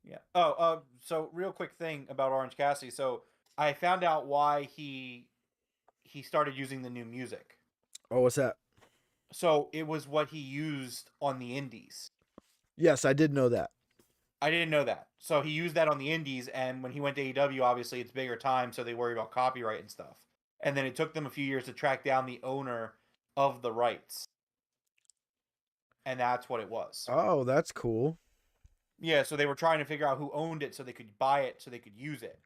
Yeah. Oh, so real quick thing about Orange Cassidy. So I found out why he started using the new music. Oh, what's that? So it was what he used on the indies. Yes, I did know that. I didn't know that. So he used that on the indies, and when he went to AEW, obviously it's bigger time, so they worry about copyright and stuff. And then it took them a few years to track down the owner of the rights. And that's what it was. Oh, that's cool. Yeah, so they were trying to figure out who owned it so they could buy it, so they could use it.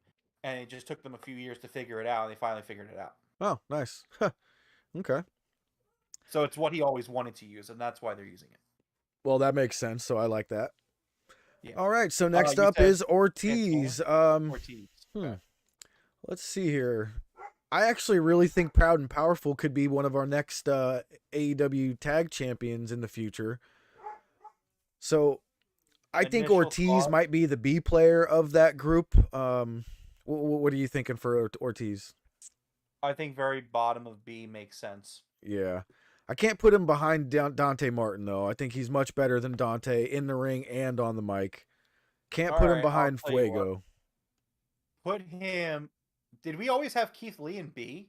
And it just took them a few years to figure it out, and they finally figured it out. Oh, nice. Okay. So it's what he always wanted to use, and that's why they're using it. Well, that makes sense, so I like that. Yeah. All right, so next you up said is Ortiz. Ortiz. Let's see here. I actually really think Proud and Powerful could be one of our next AEW tag champions in the future. So I think Initial Ortiz thought? might be the B player of that group. What are you thinking for Ortiz? I think very bottom of B makes sense. Yeah. I can't put him behind Dante Martin, though. I think he's much better than Dante in the ring and on the mic. Can't put him Alright, behind I'll tell you Fuego. Put him. Did we always have Keith Lee in B?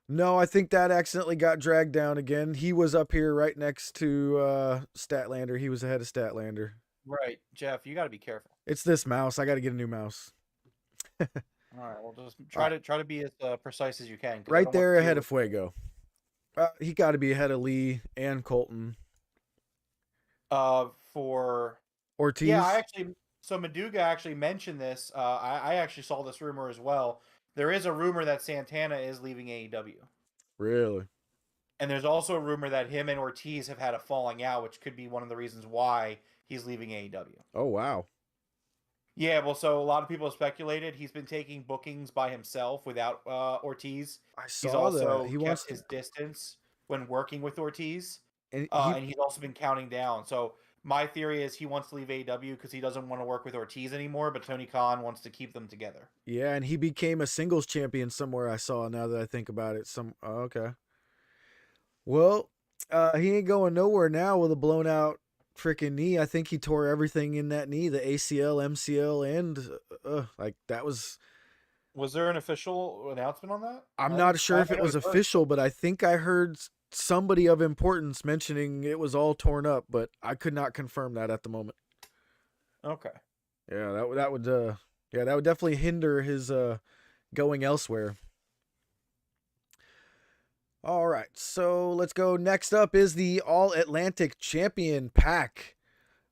No, I think that accidentally got dragged down again. He was up here right next to Statlander. He was ahead of Statlander. Right, Jeff. You got to be careful. It's this mouse. I got to get a new mouse. All right. Well, just try to be as precise as you can. 'cause I Right don't want there to ahead do of Fuego. He got to be ahead of Lee and Colton. For Ortiz. yeah, so Maduga actually mentioned this. I actually saw this rumor as well. There is a rumor that Santana is leaving AEW. Really? And there's also a rumor that him and Ortiz have had a falling out, which could be one of the reasons why he's leaving AEW. Oh, wow. Yeah, well, so a lot of people have speculated he's been taking bookings by himself without Ortiz. I saw He's also that. He kept wants his distance when working with Ortiz, and and he's also been counting down. So my theory is he wants to leave AEW because he doesn't want to work with Ortiz anymore, but Tony Khan wants to keep them together. yeah, and he became a singles champion somewhere I saw now that I think about it. Okay. Well, he ain't going nowhere now with a blown out freaking knee. I think he tore everything in that knee, the ACL, MCL, and like that was. Was there an official announcement on that? I'm not sure if it was official, but I think I heard somebody of importance mentioning it was all torn up, but I could not confirm that at the moment. Okay. Yeah, that would definitely hinder his going elsewhere. All right, so let's go. Next up is the All Atlantic Champion Pac.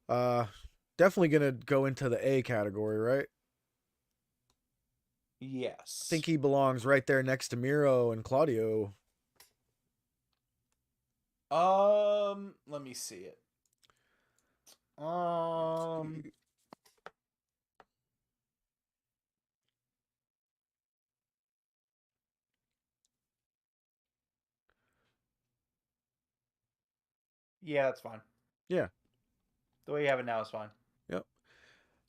Definitely gonna go into the A category, right? Yes. I think he belongs right there next to Miro and Claudio. Let me see it. Yeah, that's fine. Yeah. The way you have it now is fine. Yep.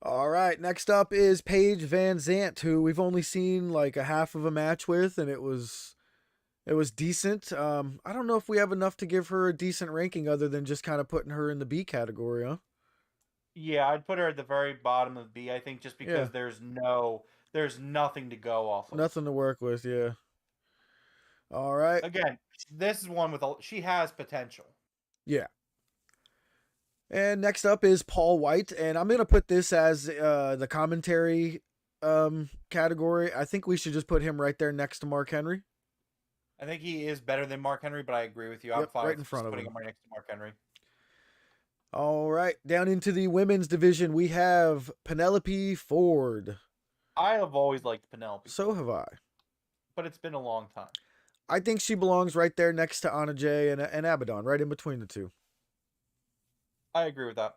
All right, next up is Paige Van Zant, who we've only seen like a half of a match with, and it was decent. I don't know if we have enough to give her a decent ranking other than just kind of putting her in the B category, huh? Yeah, I'd put her at the very bottom of B, I think, just because Yeah. there's nothing to go off of. Nothing to work with, yeah. All right. Again, this is one with she has potential. Yeah. And next up is Paul White, and I'm gonna put this as the commentary category. I think we should just put him right there next to Mark Henry. I think he is better than Mark Henry, but I agree with you. Yep, I'm fine right with in front of putting him. him right next to Mark Henry. All right, down into the women's division, we have Penelope Ford. I have always liked Penelope. So have I. But it's been a long time. I think she belongs right there next to Anna Jay and Abaddon, right in between the two. I agree with that.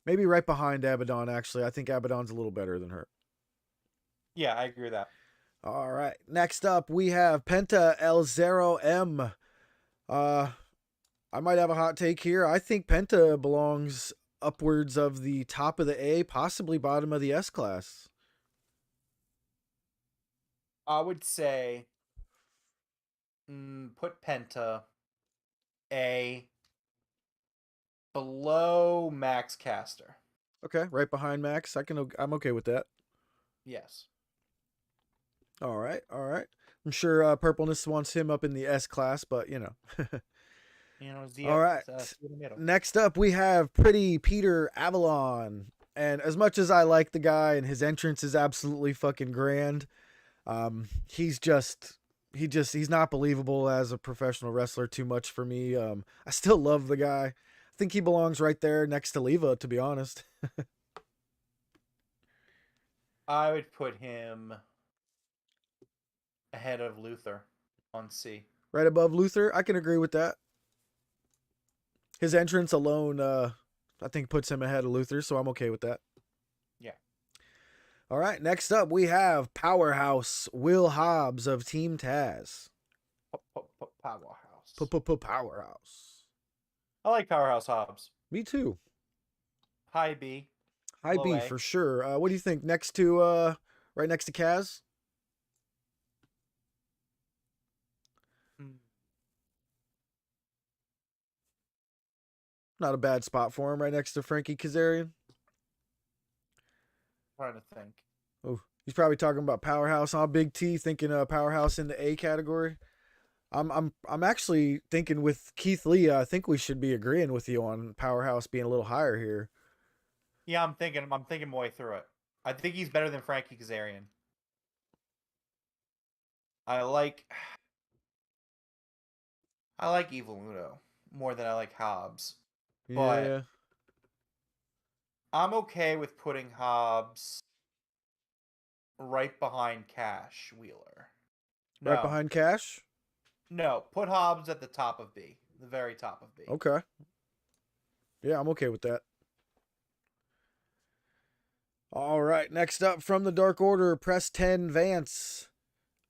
Maybe right behind Abaddon, actually. I think Abaddon's a little better than her. Yeah, I agree with that. All right. Next up, we have Penta El Zero M. I might have a hot take here. I think Penta belongs upwards of the top of the A, possibly bottom of the S class. I would say put Penta a below Max Caster. Okay, right behind Max. I'm okay with that. Yes. All right, all right. I'm sure Purpleness wants him up in the S class, but you know. All right. Next up, we have Pretty Peter Avalon. And as much as I like the guy and his entrance is absolutely fucking grand, he's not believable as a professional wrestler too much for me. I still love the guy. I think he belongs right there next to Leva, to be honest. I would put him ahead of Luther on C. Right above Luther, I can agree with that. His entrance alone, I think puts him ahead of Luther, so I'm okay with that. Yeah. All right, next up we have Powerhouse Will Hobbs of Team Taz. Powerhouse. Powerhouse. I like Powerhouse Hobbs. Me too. High B. High B for sure. What do you think? Next to right next to Kaz? Not a bad spot for him, right next to Frankie Kazarian. Trying to think. Oh, he's probably talking about Powerhouse on Big T, thinking Powerhouse in the A category. I'm actually thinking with Keith Lee. I think we should be agreeing with you on Powerhouse being a little higher here. Yeah, I'm thinking my way through it. I think he's better than Frankie Kazarian. I like Evil Uno more than I like Hobbs. But Yeah. I'm okay with putting Hobbs right behind Cash Wheeler. No. Right behind Cash? No, put Hobbs at the top of B. The very top of B. Okay. Yeah, I'm okay with that. All right, next up from the Dark Order, Press 10 Vance.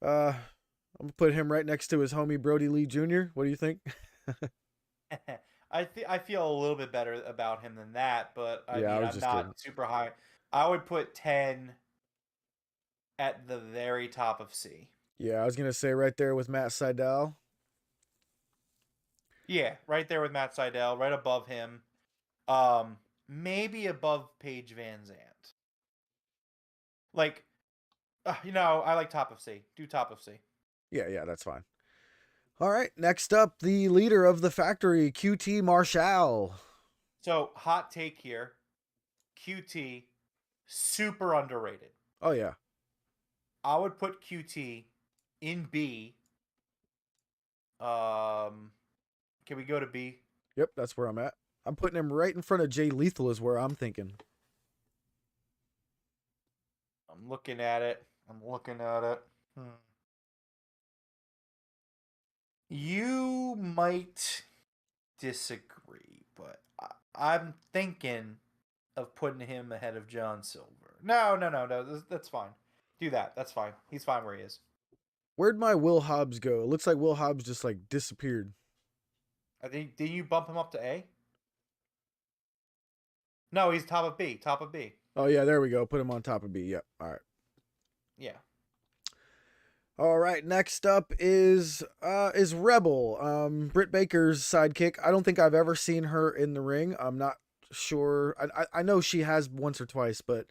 I'm going to put him right next to his homie Brody Lee Jr. What do you think? I feel a little bit better about him than that, but I'm not kidding. super high. I would put 10 at the very top of C. Yeah, I was going to say right there with Matt Sydal. Yeah, right there with Matt Sydal, right above him. Maybe above Paige Van Zandt. Like, I like top of C. Do top of C. Yeah, that's fine. All right, next up, the leader of the factory, QT Marshall. So, hot take here. QT, super underrated. Oh, yeah. I would put QT in B. Can we go to B? Yep, that's where I'm at. I'm putting him right in front of Jay Lethal is where I'm thinking. I'm looking at it. You might disagree, but I'm thinking of putting him ahead of John Silver. No. That's fine. Do that. That's fine. He's fine where he is. Where'd my Will Hobbs go? It looks like Will Hobbs just like disappeared. I think. Did you bump him up to A? No, he's top of B. Top of B. Oh yeah, there we go. Put him on top of B. Yep. All right. Yeah. All right. Next up is Rebel. Britt Baker's sidekick. I don't think I've ever seen her in the ring. I'm not sure. I know she has once or twice, but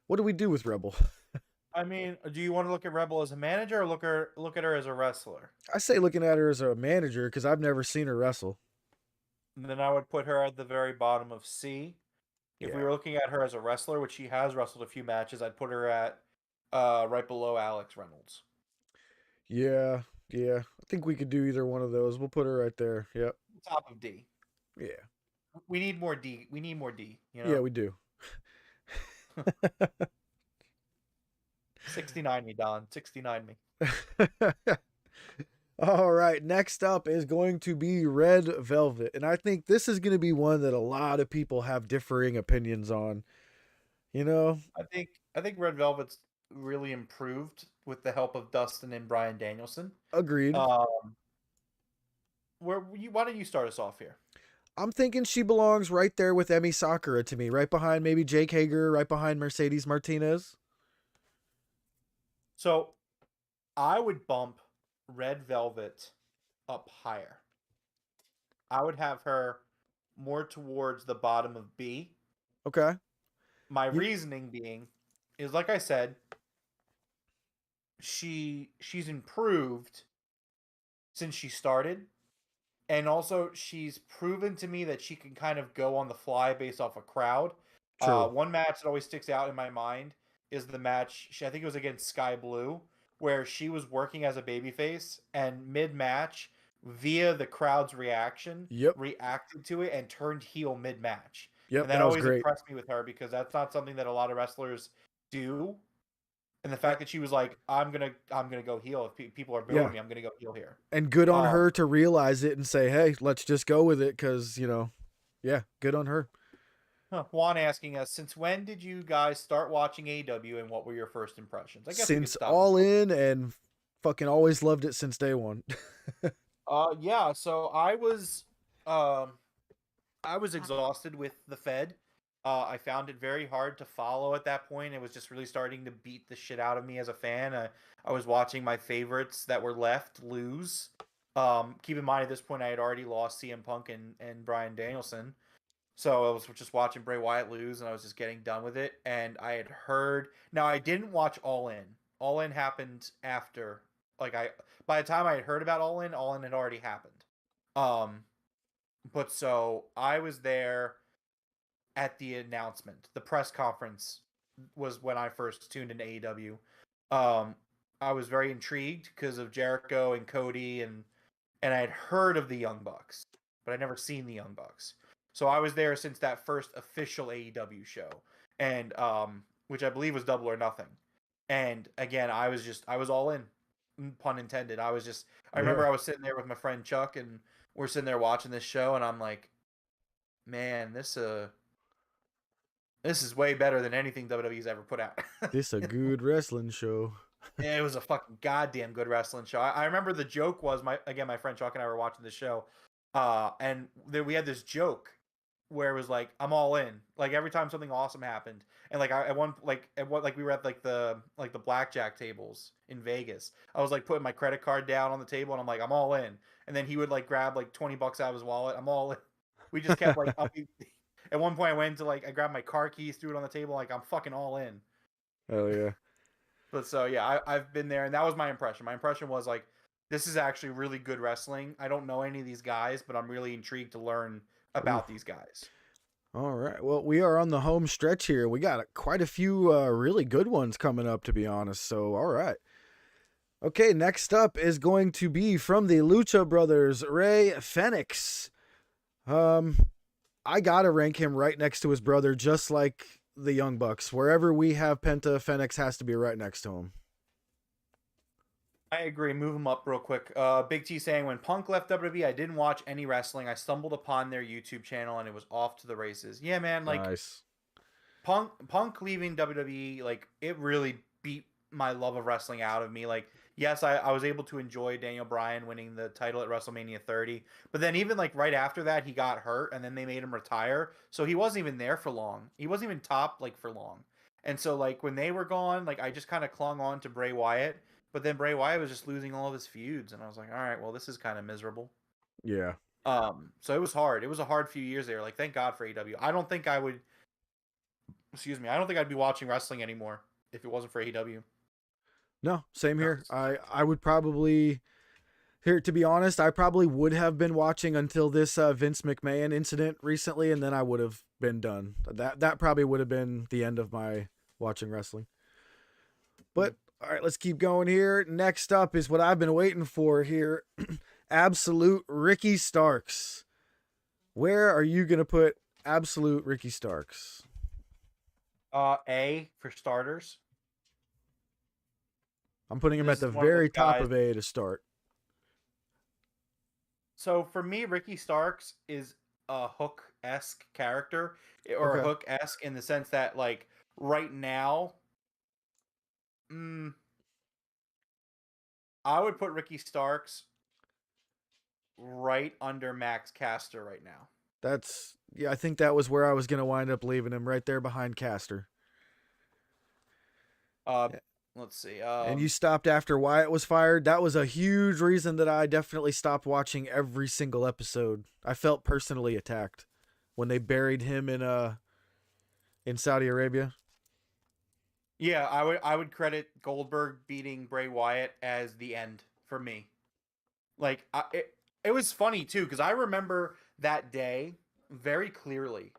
what do we do with Rebel? I mean, do you want to look at Rebel as a manager or look at her as a wrestler? I say looking at her as a manager because I've never seen her wrestle. And then I would put her at the very bottom of C. If we were looking at her as a wrestler, which she has wrestled a few matches, I'd put her at right below Alex Reynolds. Yeah. I think we could do either one of those. We'll put her right there. Yep. Top of D. Yeah. We need more D. You know? Yeah, we do. 69 me, Don. 69 me. All right. Next up is going to be Red Velvet. And I think this is going to be one that a lot of people have differing opinions on. You know? I think Red Velvet's really improved with the help of Dustin and Bryan Danielson. Agreed. Why don't you start us off here? I'm thinking she belongs right there with Emi Sakura to me. Right behind maybe Jake Hager. Right behind Mercedes Martinez. So, I would bump Red Velvet up higher. I would have her more towards the bottom of B. Okay. My You, reasoning being is, like I said, she's improved since she started, and also she's proven to me that she can kind of go on the fly based off a crowd. true. One match that always sticks out in my mind is the match, I think it was against Sky Blue, where she was working as a babyface, and mid-match, via the crowd's reaction, Yep. reacted to it and turned heel mid-match. Yep. And that That was always great. impressed me with her, because that's not something that a lot of wrestlers do. And the Uh, fact that she was like, I'm gonna go heel if people are booing yeah. me. I'm gonna go heel here. And good on Um, her to realize it and say, hey, let's just go with it. Cause, yeah, good on her. Juan asking us, since when did you guys start watching AEW, and what were your first impressions? I guess we could Since stop. All In, and fucking always loved it since day one. Yeah. So I was exhausted with the Fed. I found it very hard to follow at that point. It was just really starting to beat the shit out of me as a fan. I was watching my favorites that were left lose. Keep in mind, at this point, I had already lost CM Punk and Bryan Danielson. So I was just watching Bray Wyatt lose, and I was just getting done with it. And I had heard. Now, I didn't watch All In. All In happened after. By the time I had heard about All In had already happened. Um, but so I was there at the announcement. The press conference was when I first tuned into AEW. Um, I was very intrigued because of Jericho and Cody, and I had heard of the Young Bucks, but I'd never seen the Young Bucks. So I was there since that first official AEW show, and which I believe was Double or Nothing. And again, I was all in, pun intended. I remember Yeah. I was sitting there with my friend Chuck, and we're sitting there watching this show, and I'm like, man, this is way better than anything WWE's ever put out. This a good wrestling show. It was a fucking goddamn good wrestling show. I remember the joke was, my friend Chuck and I were watching the show, and we had this joke where it was like, I'm all in. Like every time something awesome happened, and like we were at the blackjack tables in Vegas. I was like putting my credit card down on the table, and I'm like, I'm all in. And then he would like grab like $20 out of his wallet. I'm all in. We just kept like upping. At one point, I went to I grabbed my car keys, threw it on the table, like I'm fucking all in. Hell yeah. But so yeah, I've been there, and that was my impression. My impression was like, this is actually really good wrestling. I don't know any of these guys, but I'm really intrigued to learn about these guys. All right. Well, we are on the home stretch here. We got quite a few really good ones coming up, to be honest. So, all right. Okay, next up is going to be from the Lucha Brothers, Rey Fenix. I gotta rank him right next to his brother, just like the Young Bucks. Wherever we have Penta, Fenix has to be right next to him. I agree. Move him up real quick. Big T saying, when Punk left WWE, I didn't watch any wrestling. I stumbled upon their YouTube channel, and it was off to the races. Yeah, man. Like Nice. Punk leaving WWE, like it really beat my love of wrestling out of me. Like, yes, I was able to enjoy Daniel Bryan winning the title at WrestleMania 30, but then even like right after that, he got hurt, and then they made him retire. So he wasn't even there for long. He wasn't even top like for long. And so like when they were gone, like I just kind of clung on to Bray Wyatt. But then Bray Wyatt was just losing all of his feuds, and I was like, all right, well, this is kind of miserable. Yeah. So it was hard. It was a hard few years there. Like, thank God for AEW. I don't think I would. Excuse me. I don't think I'd be watching wrestling anymore if it wasn't for AEW. No, same here. I would probably here to be honest, I probably would have been watching until this Vince McMahon incident recently, and then I would have been done. That probably would have been the end of my watching wrestling. But all right, let's keep going here. Next up is what I've been waiting for here. Absolute Ricky Starks. Where are you going to put Absolute Ricky Starks? A for starters. I'm putting him This at the is one of very those top guys- of A to start. So for me, Ricky Starks is a Hook-esque character, or Okay. Hook-esque in the sense that, like, right now, I would put Ricky Starks right under Max Caster right now. Yeah, I think that was where I was going to wind up leaving him, right there behind Caster. let's see. And you stopped after Wyatt was fired. That was a huge reason that I definitely stopped watching every single episode. I felt personally attacked when they buried him in Saudi Arabia. Yeah, I would credit Goldberg beating Bray Wyatt as the end for me. Like it was funny too because I remember that day very clearly.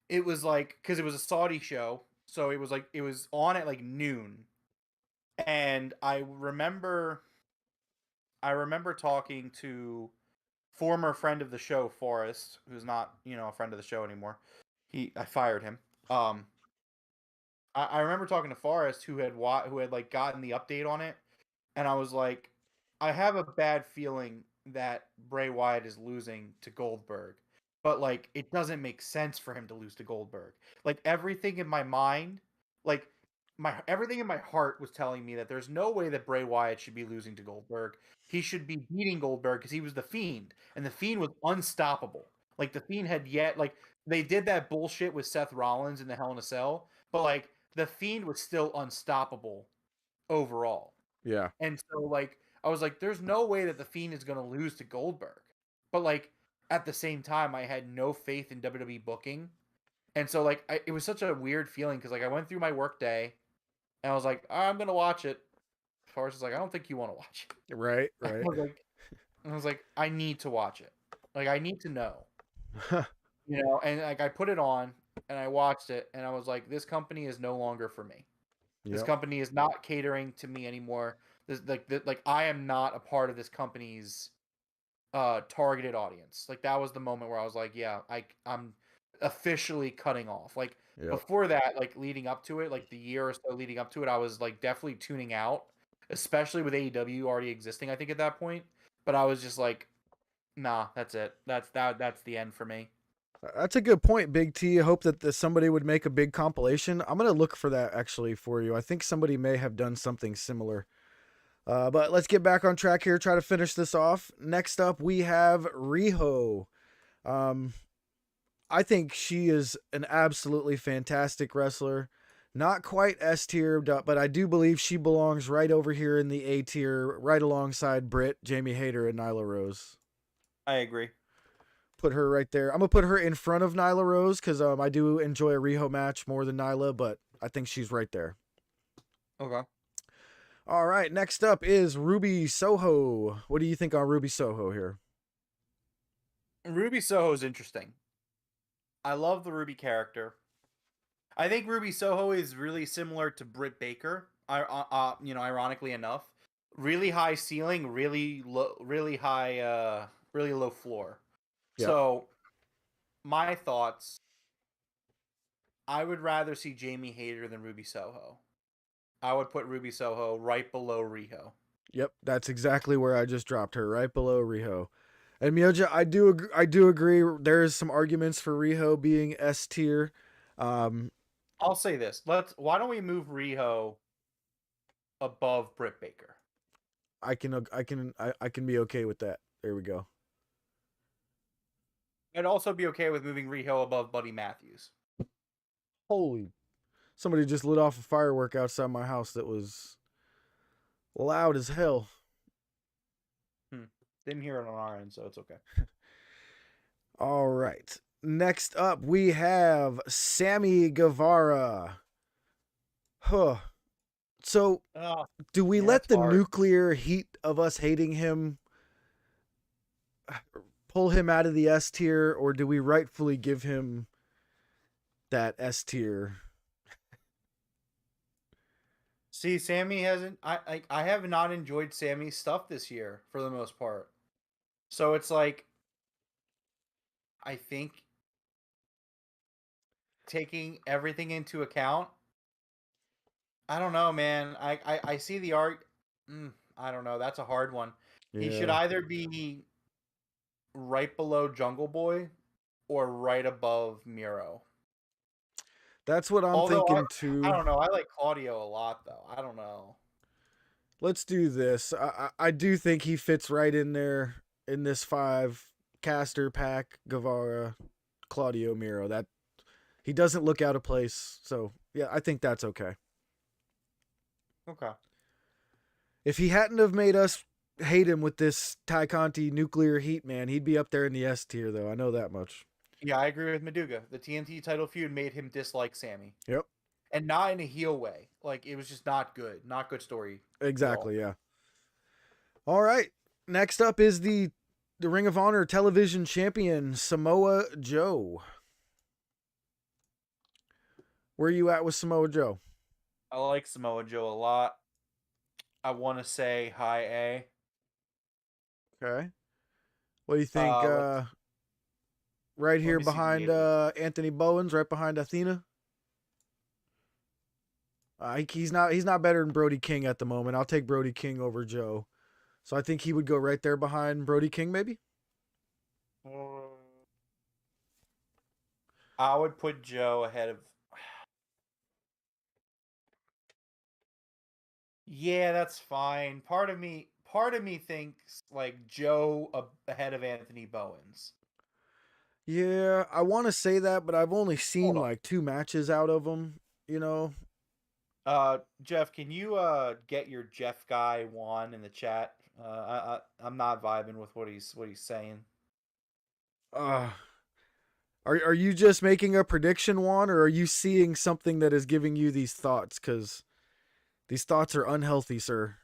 It was like because it was a Saudi show, so it was like it was on at like noon, and I remember talking to former friend of the show, Forrest, who's not a friend of the show anymore. I fired him. I remember talking to Forrest who had like gotten the update on it, and I was like, I have a bad feeling that Bray Wyatt is losing to Goldberg, but like it doesn't make sense for him to lose to Goldberg. Like everything in my mind, like everything in my heart was telling me that there's no way that Bray Wyatt should be losing to Goldberg. He should be beating Goldberg because he was the Fiend, and the Fiend was unstoppable. Like the Fiend had yet like they did that bullshit with Seth Rollins in the Hell in a Cell, but like the Fiend was still unstoppable overall. Yeah. And so like I was like, there's no way that the Fiend is gonna lose to Goldberg. But like at the same time, I had no faith in WWE booking. And so like it was such a weird feeling because like I went through my work day and I was like, I'm gonna watch it. Forrest was like, I don't think you want to watch it. Right. I was like, I need to watch it. Like I need to know. And like I put it on and I watched it and I was like, this company is no longer for me. This Yep. company is not catering to me anymore. Like I am not a part of this company's targeted audience. Like that was the moment where I was like, yeah, I'm officially cutting off. Like Yep. before that, like leading up to it, like the year or so leading up to it, I was like definitely tuning out, especially with AEW already existing, I think at that point. But I was just like, nah, that's it. That's the end for me. That's a good point, Big T. I hope that somebody would make a big compilation. I'm going to look for that actually for you. I think somebody may have done something similar. But let's get back on track here, try to finish this off. Next up, we have Riho. I think she is an absolutely fantastic wrestler. Not quite S tier, but I do believe she belongs right over here in the A tier, right alongside Britt, Jamie Hayter, and Nyla Rose. I agree. Put her right there. I'm gonna put her in front of Nyla Rose because I do enjoy a Riho match more than Nyla, but I think she's right there. Okay. All right, next up is Ruby Soho. What do you think on Ruby Soho here? Ruby Soho is interesting. I love the Ruby character. I think Ruby Soho is really similar to Britt Baker. Ironically enough, really high ceiling, really low, really high, really low floor. Yep. So, my thoughts. I would rather see Jamie Hayter than Ruby Soho. I would put Ruby Soho right below Riho. Yep, that's exactly where I just dropped her, right below Riho. And Mioja, I do agree. There is some arguments for Riho being S tier. I'll say this: why don't we move Riho above Britt Baker? I can be okay with that. There we go. I'd also be okay with moving Riho above Buddy Matthews. Holy, somebody just lit off a firework outside my house that was loud as hell. Didn't hear it on our end, so it's okay. All right. Next up, we have Sammy Guevara. Huh. So, do we let the nuclear heat of us hating him pull him out of the S tier, or do we rightfully give him that S tier? See, Sammy hasn't. I have not enjoyed Sammy's stuff this year for the most part. So it's like, I think taking everything into account, I don't know, man. I see the art. I don't know. That's a hard one. Yeah. He should either be right below Jungle Boy or right above Miro. That's what I'm thinking too. I don't know. I like Claudio a lot, though. I don't know. Let's do this. I do think he fits right in there in this 5 caster pack. Guevara, Claudio, Miro. That he doesn't look out of place. So yeah, I think that's okay. Okay. If he hadn't have made us hate him with this Ty Conti nuclear heat, man, he'd be up there in the S tier, though. I know that much. Yeah, I agree with Maduga. The TNT title feud made him dislike Sammy. Yep. And not in a heel way. Like, it was just not good. Not good story. Exactly, yeah. All right. Next up is the Ring of Honor television champion, Samoa Joe. Where are you at with Samoa Joe? I like Samoa Joe a lot. I want to say high A. Okay. What do you think? Right here me see the behind name. Anthony Bowens, right behind Athena. He's not better than Brody King at the moment. I'll take Brody King over Joe. So I think he would go right there behind Brody King, maybe. I would put Joe ahead of. Yeah, that's fine. Part of me thinks like Joe ahead of Anthony Bowens. Yeah, I want to say that, but I've only seen Hold on. like 2 matches out of him. You know. Jeff, can you get your Jeff guy Juan in the chat? I'm not vibing with what he's saying. Are you just making a prediction, Juan, or are you seeing something that is giving you these thoughts? Because these thoughts are unhealthy, sir.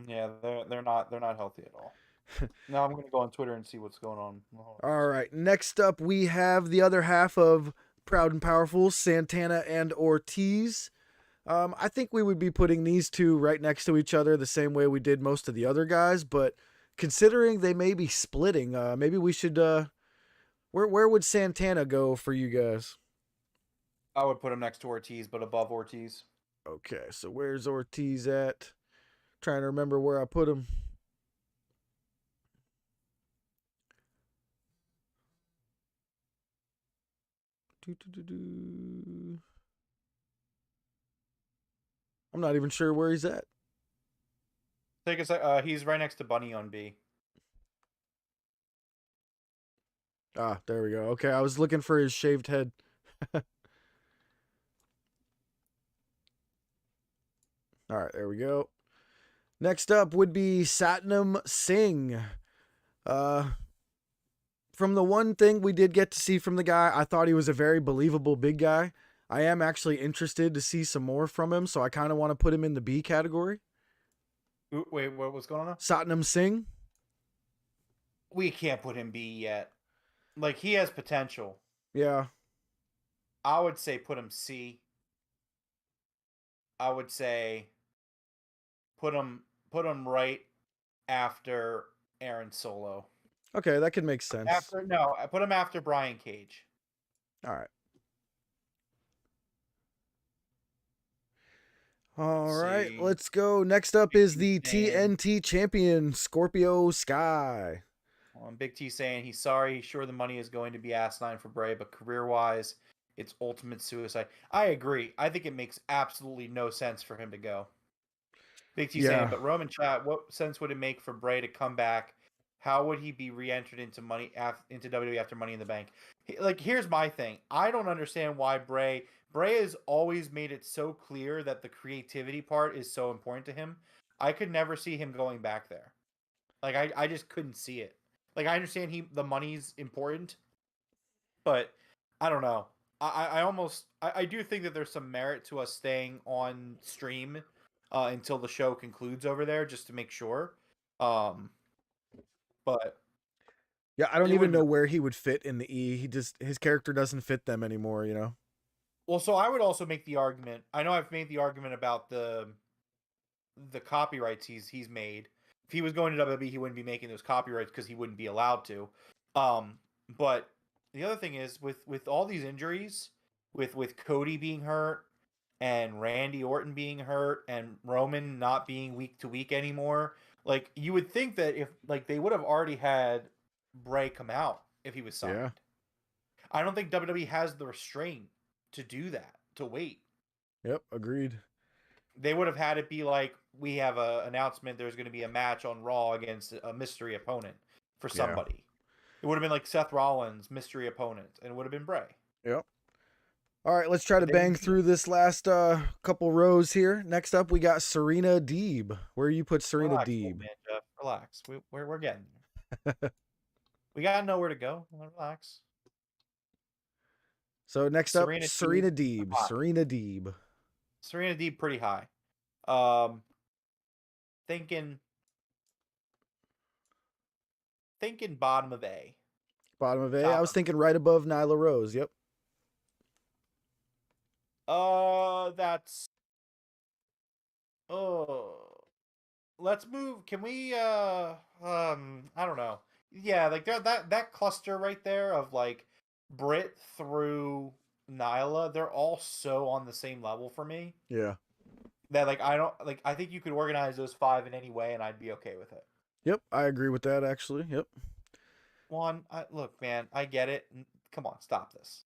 Yeah, they're not healthy at all. Now I'm gonna go on Twitter and see what's going on. All right. Next up, we have the other half of Proud and Powerful, Santana and Ortiz. I think we would be putting these two right next to each other the same way we did most of the other guys, but considering they may be splitting, maybe we should. Where would Santana go for you guys? I would put him next to Ortiz, but above Ortiz. Okay, so where's Ortiz at? Trying to remember where I put him. I'm not even sure where he's at. Take a sec. He's right next to Bunny on B. Ah, there we go. Okay, I was looking for his shaved head. All right, there we go. Next up would be Satnam Singh. From the one thing we did get to see from the guy, I thought he was a very believable big guy. I am actually interested to see some more from him, so I kind of want to put him in the B category. Ooh, wait, what was going on? Satnam Singh. We can't put him B yet. Like, he has potential. Yeah. I would say put him C. I would say put him right after Aaron Solo. Okay, that could make sense. I put him after Brian Cage. All right. All right, let's go. Next up is the TNT champion, Scorpio Sky. Big T saying he's sorry. He's sure the money is going to be asinine for Bray, but career-wise, it's ultimate suicide. I agree. I think it makes absolutely no sense for him to go. Big T saying, but Roman chat, what sense would it make for Bray to come back? How would he be re-entered into WWE after Money in the Bank? Like, here's my thing. I don't understand why Bray has always made it so clear that the creativity part is so important to him. I could never see him going back there. Like, I just couldn't see it. Like, I understand the money's important, but I don't know. I do think that there's some merit to us staying on stream until the show concludes over there, just to make sure. But yeah, I don't even know where he would fit in the E. His character doesn't fit them anymore, you know. Well, so I would also make the argument. I know I've made the argument about the copyrights he's made. If he was going to WWE, he wouldn't be making those copyrights because he wouldn't be allowed to. But the other thing is with all these injuries, with Cody being hurt and Randy Orton being hurt and Roman not being week to week anymore, like, you would think that if, like, they would have already had Bray come out if he was signed. Yeah. I don't think WWE has the restraint to do that, to wait. Yep, agreed. They would have had it be like, we have an announcement there's going to be a match on Raw against a mystery opponent for somebody. It would have been like Seth Rollins, mystery opponent, and it would have been Bray. Yep. All right, let's try to bang through this last couple rows here. Next up, we got Serena Deeb. Where you put Serena Relax, Deeb? old man, Jeff. Relax. We're getting there. We got nowhere to go. Relax. So next up, Serena Deeb, Deeb. Serena Deeb. Serena Deeb pretty high. Thinking bottom of A. Bottom of A. I was thinking right above Nyla Rose. Yep. That's. Oh, let's move. Can we? I don't know. Yeah, like that cluster right there of like Britt through Nyla. They're all so on the same level for me. Yeah. That like I don't like. I think you could organize those 5 in any way, and I'd be okay with it. Yep, I agree with that actually. Yep. Juan, look, man, I get it. Come on, stop this.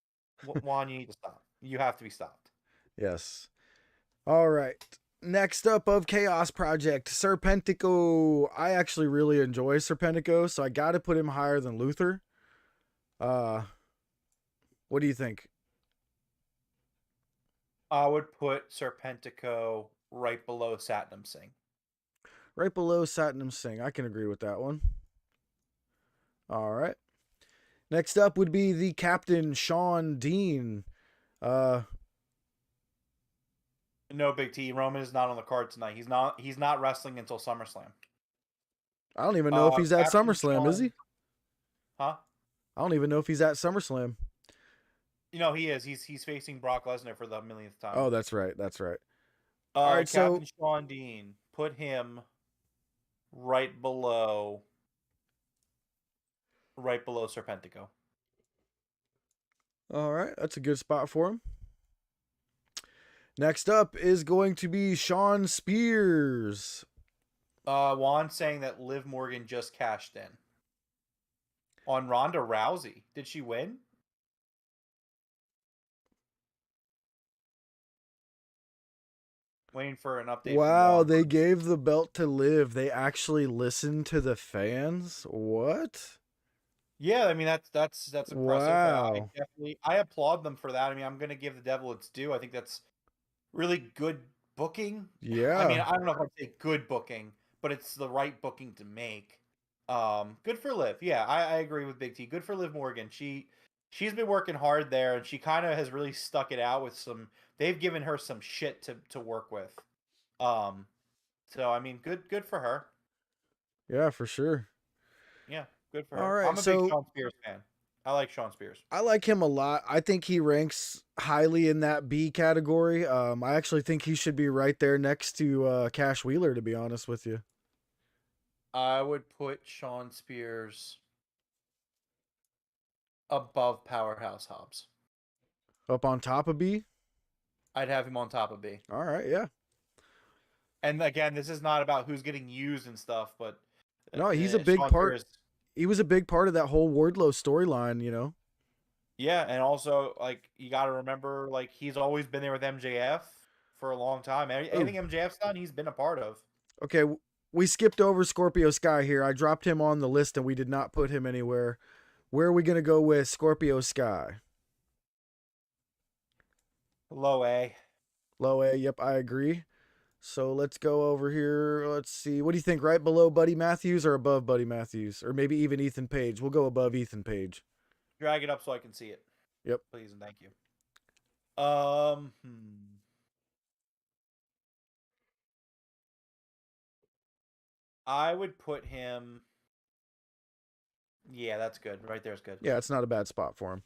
Juan, you need to stop. You have to be stopped. Yes. All right. Next up of Chaos Project, Serpentico. I actually really enjoy Serpentico, so I got to put him higher than Luther. What do you think? I would put Serpentico right below Satnam Singh. Right below Satnam Singh. I can agree with that one. All right. Next up would be the Captain, Sean Dean. No, Big T. Roman is not on the card tonight. He's not wrestling until SummerSlam. I don't even know if he's at SummerSlam, Sean, is he? Huh? I don't even know if he's at SummerSlam. You know, he is. He's facing Brock Lesnar for the millionth time. Oh, that's right. That's right. All right, Captain Sean Dean. Put him right below Serpentico. All right, that's a good spot for him. Next up is going to be Shawn Spears. Juan saying that Liv Morgan just cashed in on Ronda Rousey. Did she win? Waiting for an update. Wow, they gave the belt to Liv. They actually listened to the fans. What? Yeah, I mean that's impressive. Wow. I applaud them for that. I mean, I'm gonna give the devil its due. I think that's really good booking. Yeah. I mean, I don't know if I'd say good booking, but it's the right booking to make. Good for Liv. Yeah, I agree with Big T. Good for Liv Morgan. She's been working hard there, and she kind of has really stuck it out with some. They've given her some shit to work with. So I mean, good for her. Yeah, for sure. Yeah, good for her. All right, I'm a big Shawn Spears fan. I like Shawn Spears. I like him a lot. I think he ranks highly in that B category. I actually think he should be right there next to Cash Wheeler, to be honest with you. I would put Shawn Spears above Powerhouse Hobbs. Up on top of B? I'd have him on top of B. All right, yeah. And again, this is not about who's getting used and stuff, but no, he's a big part. He was a big part of that whole Wardlow storyline, you know. Yeah, and also like you got to remember, like he's always been there with MJF for a long time. Anything MJF's done, he's been a part of. Okay, we skipped over Scorpio Sky here. I dropped him on the list and we did not put him anywhere. Where are we gonna go with Scorpio Sky? Low A. Low A. Yep, I agree. So let's go over here. Let's see. What do you think? Right below Buddy Matthews or above Buddy Matthews? Or maybe even Ethan Page? We'll go above Ethan Page. Drag it up so I can see it. Yep. Please and thank you. I would put him. Yeah, that's good. Right there's good. Yeah, it's not a bad spot for him.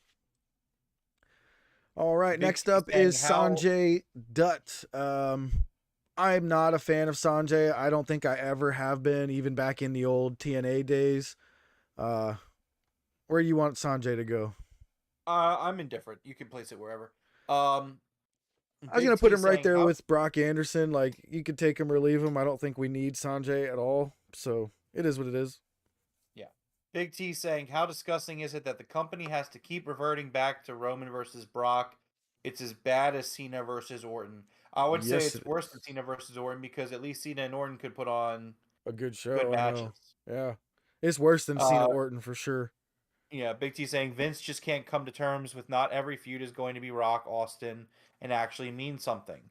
All right, next up is Sanjay Dutt. I'm not a fan of Sanjay. I don't think I ever have been, even back in the old TNA days. Where do you want Sanjay to go? I'm indifferent. You can place it wherever. I was going to put him right there with Brock Anderson. Like, you could take him or leave him. I don't think we need Sanjay at all. So, it is what it is. Yeah. Big T saying, how disgusting is it that the company has to keep reverting back to Roman versus Brock? It's as bad as Cena versus Orton. I would say it's worse than Cena versus Orton because at least Cena and Orton could put on a good show. Good matches. Yeah. It's worse than Cena Orton for sure. Yeah, Big T saying Vince just can't come to terms with not every feud is going to be Rock, Austin, and actually mean something.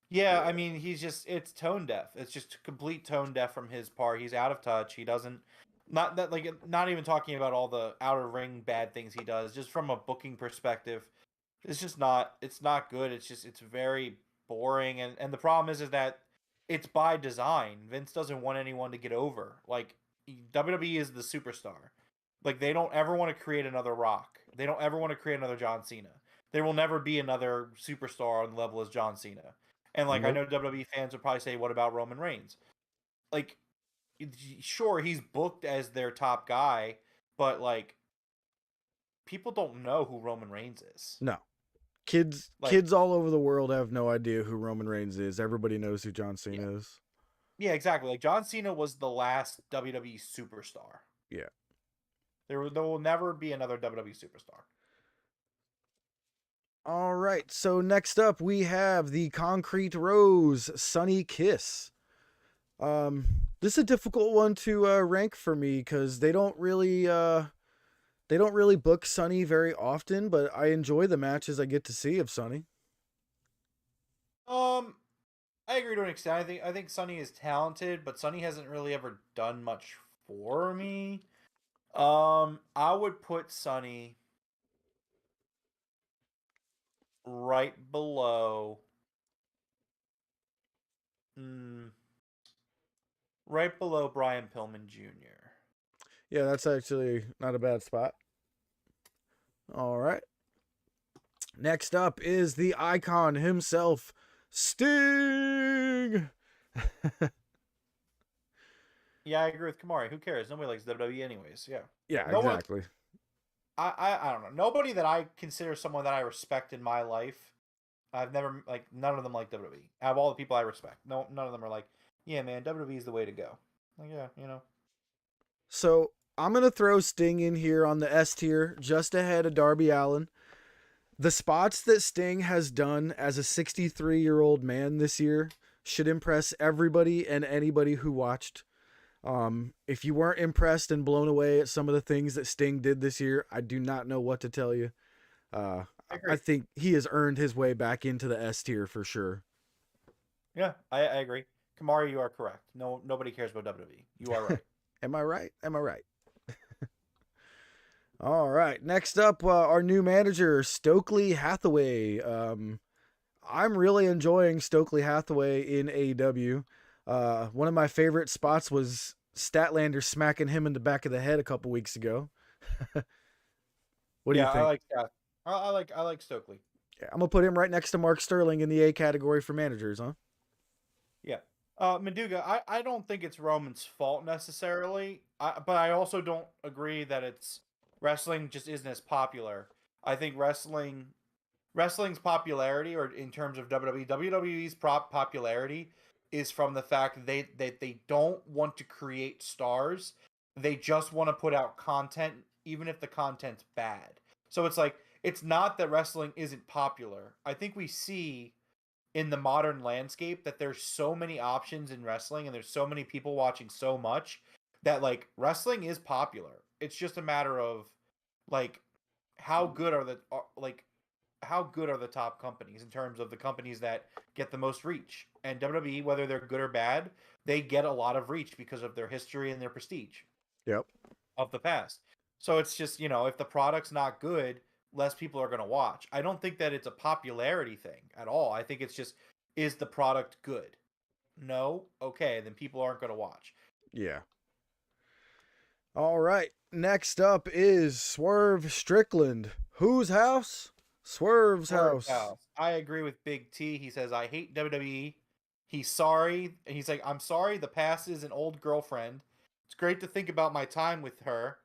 Yeah, I mean, it's tone deaf. It's just complete tone deaf from his part. He's out of touch. He doesn't, not even talking about all the outer ring bad things he does, just from a booking perspective. It's not good. It's very boring. And the problem is that it's by design. Vince doesn't want anyone to get over. Like, WWE is the superstar. Like, they don't ever want to create another Rock. They don't ever want to create another John Cena. There will never be another superstar on the level as John Cena. And like, I know WWE fans would probably say, "What about Roman Reigns?" Like, sure, he's booked as their top guy, but like, people don't know who Roman Reigns is. No. Kids all over the world have no idea who Roman Reigns is. Everybody knows who John Cena is. Yeah, exactly. Like, John Cena was the last WWE superstar. Yeah. There will never be another WWE superstar. All right. So next up we have the Concrete Rose Sunny Kiss. This is a difficult one to rank for me because they don't really book Sunny very often, but I enjoy the matches I get to see of Sunny. I agree to an extent. I think Sunny is talented, but Sunny hasn't really ever done much for me. I would put Sunny right below. Right below Brian Pillman Jr. Yeah, that's actually not a bad spot. All right. Next up is the icon himself, Sting. Yeah, I agree with Kamari. Who cares? Nobody likes WWE anyways. Yeah. Yeah, No exactly. I don't know. Nobody that I consider someone that I respect in my life, I've never, like, none of them like WWE. Out of all the people I respect, none of them are like, yeah, man, WWE is the way to go. Like, yeah, you know. So I'm gonna throw Sting in here on the S tier, just ahead of Darby Allin. The spots that Sting has done as a 63-year-old man this year should impress everybody and anybody who watched. If you weren't impressed and blown away at some of the things that Sting did this year, I do not know what to tell you. I think he has earned his way back into the S tier for sure. Yeah, I agree. Kamari, you are correct. Nobody cares about WWE. You are right. Am I right? Am I right? All right. Next up, our new manager, Stokely Hathaway. I'm really enjoying Stokely Hathaway in AEW. One of my favorite spots was Statlander smacking him in the back of the head a couple weeks ago. What do you think? I like Stokely. Yeah, I'm gonna put him right next to Mark Sterling in the A category for managers, huh? Yeah. Maduga, I don't think it's Roman's fault necessarily, but I also don't agree that it's wrestling just isn't as popular. I think wrestling's popularity, or in terms of WWE's popularity, is from the fact that they don't want to create stars. They just want to put out content, even if the content's bad. So it's like, it's not that wrestling isn't popular. I think we see in the modern landscape that there's so many options in wrestling and there's so many people watching so much that, like, wrestling is popular. It's just a matter of, like, how good are the top companies in terms of the companies that get the most reach. And WWE, whether they're good or bad, they get a lot of reach because of their history and their prestige. Yep. Of the past. So it's just, if the product's not good, less people are going to watch. I don't think that it's a popularity thing at all. I think it's just, is the product good? No? Okay, then people aren't going to watch. Yeah. All right. Next up is Swerve Strickland. Whose house? Swerve's house. I agree with Big T. He says, I hate WWE. He's sorry. He's like, I'm sorry. The past is an old girlfriend. It's great to think about my time with her,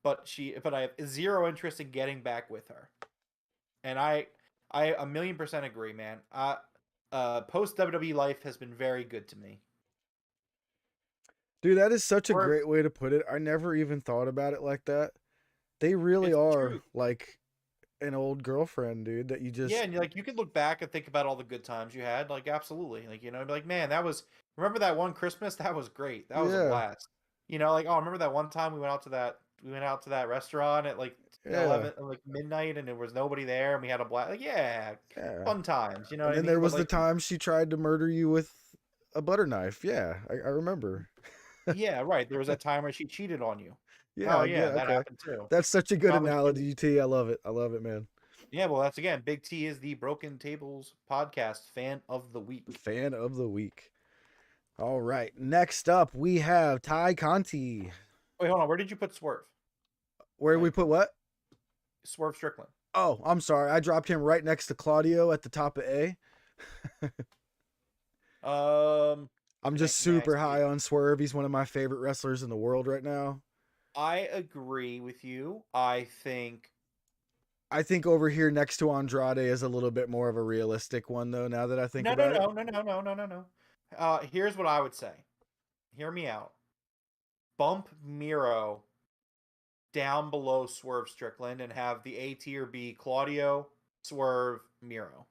but I have zero interest in getting back with her. And I 1,000,000% agree, man. Post WWE life has been very good to me. Dude, that is such a great way to put it. I never even thought about it like that. They really are true. Like an old girlfriend, dude, that you just... Yeah, and you could look back and think about all the good times you had. Like, absolutely. Like, be like, man, remember that one Christmas? That was great. That was a blast. Like, oh, remember that one time we went out to out to that restaurant at like Yeah. 11, like midnight, and there was nobody there, and we had a blast. Like, yeah, fun times. You know And what I then mean? there was But, the like, time she tried to murder you with a butter knife. Yeah, I remember. yeah, right. There was that time where she cheated on you. Yeah, Oh I yeah, get. that Okay, happened too. that's such a good Probably should've- analogy, T. I love it. I love it, man. Yeah, well, that's again. Big T is the Broken Tables podcast fan of the week. Fan of the week. All right, next up we have Ty Conti. Wait, hold on. Where did you put Swerve? Where we put what? Swerve Strickland. Oh, I'm sorry. I dropped him right next to Claudio at the top of A. I'm just super high on Swerve. He's one of my favorite wrestlers in the world right now. I agree with you. I think over here next to Andrade is a little bit more of a realistic one, though. Now that I think about it. No. Here's what I would say. Hear me out. Bump Miro down below Swerve Strickland and have the A tier be Claudio, Swerve, Miro.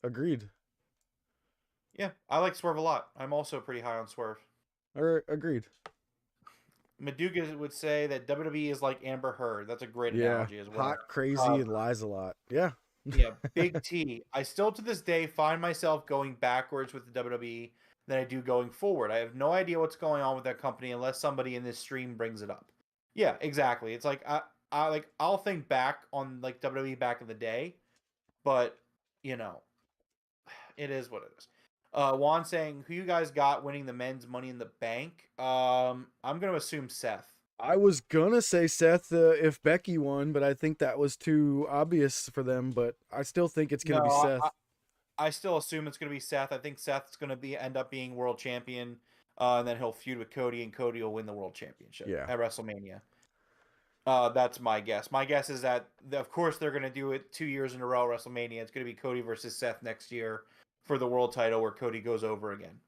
Agreed. Yeah, I like Swerve a lot. I'm also pretty high on Swerve. Agreed. Maduga would say that WWE is like Amber Heard. That's a great analogy as well. Hot, crazy, and lies a lot. Yeah. Yeah, Big T. I still to this day find myself going backwards with the WWE than I do going forward. I have no idea what's going on with that company unless somebody in this stream brings it up. Yeah, exactly. It's like I'll think back on like WWE back in the day, but you know, it is what it is. Juan saying, who you guys got winning the men's Money in the Bank? I'm gonna assume Seth. I was gonna say Seth if Becky won, but I think that was too obvious for them. But I still think it's gonna be Seth. I still assume it's gonna be Seth. I think Seth's gonna end up being world champion, and then he'll feud with Cody, and Cody will win the world championship at WrestleMania. That's my guess. My guess is that of course they're gonna do it 2 years in a row. WrestleMania. It's gonna be Cody versus Seth next year for the world title, where Cody goes over again.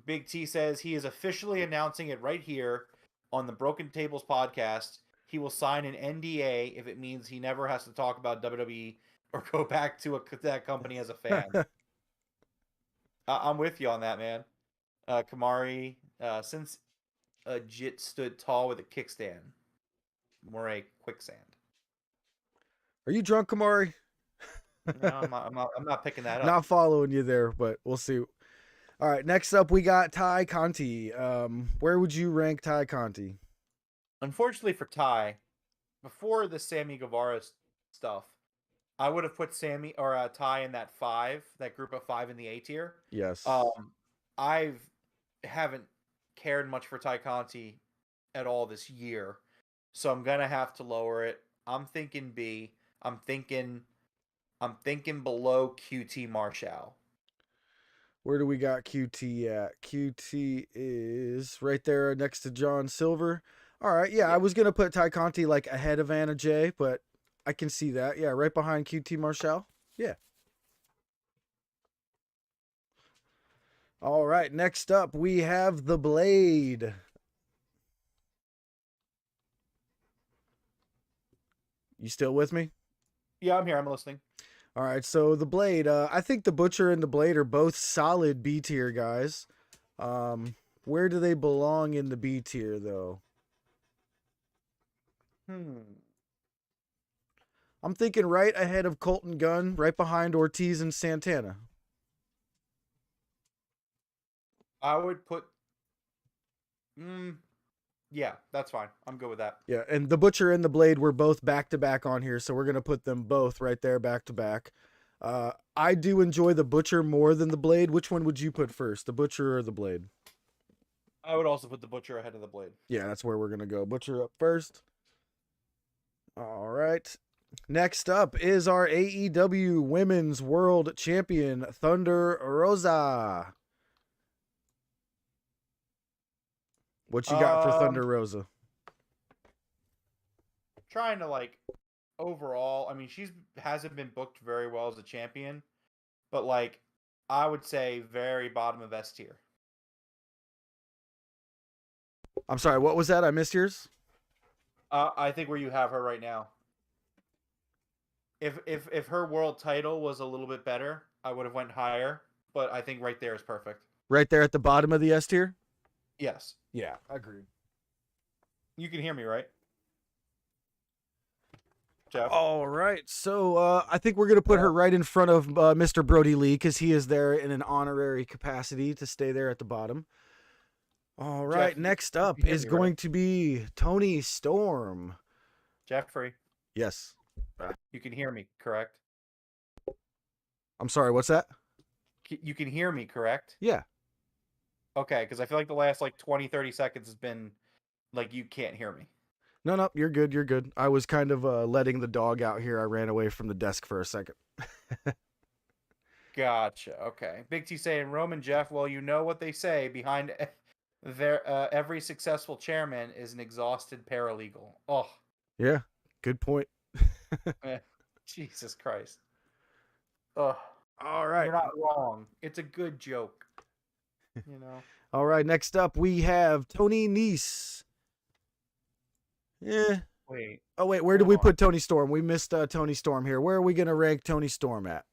Big T says he is officially announcing it right here on the Broken Tables podcast. He will sign an NDA if it means he never has to talk about WWE or go back to that company as a fan. I'm with you on that, man. Kamari, since a Jit stood tall with a kickstand, more a quicksand. Are you drunk, Kamari? No, I'm not picking that up. Not following you there, but we'll see. All right, next up we got Ty Conti. Where would you rank Ty Conti? Unfortunately for Ty, before the Sammy Guevara stuff, I would have put Ty in that group of 5 in the A tier. Yes. I haven't cared much for Ty Conti at all this year, so I'm gonna have to lower it. I'm thinking B. I'm thinking below QT Marshall. Where do we got QT at? QT is right there next to John Silver. All right, yeah. I was gonna put Ty Conti like ahead of Anna Jay, but I can see that. Yeah, right behind QT Marshall. Yeah. All right, next up we have The Blade. You still with me? Yeah, I'm here. I'm listening. All right, so The Blade, I think The Butcher and The Blade are both solid B tier guys. Where do they belong in the B tier, though? I'm thinking right ahead of Colton Gunn, right behind Ortiz and Santana. I would put... Yeah, that's fine. I'm good with that. Yeah, and The Butcher and The Blade were both back-to-back on here, so we're going to put them both right there back-to-back. I do enjoy The Butcher more than The Blade. Which one would you put first, The Butcher or The Blade? I would also put The Butcher ahead of The Blade. Yeah, that's where we're going to go. Butcher up first. All right. Next up is our AEW Women's World Champion, Thunder Rosa. What you got for Thunder Rosa? Trying to overall, I mean, hasn't been booked very well as a champion, but I would say very bottom of S tier. I'm sorry, what was that? I missed yours. I think where you have her right now. If her world title was a little bit better, I would have went higher, but I think right there is perfect. Right there at the bottom of the S tier? Yes. Yeah, agreed. You can hear me, right? Jeff? All right, so I think we're gonna put her right in front of Mr. Brody Lee because he is there in an honorary capacity to stay there at the bottom. All right, Jeff, next you up can hear is me, going right? to be Tony Storm. Jeffrey, Yes. you can hear me, correct? I'm sorry, what's that? You can hear me, correct? Yeah. Okay, because I feel like the last like 20, 30 seconds has been like you can't hear me. No, you're good. You're good. I was kind of letting the dog out here. I ran away from the desk for a second. Gotcha. Okay. Big T saying Roman Jeff. Well, you know what they say behind their every successful chairman is an exhausted paralegal. Oh, Yeah, good point. Jesus Christ. Oh, All right. you're not wrong. It's a good joke. You know. All right. Next up, we have Tony Nese. Yeah. Wait. Oh wait, where did Hold we on. put Tony Storm? We missed Tony Storm here. Where are we gonna rank Tony Storm at?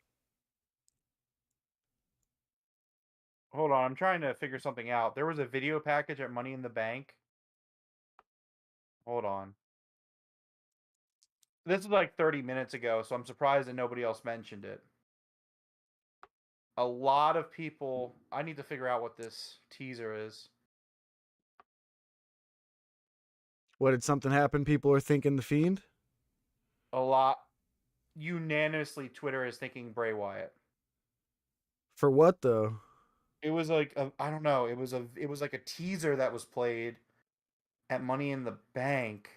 Hold on. I'm trying to figure something out. There was a video package at Money in the Bank. Hold on. This is like 30 minutes ago, so I'm surprised that nobody else mentioned it. A lot of people. I need to figure out what this teaser is. What, did something happen? People are thinking the Fiend. A lot. Unanimously, Twitter is thinking Bray Wyatt. For what though? It was like I don't know. It was like a teaser that was played at Money in the Bank.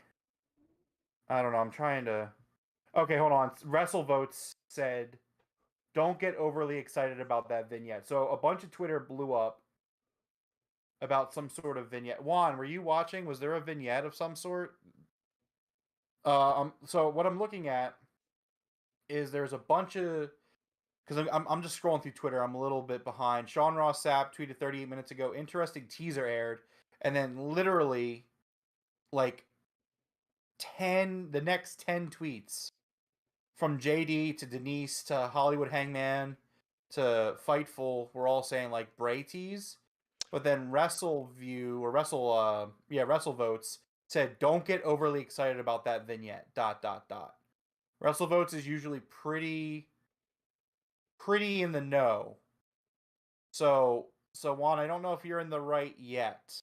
I don't know. I'm trying to. Okay, hold on. WrestleVotes said, "Don't get overly excited about that vignette." So a bunch of Twitter blew up about some sort of vignette. Juan, were you watching? Was there a vignette of some sort? So what I'm looking at is there's a bunch of because I'm just scrolling through Twitter. I'm a little bit behind. Sean Ross Sapp tweeted 38 minutes ago. Interesting teaser aired, and then literally, like the next 10 tweets from JD to Denise to Hollywood Hangman to Fightful were all saying like Bray tease, but then WrestleVotes said don't get overly excited about that vignette. ... WrestleVotes is usually pretty in the know. So Juan, I don't know if you're in the right yet.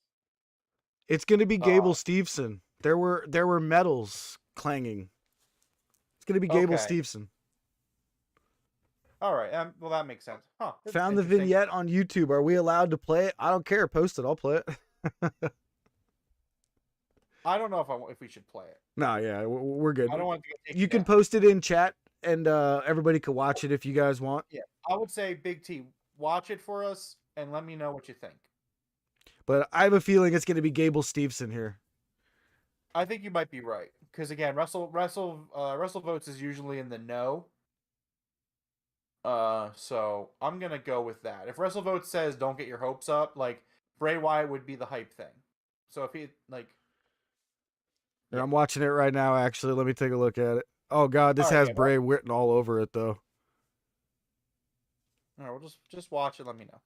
It's gonna be Gable Steveson. There were medals clanging. It's gonna be Gable Okay. Steveson. All right. Well, that makes sense. Huh. Found the vignette on YouTube. Are we allowed to play it? I don't care. Post it. I'll play it. I don't know if we should play it. No, yeah, we're good. I don't want to get taken You can down. post it in chat, and everybody can watch it if you guys want. Yeah, I would say Big T, watch it for us and let me know what you think. But I have a feeling it's going to be Gable Steveson here. I think you might be right because again, WrestleVotes is usually in the know. So I'm gonna go with that. If WrestleVotes says don't get your hopes up, like Bray Wyatt would be the hype thing. So if he like, yeah. I'm watching it right now. Actually, let me take a look at it. Oh God, this has Bray written all over it though. All right, we'll just watch it. Let me know.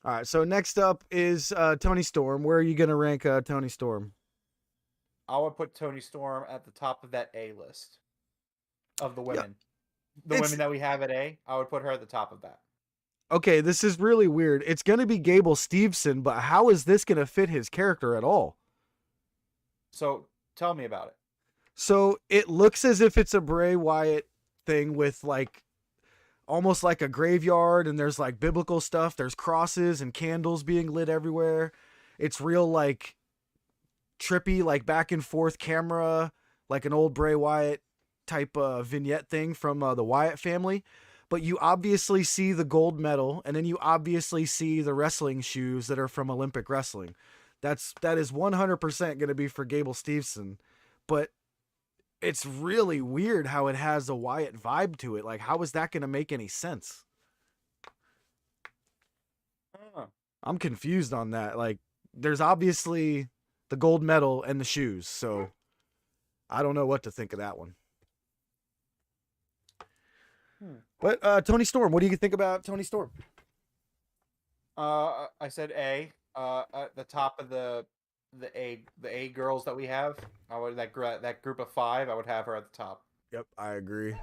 All right, so next up is Tony Storm. Where are you going to rank Tony Storm? I would put Tony Storm at the top of that A list of the women. Yeah. Women that we have at A, I would put her at the top of that. Okay, this is really weird. It's going to be Gable Steveson, but how is this going to fit his character at all? So tell me about it. So it looks as if it's a Bray Wyatt thing with like almost like a graveyard, and there's like biblical stuff. There's crosses and candles being lit everywhere. It's real like trippy, like back and forth camera, like an old Bray Wyatt type vignette thing from the Wyatt family. But you obviously see the gold medal, and then you obviously see the wrestling shoes that are from Olympic wrestling. That is 100% going to be for Gable Steveson. But it's really weird how it has a Wyatt vibe to it. Like, how is that going to make any sense? I'm confused on that. Like, there's obviously the gold medal and the shoes, so I don't know what to think of that one. But Tony Storm, what do you think about Tony Storm? I said A. At the top of the A girls that we have, I would that group of 5. I would have her at the top. Yep, I agree.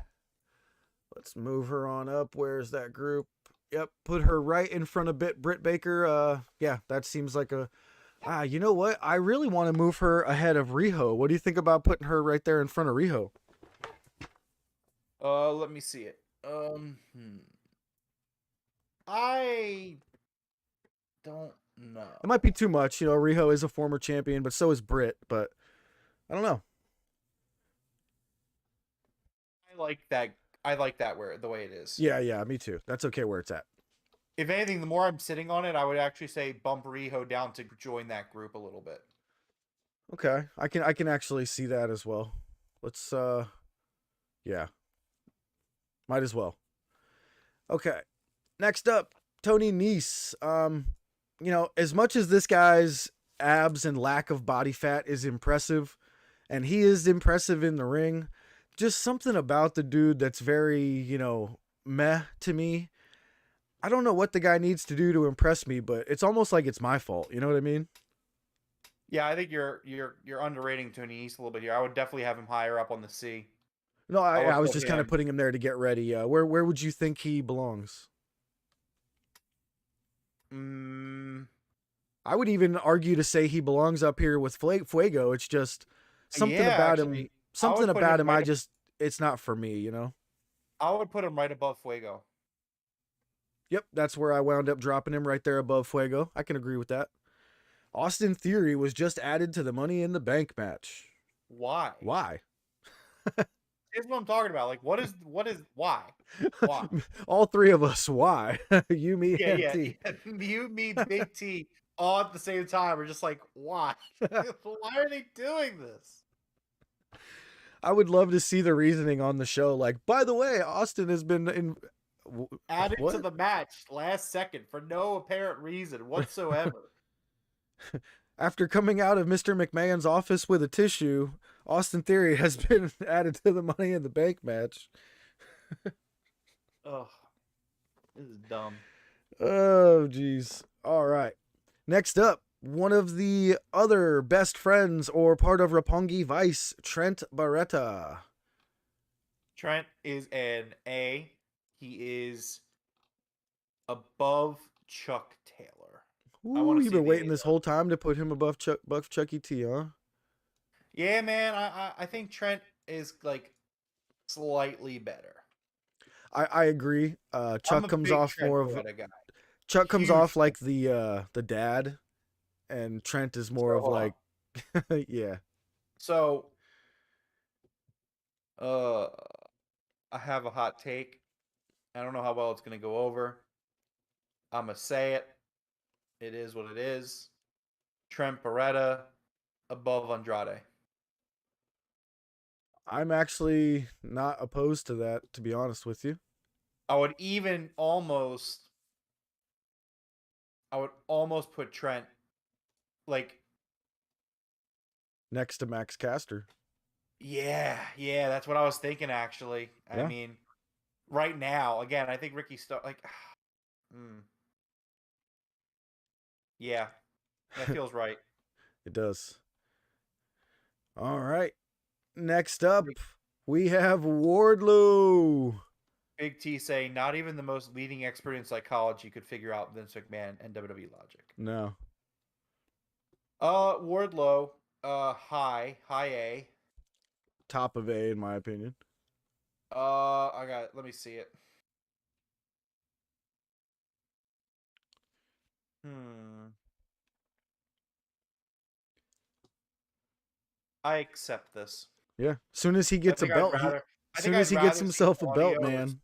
Let's move her on up. Where's that group? Yep, put her right in front of Britt Baker. Yeah, that seems like a. You know what? I really want to move her ahead of Riho. What do you think about putting her right there in front of Riho? Let me see it. I don't know. It might be too much. You know, Riho is a former champion, but so is Britt. But I don't know. I like that where the way it is. Yeah, me too. That's okay where it's at. If anything, the more I'm sitting on it, I would actually say bump Riho down to join that group a little bit. Okay, I can actually see that as well. Let's yeah. Might as well. Okay. Next up, Tony Nese. You know, as much as this guy's abs and lack of body fat is impressive, and he is impressive in the ring, just something about the dude that's very, you know, meh to me. I don't know what the guy needs to do to impress me, but it's almost like it's my fault. You know what I mean? Yeah, I think you're underrating Tony Nese a little bit here. I would definitely have him higher up on the C. No, I was just kind of putting him there to get ready. Where would you think he belongs? I would even argue to say he belongs up here with Fuego. It's just something about him. Something about him. It's not for me. You know. I would put him right above Fuego. Yep, that's where I wound up dropping him right there above Fuego. I can agree with that. Austin Theory was just added to the Money in the Bank match. Why? Here's what I'm talking about. Like, what is why? Why? All three of us. Why? You, me, and T. You, me, Big T, all at the same time. We're just like, why? Why are they doing this? I would love to see the reasoning on the show. Like, by the way, Austin has been added to the match last second for no apparent reason whatsoever. After coming out of Mr. McMahon's office with a tissue, Austin Theory has been added to the Money in the Bank match. Oh, this is dumb. Oh, geez. All right. Next up, one of the other best friends or part of Roppongi Vice, Trent Barretta. Trent is an A. He is above Chuck Taylor. Ooh, you've been waiting this whole time to put him above Chuck ET, huh? Yeah, man. I think Trent is like slightly better. I agree. Chuck comes off more of Chuck comes off like the dad, and Trent is more of like yeah. So I have a hot take. I don't know how well it's gonna go over. I'm gonna say it. It is what it is. Trent Barretta above Andrade. I'm actually not opposed to that, to be honest with you. I would almost put Trent like next to Max Caster. Yeah, that's what I was thinking actually. Yeah. I mean, right now, again, I think Ricky yeah, that feels right. It does. All right. Next up, we have Wardlow. Big T saying not even the most leading expert in psychology could figure out Vince McMahon and WWE logic. No. Wardlow, high A. Top of A in my opinion. let me see it. I accept this. Yeah. Soon as he gets a belt, soon as he gets himself a belt, man.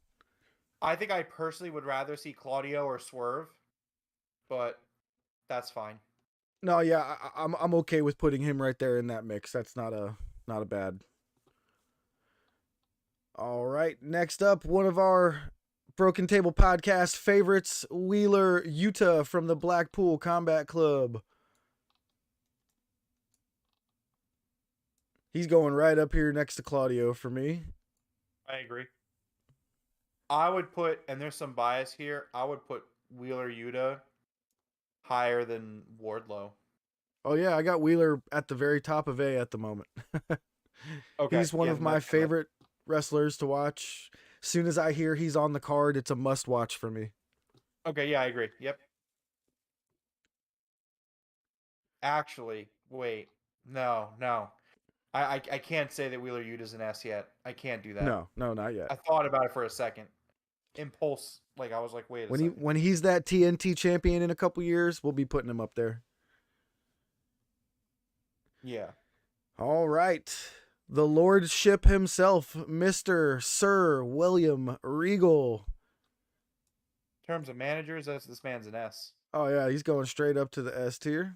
I think I personally would rather see Claudio or Swerve, but that's fine. No, yeah, I'm okay with putting him right there in that mix. That's not a bad. All right, next up, one of our Broken Table Podcast favorites, Wheeler Yuta from the Blackpool Combat Club. He's going right up here next to Claudio for me. I agree. I would put, and there's some bias here, I would put Wheeler Yuta higher than Wardlow. Oh yeah, I got Wheeler at the very top of A at the moment. Okay, He's one yeah, of then my that's good. favorite wrestlers to watch. As soon as I hear he's on the card, it's a must watch for me. Okay, yeah, I agree. Yep. Actually, wait. No. I can't say that Wheeler Yuta's an S yet. I can't do that. No, not yet. I thought about it for a second. Impulse, like I was like, wait a second. When he's that TNT champion in a couple years, we'll be putting him up there. Yeah. All right. The Lordship himself, Mr. Sir William Regal. In terms of managers, this man's an S. Oh, yeah, he's going straight up to the S tier.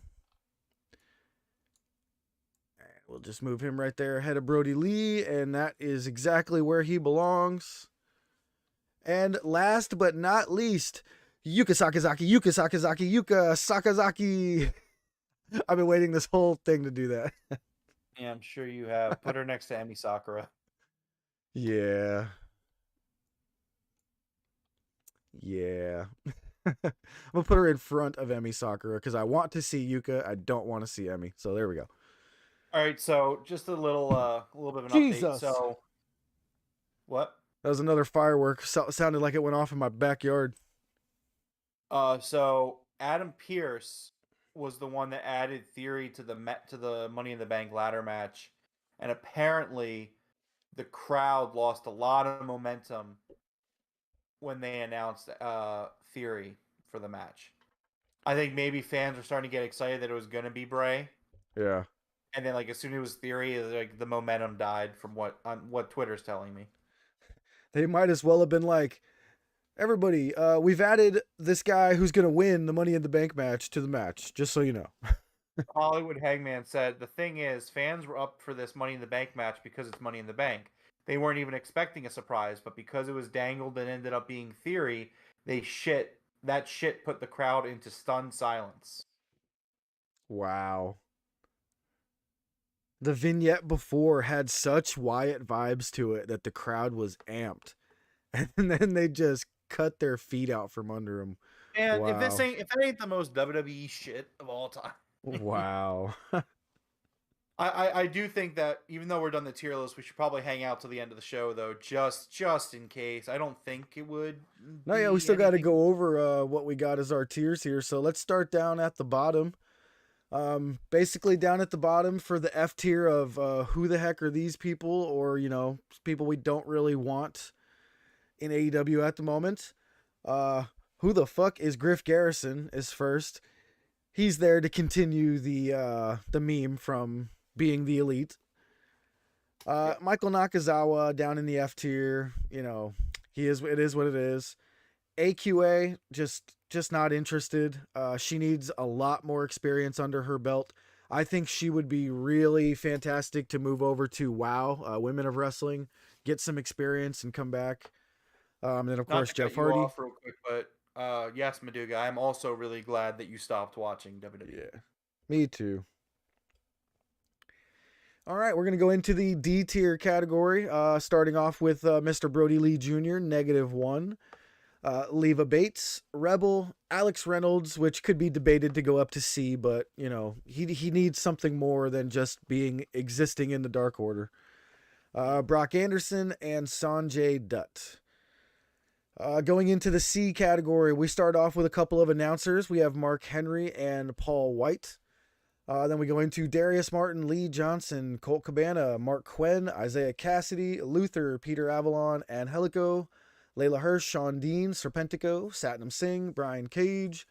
We'll just move him right there ahead of Brody Lee, and that is exactly where he belongs. And last but not least, Yuka Sakazaki. I've been waiting this whole thing to do that. Yeah, I'm sure you have. Put her next to Emi Sakura. Yeah. I'm gonna put her in front of Emi Sakura because I want to see Yuka. I don't want to see Emi. So there we go. All right, so just a little bit of an update. Jesus. So, what? That was another firework. Sounded like it went off in my backyard. So Adam Pearce was the one that added Theory to the Money in the Bank ladder match, and apparently the crowd lost a lot of momentum when they announced Theory for the match. I think maybe fans were starting to get excited that it was going to be Bray. Yeah. And then, like, as soon as it was Theory, like, the momentum died from what Twitter's telling me. They might as well have been like, everybody, we've added this guy who's going to win the Money in the Bank match to the match, just so you know. Hollywood Hangman said, the thing is, fans were up for this Money in the Bank match because it's Money in the Bank. They weren't even expecting a surprise, but because it was dangled and ended up being Theory, that shit put the crowd into stunned silence. Wow. The vignette before had such Wyatt vibes to it that the crowd was amped. And then they just cut their feet out from under him. And wow. if that ain't the most WWE shit of all time. Wow. I do think that even though we're done the tier list, we should probably hang out till the end of the show, though, just in case. I don't think it would. No, yeah, we still got to go over what we got as our tiers here. So let's start down at the bottom. Basically down at the bottom for the F tier of who the heck are these people, or people we don't really want in AEW at the moment. Who the fuck is Griff Garrison is first. He's there to continue the meme from being the Elite. Michael Nakazawa down in the F tier. It is what it is. AQA just not interested. She needs a lot more experience under her belt. I think she would be really fantastic to move over to WOW, Women of Wrestling, get some experience and come back. And then of course Jeff Hardy. Off real quick, but yes, Maduga, I'm also really glad that you stopped watching WWE. Yeah, me too. All right, we're going to go into the D tier category, starting off with Mr. Brody Lee Jr., -1. Leva Bates, Rebel, Alex Reynolds, which could be debated to go up to C, but, he needs something more than just existing in the Dark Order. Brock Anderson, and Sanjay Dutt. Going into the C category, we start off with a couple of announcers. We have Mark Henry and Paul White. Then we go into Darius Martin, Lee Johnson, Colt Cabana, Mark Quinn, Isaiah Cassidy, Luther, Peter Avalon, Angelico, Layla Hirsch, Sean Dean, Serpentico, Satnam Singh, Brian Cage,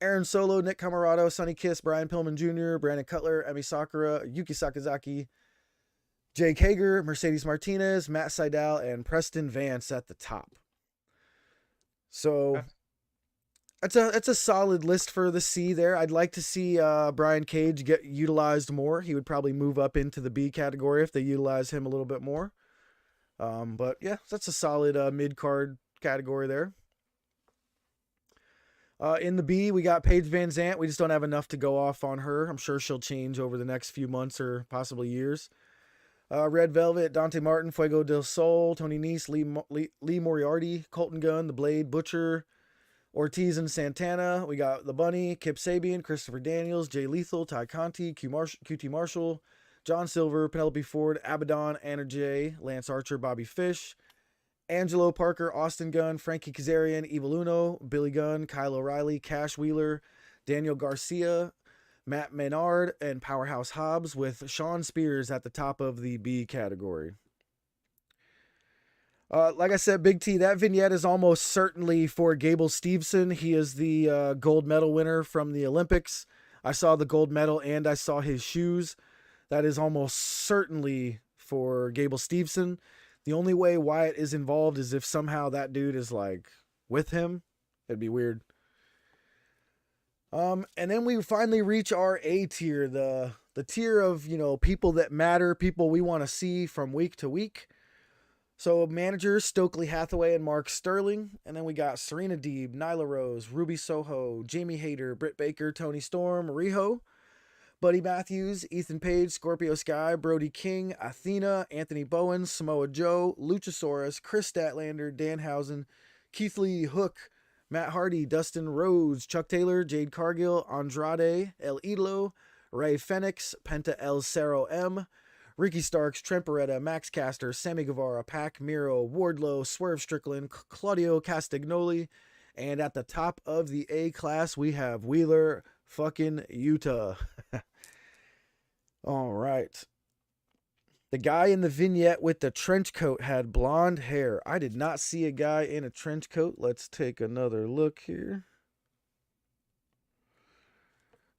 Aaron Solo, Nick Camarato, Sonny Kiss, Brian Pillman Jr., Brandon Cutler, Emi Sakura, Yuki Sakazaki, Jake Hager, Mercedes Martinez, Matt Sydal, and Preston Vance at the top. So it's a solid list for the C there. I'd like to see Brian Cage get utilized more. He would probably move up into the B category if they utilize him a little bit more. But yeah, that's a solid mid-card category there. In the B, we got Paige Van Zant. We just don't have enough to go off on her. I'm sure she'll change over the next few months or possibly years. Red Velvet, Dante Martin, Fuego del Sol, Tony Nese, Lee Moriarty, Colton Gunn, The Blade, Butcher, Ortiz and Santana. We got The Bunny, Kip Sabian, Christopher Daniels, Jay Lethal, Ty Conti, QT Marshall, John Silver, Penelope Ford, Abaddon, Anna Jay, Lance Archer, Bobby Fish, Angelo Parker, Austin Gunn, Frankie Kazarian, Evil Uno, Billy Gunn, Kyle O'Reilly, Cash Wheeler, Daniel Garcia, Matt Menard, and Powerhouse Hobbs, with Sean Spears at the top of the B category. Like I said, Big T, that vignette is almost certainly for Gable Steveson. He is the gold medal winner from the Olympics. I saw the gold medal and I saw his shoes. That is almost certainly for Gable Steveson. The only way Wyatt is involved is if somehow that dude is like with him. It'd be weird. And then we finally reach our A tier, the tier of, people that matter, people we want to see from week to week. So managers, Stokely Hathaway and Mark Sterling. And then we got Serena Deeb, Nyla Rose, Ruby Soho, Jamie Hayter, Britt Baker, Tony Storm, Riho, Buddy Matthews, Ethan Page, Scorpio Sky, Brody King, Athena, Anthony Bowen, Samoa Joe, Luchasaurus, Chris Statlander, Danhausen, Keith Lee, Hook, Matt Hardy, Dustin Rhodes, Chuck Taylor, Jade Cargill, Andrade, El Idolo, Ray Fenix, Penta El Cerro M, Ricky Starks, Trent Beretta, Max Caster, Sammy Guevara, Pac Miro, Wardlow, Swerve Strickland, Claudio Castagnoli, and at the top of the A class, we have Wheeler fucking Utah. All right. The guy in the vignette with the trench coat had blonde hair. I did not see a guy in a trench coat. Let's take another look here.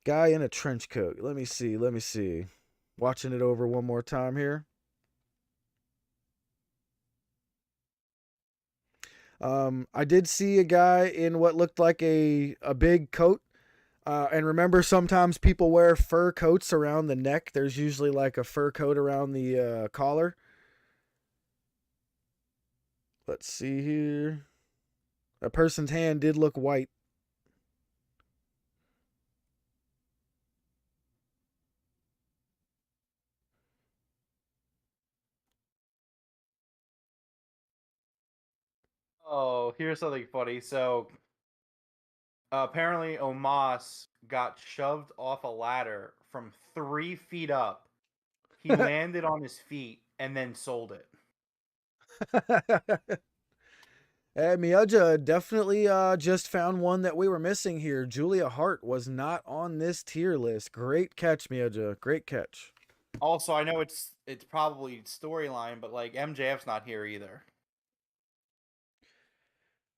Guy in a trench coat. Let me see. Watching it over one more time here. I did see a guy in what looked like a big coat. And remember, sometimes people wear fur coats around the neck. There's usually like a fur coat around the collar. Let's see here. A person's hand did look white. Oh, here's something funny. So apparently Omos got shoved off a ladder from 3 feet up. He landed on his feet and then sold it. Hey, Miaja definitely just found one that we were missing here. Julia Hart was not on this tier list. Great catch, Miaja. Great catch. Also, I know it's probably storyline, but like MJF's not here either.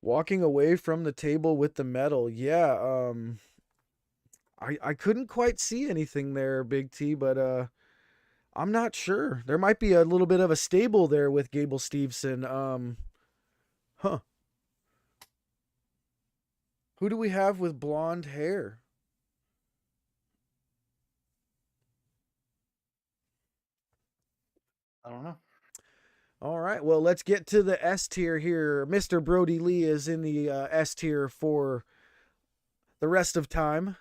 Walking away from the table with the medal. Yeah, I couldn't quite see anything there, Big T, but I'm not sure. There might be a little bit of a stable there with Gable Steveson. Huh. Who do we have with blonde hair? I don't know. All right, well, let's get to the S tier here. Mr. Brody Lee is in the S tier for the rest of time.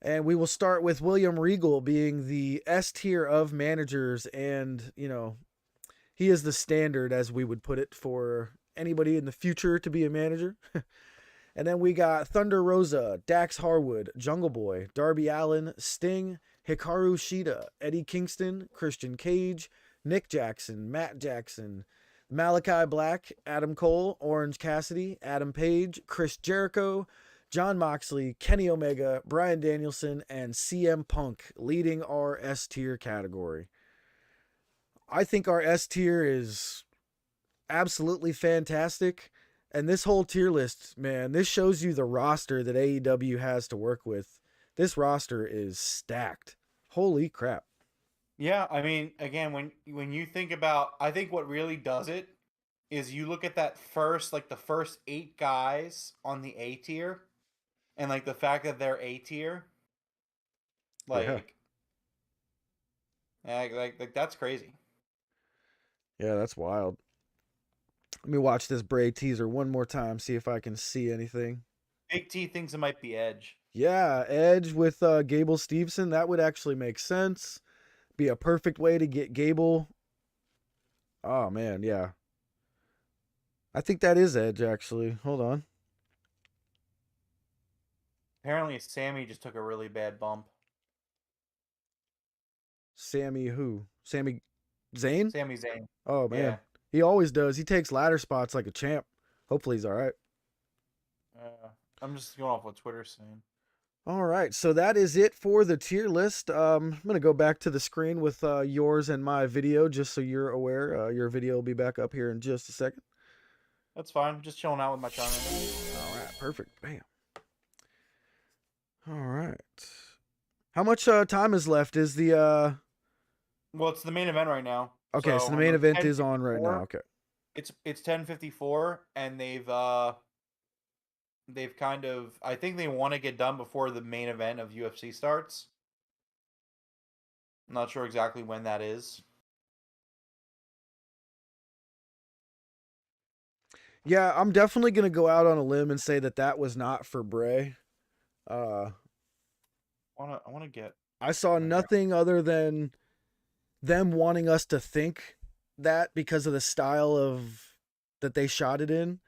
And we will start with William Regal being the S tier of managers. And, he is the standard, as we would put it, for anybody in the future to be a manager. And then we got Thunder Rosa, Dax Harwood, Jungle Boy, Darby Allin, Sting, Hikaru Shida, Eddie Kingston, Christian Cage, Nick Jackson, Matt Jackson, Malachi Black, Adam Cole, Orange Cassidy, Adam Page, Chris Jericho, John Moxley, Kenny Omega, Bryan Danielson, and CM Punk leading our S tier category. I think our S tier is absolutely fantastic. And this whole tier list, man, this shows you the roster that AEW has to work with. This roster is stacked. Holy crap. Yeah, I mean, again, when you think about, I think what really does it is you look at that first, like the first 8 guys on the A tier, and like the fact that they're A tier, like, like that's crazy. Yeah, that's wild. Let me watch this Bray teaser one more time, see if I can see anything. Big T thinks it might be Edge. Yeah, Edge with Gable Steveson. That would actually make sense. Be a perfect way to get Gable. Oh, man, yeah. I think that is Edge, actually. Hold on. Apparently, Sammy just took a really bad bump. Sammy who? Sammy Zayn? Sami Zayn. Oh Yeah. man, he always does. He takes ladder spots like a champ. Hopefully he's all right. I'm just going off what Twitter's saying. All right, so that is it for the tier list. I'm gonna go back to the screen with yours and my video, just so you're aware. Your video will be back up here in just a second. That's fine. Just chilling out with my Charmander. All right, perfect. Bam. All right. How much time is left? Is the Well, it's the main event right now. okay? So the main event is on right now. Okay. It's 10:54, and they've kind of, I think they want to get done before the main event of UFC starts. I'm not sure exactly when that is. Yeah, I'm definitely gonna go out on a limb and say that was not for Bray. I want to get. I saw nothing other than them wanting us to think that because of the style of that they shot it in.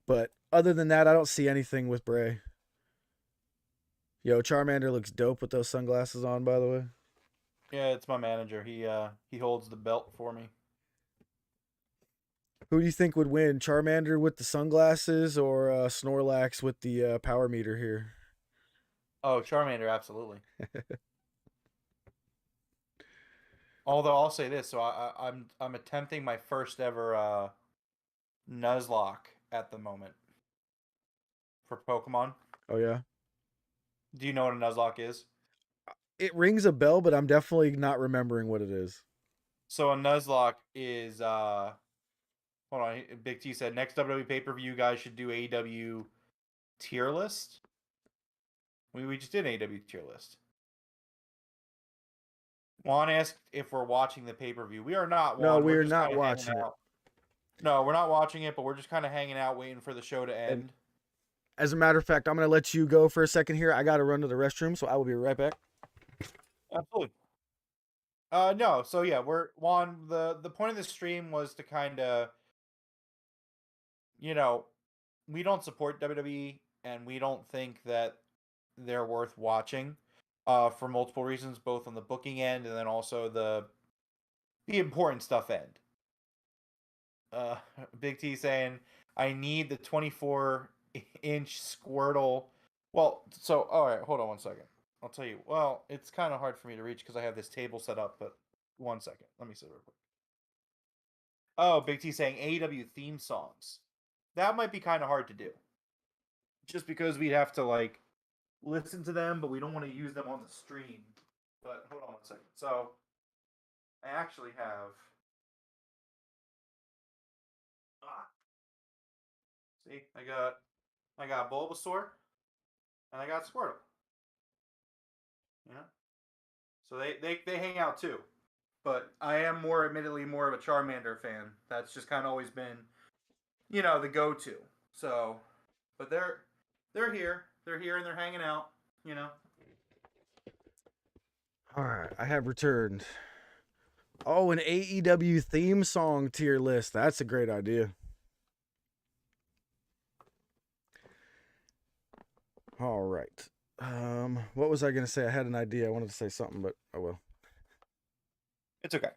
But other than that, I don't see anything with Bray. Yo, Charmander looks dope with those sunglasses on, by the way. Yeah, it's my manager. He holds the belt for me. Who do you think would win, Charmander with the sunglasses or Snorlax with the power meter here? Oh, Charmander, absolutely. Although I'll say this, so I'm attempting my first ever Nuzlocke at the moment for Pokemon. Oh yeah. Do you know what a Nuzlocke is? It rings a bell, but I'm definitely not remembering what it is. So a Nuzlocke is hold on, Big T said next WWE pay-per-view you guys should do AEW tier list. We just did an AEW tier list. Juan asked if we're watching the pay-per-view. We are not. Juan. No, we're just not kinda watching hanging it. out. No, we're not watching it, but we're just kind of hanging out waiting for the show to end. And as a matter of fact, I'm going to let you go for a second here. I got to run to the restroom, so I will be right back. Absolutely. No, so yeah, we're Juan. The point of the stream was to kind of, we don't support WWE, and we don't think that they're worth watching, for multiple reasons, both on the booking end and then also the important stuff end. Big T saying, I need the 24-inch Squirtle. Well, so, all right, hold on one second. I'll tell you. Well, it's kind of hard for me to reach because I have this table set up, but 1 second. Let me see real quick. Oh, Big T saying AEW theme songs. That might be kind of hard to do. Just because we'd have to, like, listen to them, but we don't want to use them on the stream. But hold on 1 second. So, I actually have... See, I got Bulbasaur, and I got Squirtle. Yeah. So they hang out too. But I am admittedly more of a Charmander fan. That's just kind of always been, the go-to. So, but they're here. They're here and they're hanging out, All right, I have returned. Oh, an AEW theme song tier list. That's a great idea. All right. What was I going to say? I had an idea. I wanted to say something, but oh well. It's okay.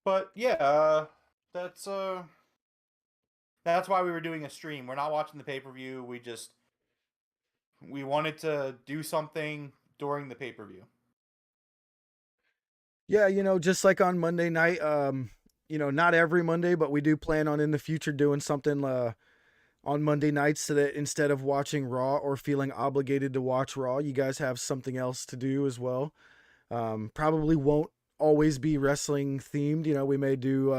But yeah, that's why we were doing a stream. We're not watching the pay-per-view. We wanted to do something during the pay-per-view. Yeah, just like on Monday night, not every Monday, but we do plan on in the future doing something on Monday nights so that instead of watching Raw or feeling obligated to watch Raw, you guys have something else to do as well. Probably won't always be wrestling themed. We may do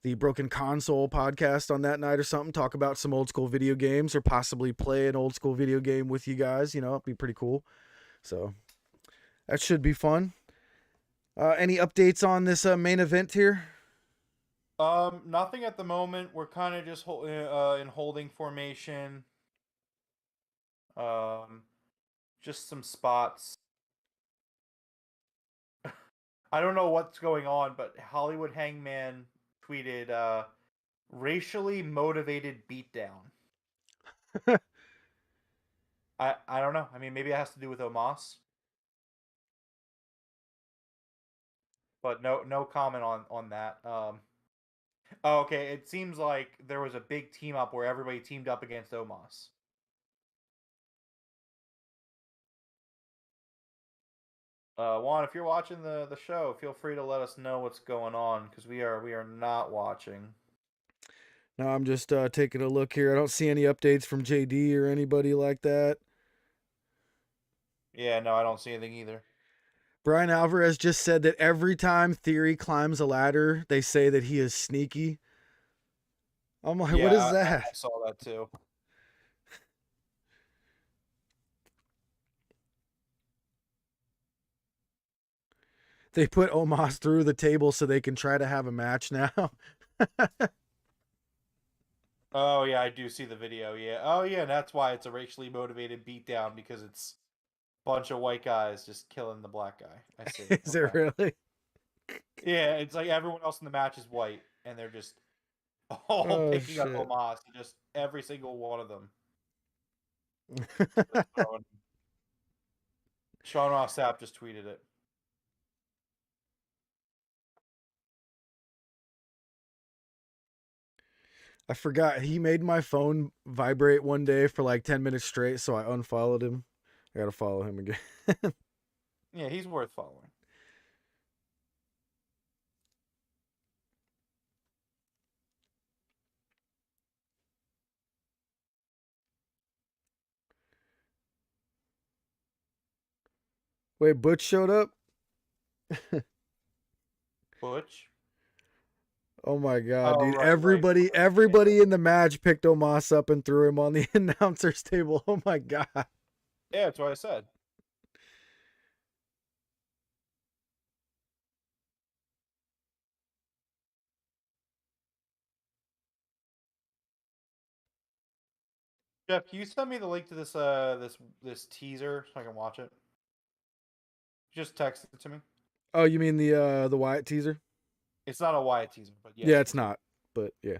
the Broken Console podcast on that night or something, talk about some old school video games or possibly play an old school video game with you guys. It'd be pretty cool. So that should be fun. Any updates on this main event here? Nothing at the moment. We're kind of just in holding formation. Just some spots. I don't know what's going on, but Hollywood Hangman tweeted racially motivated beatdown. I don't know. I mean, maybe it has to do with Omos. But no comment on that. Oh, okay, it seems like there was a big team up where everybody teamed up against Omos. Juan, if you're watching the show, feel free to let us know what's going on because we are not watching. No, I'm just taking a look here. I don't see any updates from JD or anybody like that. Yeah, no, I don't see anything either. Brian Alvarez just said that every time Theory climbs a ladder, they say that he is sneaky. I'm like, Yeah, what is that? I saw that too. They put Omos through the table so they can try to have a match now. Oh yeah, I do see the video. Yeah. Oh yeah, and that's why it's a racially motivated beatdown because it's a bunch of white guys just killing the black guy. I see. Is it really? Yeah, it's like everyone else in the match is white, and they're just all picking up Omos, just every single one of them. Sean Ross Sapp just tweeted it. I forgot he made my phone vibrate one day for like 10 minutes straight, so I unfollowed him. I gotta follow him again. Yeah, he's worth following. Wait, Butch showed up? Butch? Oh my god, Oh, dude. right, Everybody in the match picked Omos up and threw him on the announcer's table. Oh my god. Yeah, that's what I said. Jeff, can you send me the link to this teaser so I can watch it? Just text it to me. Oh, you mean the Wyatt teaser? It's not a Wyatt teaser, but yes. Yeah, it's not. But yeah.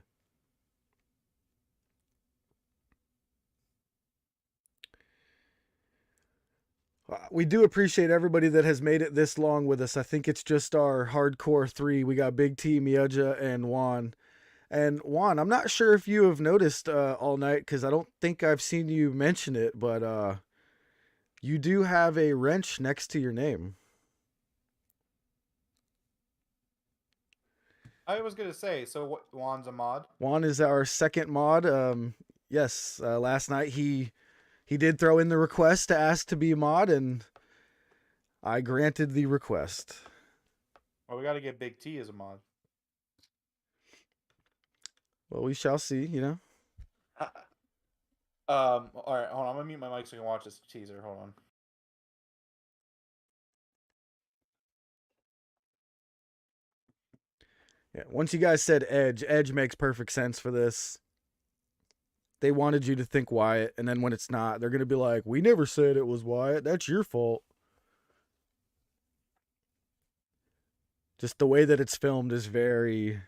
We do appreciate everybody that has made it this long with us. I think it's just our hardcore three. We got Big T, Miaja, and Juan. And Juan, I'm not sure if you have noticed all night because I don't think I've seen you mention it, but you do have a wrench next to your name. I was gonna say, so what? Juan's a mod. Juan is our second mod. Yes, last night he did throw in the request to ask to be a mod, and I granted the request. Well, we got to get Big T as a mod. Well, we shall see. You know. All right, hold on. I'm gonna mute my mic so I can watch this teaser. Hold on. Yeah. Once you guys said Edge makes perfect sense for this. They wanted you to think Wyatt, and then when it's not, they're gonna be like, "We never said it was Wyatt. That's your fault." Just the way that it's filmed is very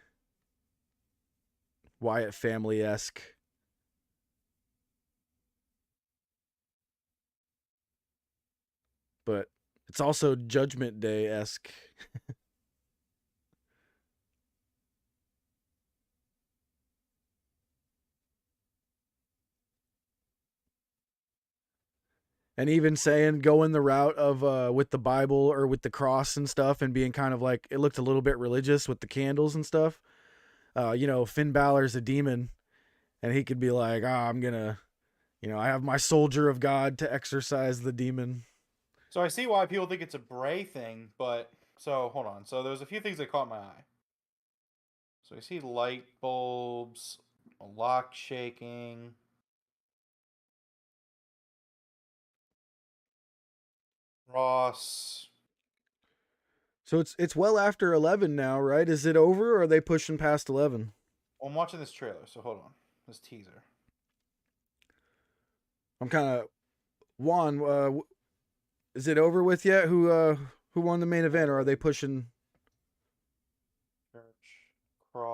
Wyatt family-esque. But it's also Judgment Day-esque. And even saying going the route of with the Bible or with the cross and stuff and being kind of like, it looked a little bit religious with the candles and stuff. Finn Balor's a demon and he could be like, I'm gonna, I have my soldier of God to exorcise the demon. So I see why people think it's a Bray thing, but so hold on. So there's a few things that caught my eye. So you see light bulbs, a lock shaking. Ross. So it's well after 11 now, right? Is it over or are they pushing past 11? Well, I'm watching this trailer, so hold on. This teaser. I'm kind of Juan. Is it over with yet? Who won the main event, or are they pushing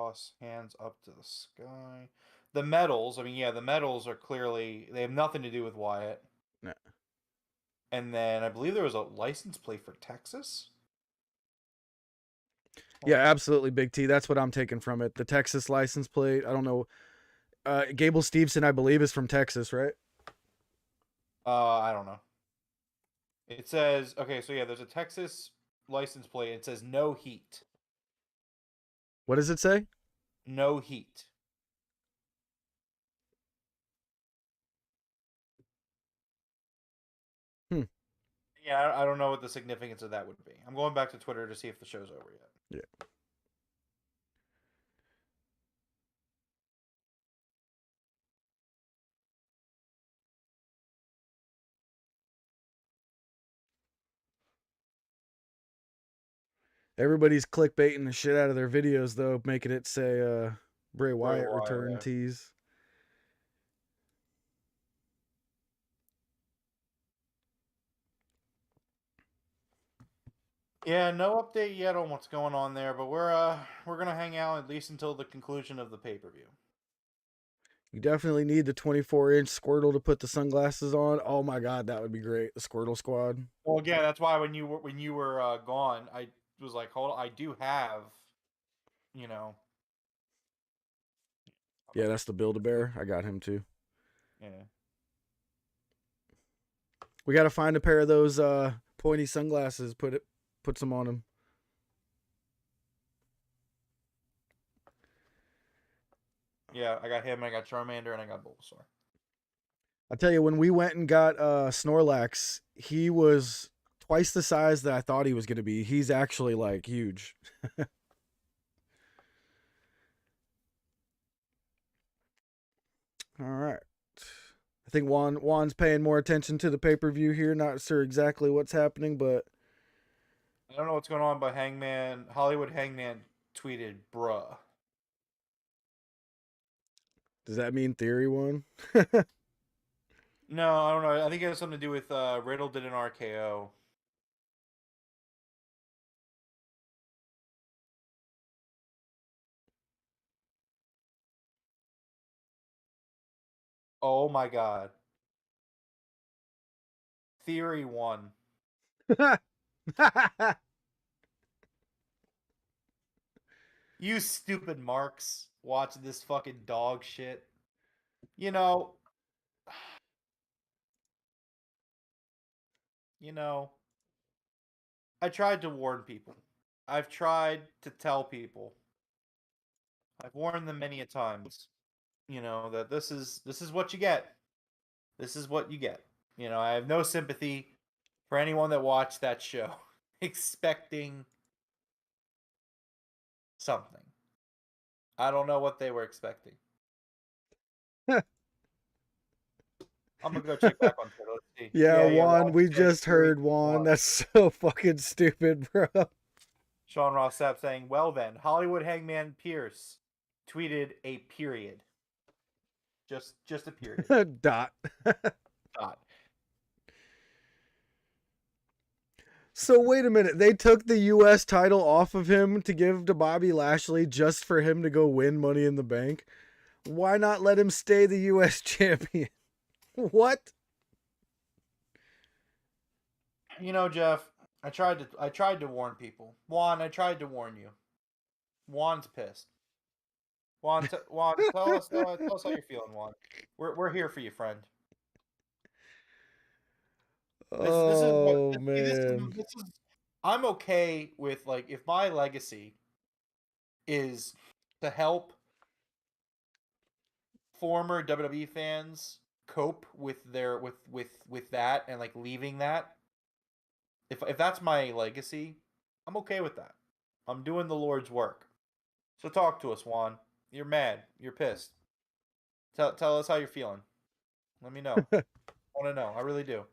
cross, hands up to the sky. The medals, I mean, yeah, the medals are clearly, they have nothing to do with Wyatt. No. And then I believe there was a license plate for Texas. Yeah, absolutely, Big T. That's what I'm taking from it. The Texas license plate. I don't know. Gable Steveson, I believe, is from Texas, right? I don't know. It says, okay, so yeah, there's a Texas license plate. It says no heat. What does it say? No heat. Yeah, I don't know what the significance of that would be. I'm going back to Twitter to see if the show's over yet. Yeah. Everybody's clickbaiting the shit out of their videos, though, making it say Bray Wyatt return tease. Yeah, no update yet on what's going on there, but we're gonna hang out at least until the conclusion of the pay-per-view. You definitely need the 24-inch Squirtle to put the sunglasses on. Oh my god, that would be great. The Squirtle Squad. Well, again, that's why when you were gone, I was like, hold on, I do have, you know. Yeah, that's the Build-A-Bear. I got him too. Yeah. We got to find a pair of those pointy sunglasses. Put some on him. Yeah, I got him, I got Charmander, and I got Bulbasaur. I'll tell you, when we went and got Snorlax, he was twice the size that I thought he was going to be. He's actually, like, huge. All right. I think Juan's paying more attention to the pay-per-view here. Not sure exactly what's happening, but I don't know what's going on, but Hollywood Hangman tweeted, bruh. does that mean Theory won? No, I don't know. I think it has something to do with Riddle did an RKO. Oh my god. Theory won. You stupid marks watching this fucking dog shit. You know, I tried to warn people. I've tried to tell people. I've warned them many a times. That this is what you get. This is what you get. I have no sympathy for anyone that watched that show expecting something. I don't know what they were expecting. I'm gonna go check back on Twitter. Let's see. Yeah, Juan, we said just Theory heard Juan. won. That's so fucking stupid, bro. Sean Ross Sapp saying, well then, Hollywood Hangman Pierce tweeted a period. Just a period. Dot. Dot. So wait a minute. They took the U.S. title off of him to give to Bobby Lashley just for him to go win Money in the Bank. Why not let him stay the U.S. champion? What? Jeff, I tried to warn people. Juan, I tried to warn you. Juan's pissed. Juan, tell us how you're feeling, Juan. We're here for you, friend. Man. I'm okay with, like, if my legacy is to help former WWE fans cope with their with that and, like, leaving that. If that's my legacy, I'm okay with that. I'm doing the Lord's work. So talk to us, Juan. You're mad. You're pissed. Tell us how you're feeling. Let me know. I want to know. I really do.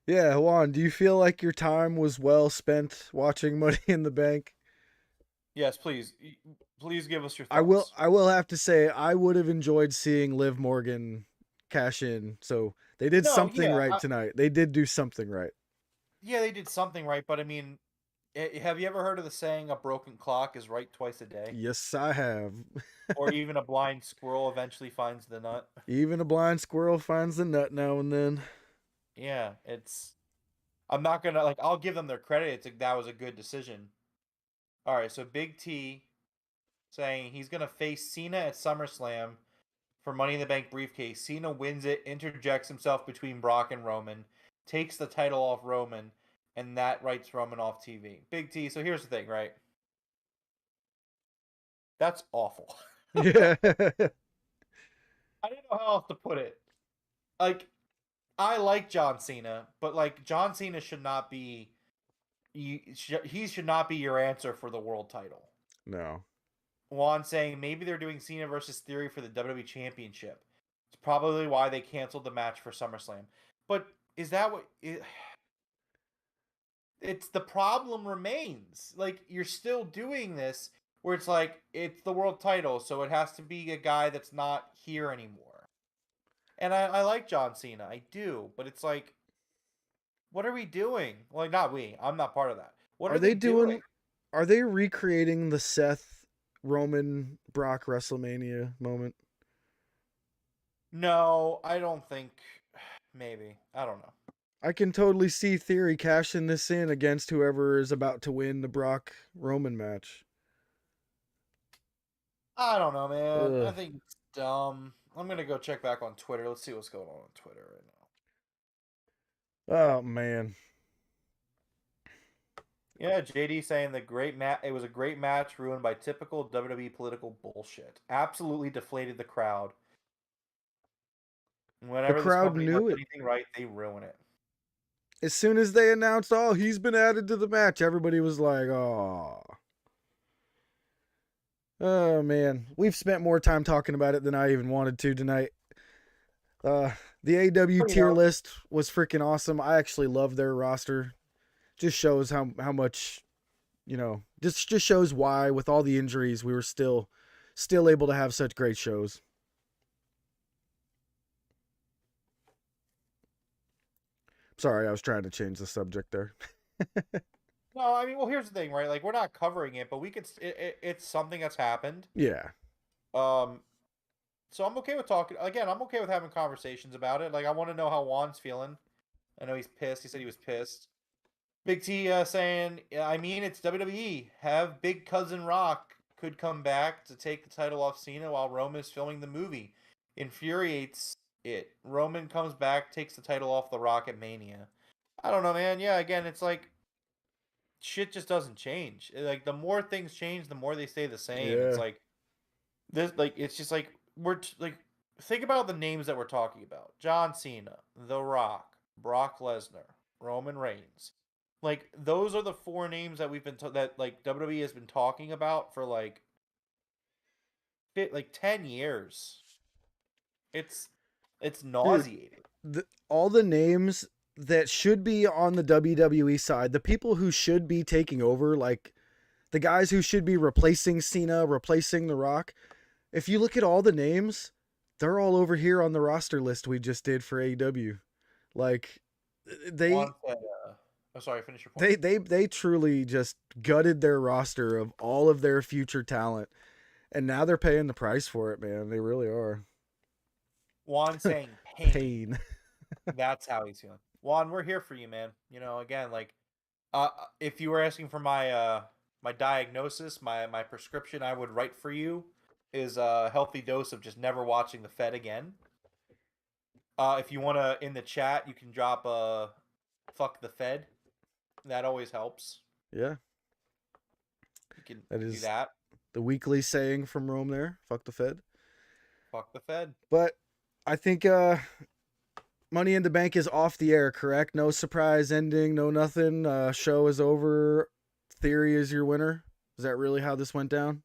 Yeah, Juan, do you feel like your time was well spent watching Money in the Bank? Yes, please. Please give us your thoughts. I will have to say I would have enjoyed seeing Liv Morgan cash in. So they did something right tonight. They did do something right. Yeah, they did something right, but I mean, Have you ever heard of the saying, a broken clock is right twice a day? Yes, I have. Or even a blind squirrel eventually finds the nut? Even a blind squirrel finds the nut now and then. Yeah, I'm not gonna, like, I'll give them their credit. It's like, that was a good decision. All right, so Big T saying he's gonna face Cena at SummerSlam for Money in the Bank briefcase. Cena wins it, interjects himself between Brock and Roman, takes the title off Roman, and that writes Roman off TV. Big T. So here's the thing, right? That's awful. Yeah. I didn't know how else to put it. Like, I like John Cena, but like John Cena should not be. He should not be your answer for the world title. No. Juan saying maybe they're doing Cena versus Theory for the WWE Championship. It's probably why they canceled the match for SummerSlam. But is that what? It's the problem remains. Like, you're still doing this where it's like it's the world title, so it has to be a guy that's not here anymore. And I like John Cena, I do, but it's like, what are we doing? Well, not we. I'm not part of that. What are they doing? Are they recreating the Seth Roman Brock WrestleMania moment? No, I don't think. Maybe. I don't know. I can totally see Theory cashing this in against whoever is about to win the Brock Roman match. I don't know, man. I Ugh. think it's dumb. I'm gonna go check back on Twitter. Let's see what's going on Twitter right now. Oh man. Yeah, JD saying it was a great match ruined by typical WWE political bullshit. Absolutely deflated the crowd. Whenever this crowd company does knew it. anything right, they ruin it. As soon as they announced, oh, he's been added to the match, everybody was like, oh. Oh man. We've spent more time talking about it than I even wanted to tonight. The AEW tier list was freaking awesome. I actually love their roster. Just shows how much, just shows why with all the injuries we were still able to have such great shows. Sorry, I was trying to change the subject there. No, I mean, well, here's the thing, right? Like, we're not covering it, but we could. It's something that's happened. Yeah. So I'm okay with talking. Again, I'm okay with having conversations about it. Like, I want to know how Juan's feeling. I know he's pissed. He said he was pissed. Big T saying, I mean, it's WWE. Have Big Cousin Rock could come back to take the title off Cena while Roman is filming the movie. Infuriates it. Roman comes back, takes the title off The Rock at Mania. I don't know, man. Yeah, again, it's like, shit just doesn't change. Like, the more things change, the more they stay the same. Yeah. It's like, this, like, it's just like, like, think about the names that we're talking about. John Cena, The Rock, Brock Lesnar, Roman Reigns. Like, those are the four names that we've been that like WWE has been talking about for like 10 years. It's nauseating. All the names that should be on the WWE side, the people who should be taking over, like the guys who should be replacing Cena, replacing The Rock. If you look at all the names, they're all over here on the roster list we just did for AEW. Like sorry, finish your point. They truly just gutted their roster of all of their future talent, and now they're paying the price for it, man. They really are. Juan saying pain. Pain. That's how he's feeling. Juan, we're here for you, man. You know, again, like, if you were asking for my my diagnosis, my prescription, I would write for you is a healthy dose of just never watching the Fed again. If you want to, in the chat, you can drop a fuck the Fed. That always helps. Yeah. You can do that. The weekly saying from Rome there. Fuck the Fed. Fuck the Fed. But I think Money in the Bank is off the air, correct? No surprise ending, no nothing. Show is over. Theory is your winner. Is that really how this went down?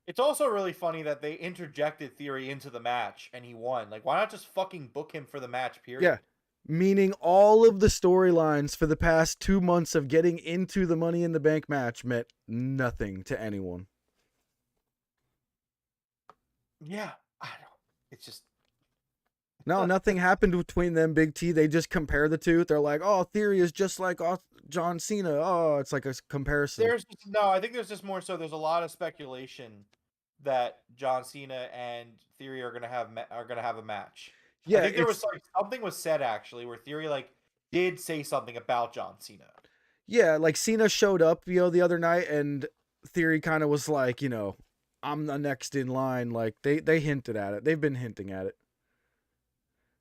It's also really funny that they interjected Theory into the match and he won. Like, why not just fucking book him for the match, period? Yeah. Meaning all of the storylines for the past 2 months of getting into the Money in the Bank match meant nothing to anyone. Yeah. I don't. It's just. No, nothing happened between them, Big T. They just compare the two. They're like, oh, Theory is just like John Cena. Oh, it's like a comparison. I think there's just more so. There's a lot of speculation that John Cena and Theory are gonna have a match. Yeah, I think there was something was said actually where Theory did say something about John Cena. Yeah, like Cena showed up, the other night, and Theory kind of was like, I'm the next in line. Like they hinted at it. They've been hinting at it.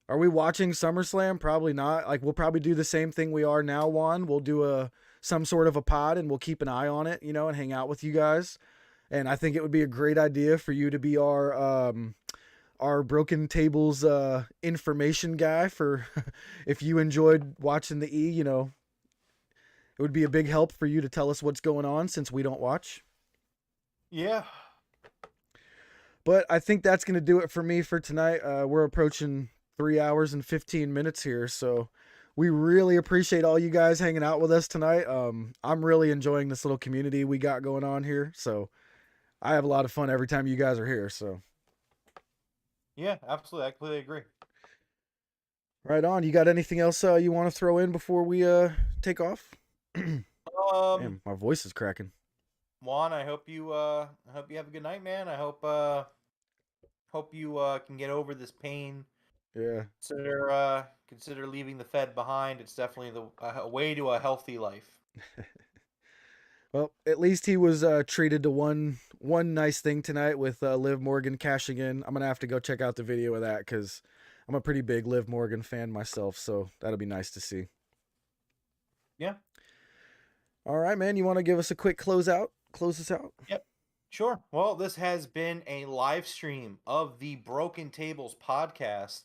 Are we watching SummerSlam? Probably not. Like we'll probably do the same thing we are now, Juan. We'll do some sort of a pod and we'll keep an eye on it, and hang out with you guys. And I think it would be a great idea for you to be our Broken Tables information guy for if you enjoyed watching the E, it would be a big help for you to tell us what's going on since we don't watch. Yeah. But I think that's going to do it for me for tonight. We're approaching 3 hours and 15 minutes here, so we really appreciate all you guys hanging out with us tonight. I'm really enjoying this little community we got going on here, so I have a lot of fun every time you guys are here. So yeah, absolutely, I completely agree. Right on. You got anything else you want to throw in before we take off? Damn, my voice is cracking. Juan, I hope you have a good night, man. I hope you can get over this pain. Yeah. Consider leaving the Fed behind. It's definitely a way to a healthy life. Well, at least he was treated to one nice thing tonight with Liv Morgan cashing in. I'm gonna have to go check out the video of that because I'm a pretty big Liv Morgan fan myself, so that'll be nice to see. Yeah. All right, man. You want to give us a quick close us out? Yep. Sure. Well, this has been a live stream of the Broken Tables podcast.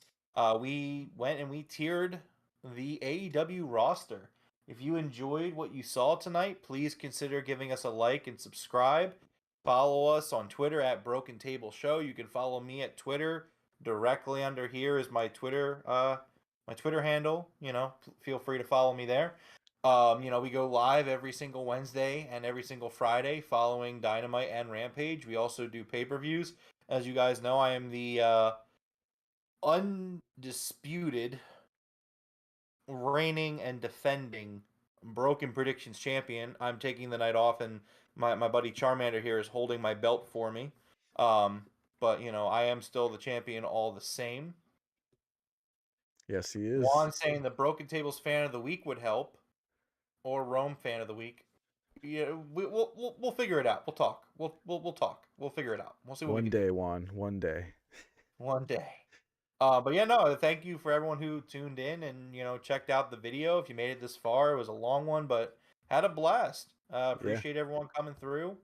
We went and we tiered the AEW roster. If you enjoyed what you saw tonight, please consider giving us a like and subscribe. Follow us on Twitter at Broken Table Show. You can follow me at Twitter. Directly under here is my Twitter handle. Feel free to follow me there. We go live every single Wednesday and every single Friday following Dynamite and Rampage. We also do pay-per-views. As you guys know, I am the undisputed reigning and defending Broken Predictions champion. I'm taking the night off, and my buddy Charmander here is holding my belt for me. But I am still the champion all the same. Yes, he is. Juan saying the Broken Tables fan of the week would help, or Rome fan of the week. Yeah, we'll figure it out. We'll talk. We'll talk. We'll figure it out. We'll see what one we day, do. Juan. One day. One day. But yeah, no, thank you for everyone who tuned in and, checked out the video. If you made it this far, it was a long one, but had a blast. Appreciate everyone coming through.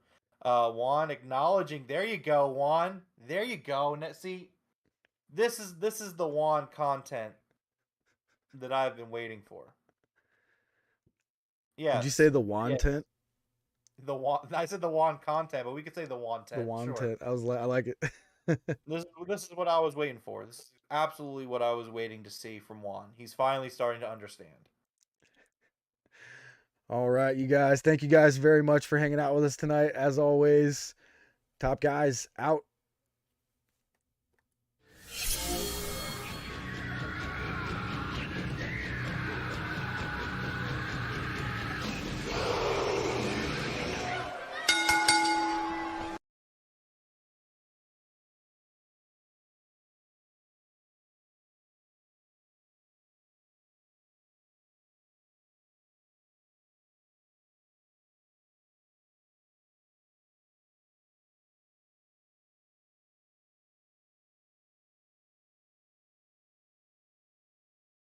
Juan acknowledging. There you go, Juan. There you go. See, this is the Juan content that I've been waiting for. Yeah. Did you say the Juan tent? The Juan. I said the Juan content, but we could say the Juan tent. The Juan sure. tent. I like it. This is what I was waiting for. This is absolutely what I was waiting to see from Juan. He's finally starting to understand. All right, you guys. Thank you guys very much for hanging out with us tonight. As always, Top Guys out.